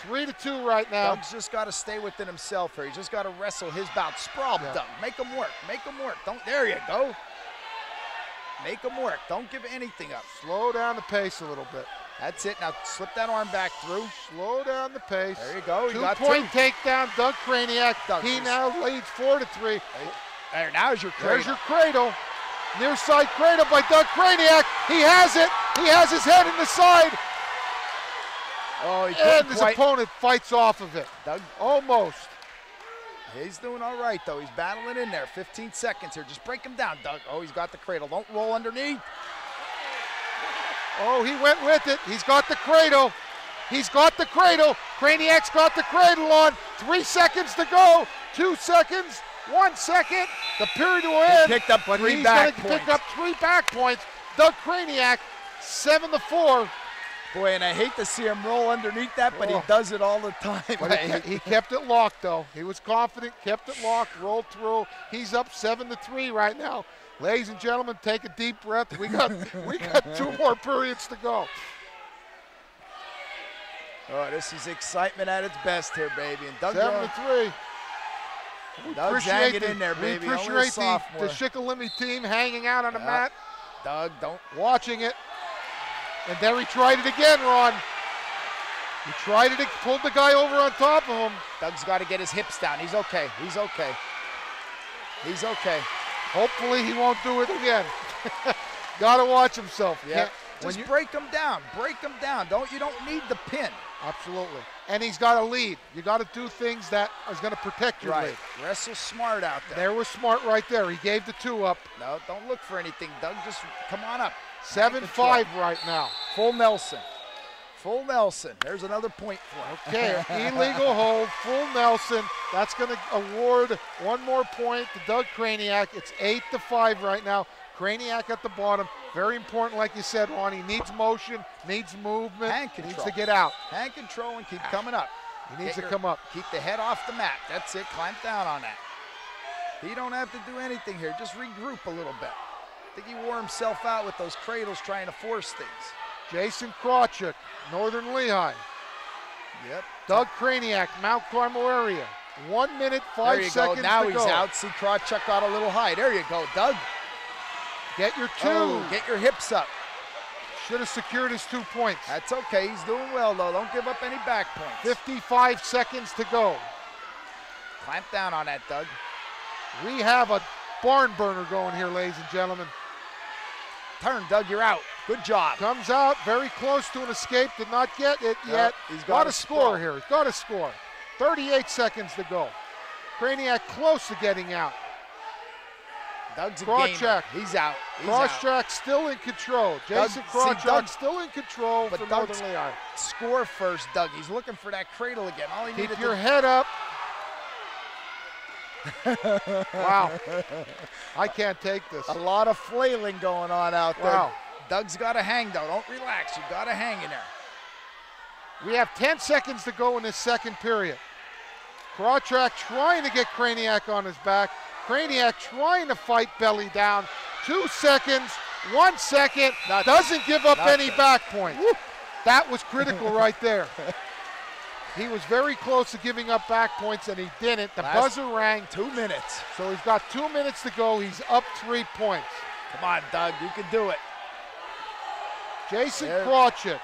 3-2 right now. Doug's just got to stay within himself here. He's just got to wrestle his bout. Sprawl, Yeah. Doug. Make him work. Make him work. Don't. There you go. Make him work. Don't give anything up. Slow down the pace a little bit. That's it. Now slip that arm back through. Slow down the pace. There you go. You got 2-point takedown, Doug Kraniak. Doug He is- now leads 4-3. There, now's your cradle. There's your cradle. Near side cradle by Doug Kraniak. He has it. He has his head in the side. Oh, he And couldn't his quite. opponent fights off of it. Doug, Almost. he's doing all right, though. He's battling in there. 15 seconds here. Just break him down, Doug. Oh, he's got the cradle. Don't roll underneath. Oh, he went with it. He's got the cradle. He's got the cradle. Kraniak's got the cradle on. 3 seconds to go. 2 seconds. 1 second. The period will end. picked up but 3 he's back going to pick points. up 3 back points. Doug Kraniak, 7-4. Boy, and I hate to see him roll underneath that, but Oh. he does it all the time. But he kept it locked, though. He was confident, kept it locked, rolled through. He's up 7-3 right now. Ladies and gentlemen, take a deep breath. We got 2 more periods to go. Oh, this is excitement at its best here, baby. And Doug, 7-3. Doug's hanging in there, baby. We Only a appreciate sophomore. the Shikellamy team hanging out on the Yep. mat, Doug, don't. watching it. And there he tried it again, Ron. He tried it, pulled the guy over on top of him. Doug's got to get his hips down. He's okay. He's okay. He's okay. Hopefully he won't do it again. Got to watch himself. Yeah. Can't- Just break him down. Break him down. You don't need the pin. Absolutely. And he's got to lead. You got to do things that is going to protect your lead. Wrestle smart out there. There was smart right there. He gave the 2 up. No, don't look for anything, Doug. Just come on up. 7-5 right now. Full Nelson. Full Nelson. There's another point for him. Okay, illegal hold, full Nelson. That's going to award 1 more point to Doug Kraniak. It's 8-5 right now. Kraniak at the bottom. Very important, like you said, Ron. He needs motion, needs movement, Hand needs control. to get out. Hand control and keep coming up. He needs Get to come up. Keep the head off the mat. That's it. Climb down on that. He don't have to do anything here. Just regroup a little bit. I think he wore himself out with those cradles trying to force things. Jason Krawczyk, Northern Lehigh. Yep. Doug Kraniak, Mount Carmel area. 1 minute, 5 There you seconds go. Now to he's go. out. See, Krawczyk got a little high. There you go, Doug. Get your 2. Oh, get your hips up. Should have secured his 2 points. That's okay. He's doing well, though. Don't give up any back points. 55 seconds to go. Clamp down on that, Doug. We have a barn burner going here, ladies and gentlemen. Turn, Doug. You're out. Good job. Comes out very close to an escape. Did not get it yet. He's got got to score here. He's got to score. 38 seconds to go. Kraniak close to getting out. Doug's a Krawczyk. gamer. He's out. He's out. Krawczyk still in control. Jason Doug- see, Doug- Krawczyk still in control But for Doug's- Northern Lehigh. Score first, Doug. He's looking for that cradle again. All he Keep needed your to head up. Wow. I can't take this. A lot of flailing going on out there. Wow. Doug's got to hang, though. Don't relax. You got to hang in there. We have 10 seconds to go in this second period. Krawczyk trying to get Kraniak on his back. Kraniak trying to fight belly down. 2 seconds, 1 second. Nothing. Doesn't give up any Nothing. back points. That was critical right there. He was very close to giving up back points, and he didn't. The Last buzzer rang. 2 minutes. So he's got 2 minutes to go. He's up 3 points. Come on, Doug. You can do it. Jason There. Krawczyk,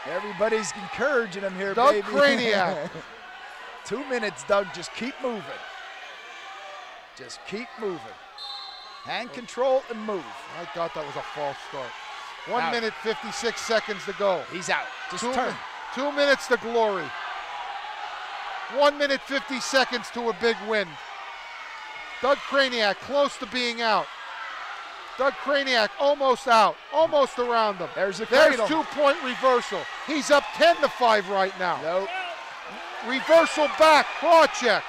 Everybody's encouraging him here, Doug baby. Kraniak. 2 minutes, Doug. Just keep moving. Just keep moving. Hand control and move. I thought that was a false start. 1 Out. minute, 56 seconds to go. He's out. Just 2 turn. 2 minutes to glory. 1 minute, 50 seconds to a big win. Doug Kraniak close to being out. Doug Kraniak almost out, almost around him. There's a There's cradle. 2-point reversal. He's up 10-5 right now. Nope. Reversal back, Krawczyk.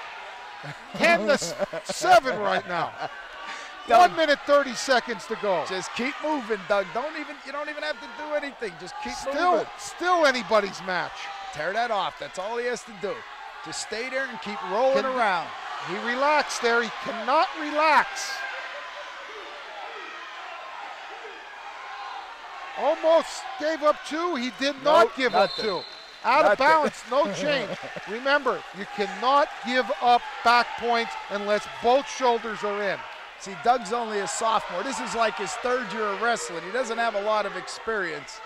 10-7 right now. 1 minute 30 seconds to go. Just keep moving, Doug. You don't even have to do anything. Just keep moving. Still anybody's match. Tear that off. That's all he has to do. Just stay there and keep rolling around. He relaxed there. He cannot relax. Almost gave up 2. He did not give up 2. Out of balance, no change. Remember, you cannot give up back points unless both shoulders are in. See, Doug's only a sophomore. This is like his 3rd year of wrestling. He doesn't have a lot of experience.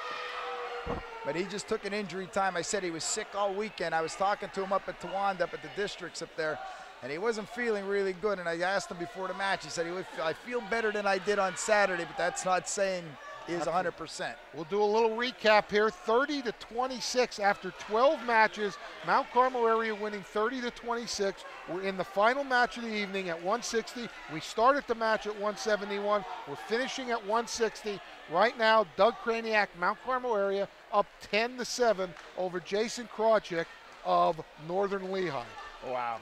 But he just took an injury time. I said he was sick all weekend. I was talking to him up at Tawanda, up at the districts up there, and he wasn't feeling really good. And I asked him before the match. He said, I feel better than I did on Saturday, but that's not saying he is 100%. We'll do a little recap here. 30-26 after 12 matches. Mount Carmel area winning 30-26. We're in the final match of the evening at 160. We started the match at 171. We're finishing at 160. Right now, Doug Kraniak, Mount Carmel area, up 10-7 over Jason Krawczyk of Northern Lehigh. Wow.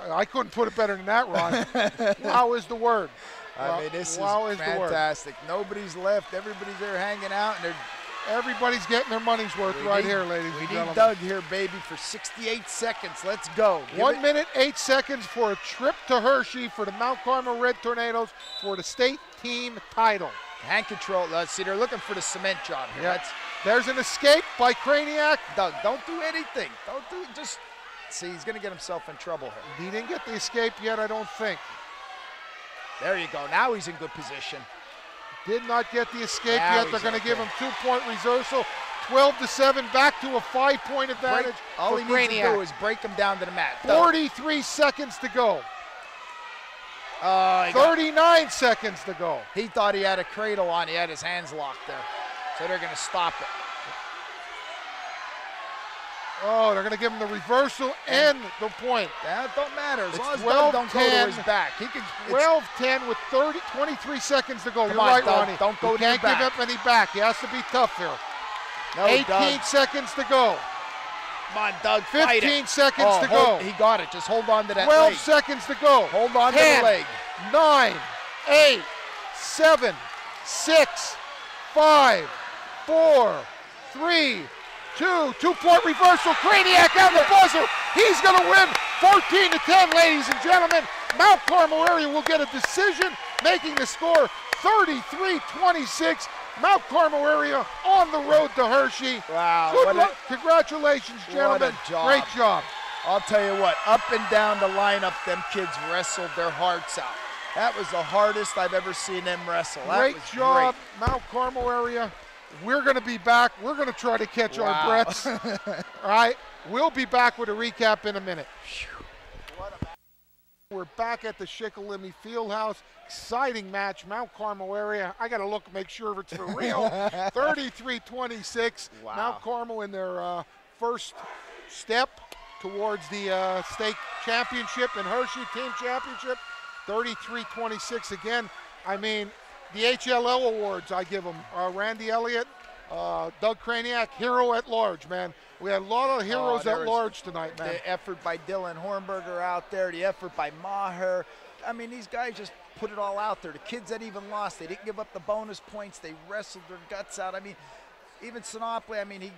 I couldn't put it better than that, Ron. Wow is the word. I mean, this is fantastic. Nobody's left. Everybody's there hanging out, and everybody's getting their money's worth here, ladies and gentlemen. We need Doug here, baby, for 68 seconds. Let's go. 1 minute, 8 seconds for a trip to Hershey for the Mount Carmel Red Tornadoes for the state team title. Hand control. Let's see, they're looking for the cement job here. Yep. There's an escape by Kraniak. Doug, don't do anything. Just see, he's going to get himself in trouble here. He didn't get the escape yet, I don't think. There you go. Now he's in good position. Did not get the escape yet. They're going to give him 2-point reversal. 12-7, back to a 5-point advantage. All he needs to do is break him down to the mat. 43 seconds to go. 39 seconds to go. He thought he had a cradle on. He had his hands locked there. So they're going to stop it. Oh, they're going to give him the reversal and the point. That don't matter. As long as Doug don't go to his back. He can 12-10 with 23 seconds to go. You're on, right, Doug, Ronnie. don't go to your back. Can't give up any back. He has to be tough here. No, 18 Doug. seconds to go. Come on, Doug, 15 seconds to go. He got it. Just hold on to that 12 leg. seconds to go. Hold on 10, to the leg. 9, 8, 7, 6, 5, 4, 3, 2, 2-point reversal. Kraniak on the buzzer. He's going to win 14-10, ladies and gentlemen. Mount Carmel area will get a decision, making the score 33-26. Mount Carmel area on the road to Hershey. Wow. Good luck. Congratulations, gentlemen. What a job. Great job. I'll tell you what, up and down the lineup, them kids wrestled their hearts out. That was the hardest I've ever seen them wrestle. Great job, Mount Carmel area. We're going to be back. We're going to try to catch our breaths. All right, we'll be back with a recap in a minute. We're back at the Shikellamy Fieldhouse. Exciting match, Mount Carmel area. I got to look, make sure it's for real. 33-26. Wow. Mount Carmel in their first step towards the state championship and Hershey team championship. 33-26 again. I mean, the HLL awards I give them. Randy Elliott, Doug Kraniak, hero at large, man. We had a lot of heroes at large tonight, man. The effort by Dylan Hornberger out there, the effort by Maher. I mean, these guys just put it all out there. The kids that even lost, they didn't give up the bonus points. They wrestled their guts out. I mean, even Sinopoli, I mean, he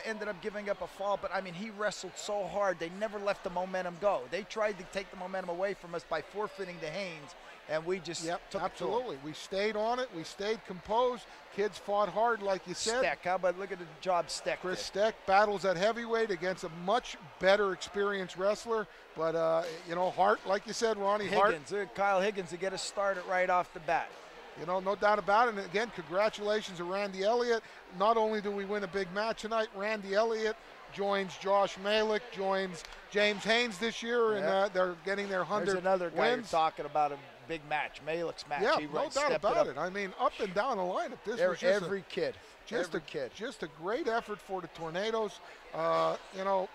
ended up giving up a fall, but I mean, he wrestled so hard. They never let the momentum go. They tried to take the momentum away from us by forfeiting to Haynes, and we just took absolutely. We stayed on it. We stayed composed. Kids fought hard, like you said. Steck, how about look at the job Steck Chris did. Steck battles at heavyweight against a much better experienced wrestler, but you know, Hart, like you said, Ronnie Higgins, Kyle Higgins to get us started right off the bat. You know, no doubt about it. And again, congratulations to Randy Elliott. Not only do we win a big match tonight, Randy Elliott joins Josh Malik, joins James Haynes this year, and they're getting their 100 There's another guy wins. you're talking about, a big match, Malik's match. Yeah, he no doubt about it. I mean, up and down the lineup. This was just every kid. Just a great effort for the Tornadoes. You know,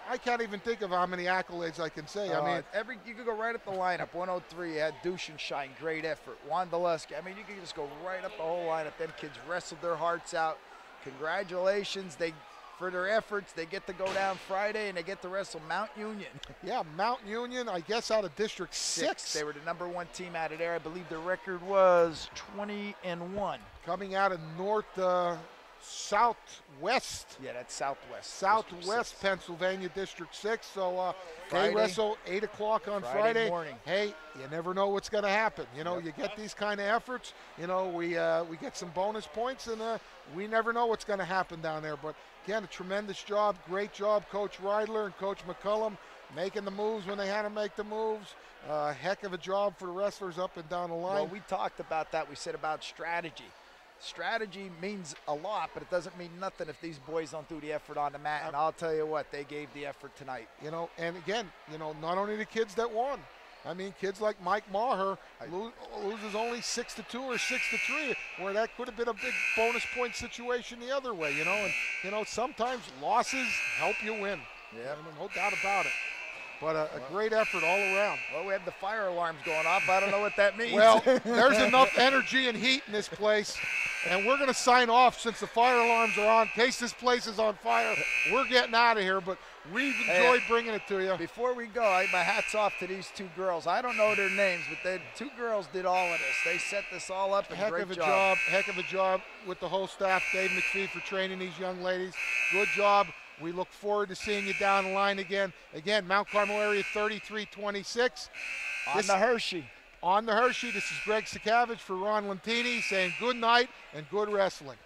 I can't even think of how many accolades I can say. I mean, you could go right up the lineup. 103, you had Dushenshine, great effort. Wondolewski, I mean, you could just go right up the whole lineup. Them kids wrestled their hearts out. Congratulations. They for their efforts. They get to go down Friday, and they get to wrestle Mount Union. Yeah, Mount Union, I guess out of District 6. They were the #1 team out of there. I believe their record was 20-1. Coming out of north southwest. Yeah, that's Southwest. Southwest Pennsylvania, District 6. So Friday. they wrestle 8 o'clock on Friday morning. Hey, you never know what's going to happen. You know, you get these kind of efforts. You know, we get some bonus points, and we never know what's going to happen down there. But again, a tremendous job, great job, Coach Reidler and Coach McCullum, making the moves when they had to make the moves. Heck of a job for the wrestlers up and down the line. Well, we talked about that. We said about strategy. Strategy means a lot, but it doesn't mean nothing if these boys don't do the effort on the mat. And I'll tell you what, they gave the effort tonight. You know, and again, you know, not only the kids that won. I mean, kids like Mike Maher loses only 6-2 or 6-3, where that could have been a big bonus point situation the other way. You know, and you know sometimes losses help you win. Yeah, no doubt about it. But a great effort all around. Well, we have the fire alarms going off. I don't know what that means. Well, there's enough energy and heat in this place. And we're going to sign off since the fire alarms are on. In case this place is on fire, we're getting out of here. But we've enjoyed bringing it to you. Before we go, my hat's off to these two girls. I don't know their names, but the two girls did all of this. They set this all up, and Heck of a job with the whole staff, Dave McPhee, for training these young ladies. Good job. We look forward to seeing you down the line again. Again, Mount Carmel area 3326. On the Hershey. On the Hershey, this is Greg Sakavage for Ron Lentini saying good night and good wrestling.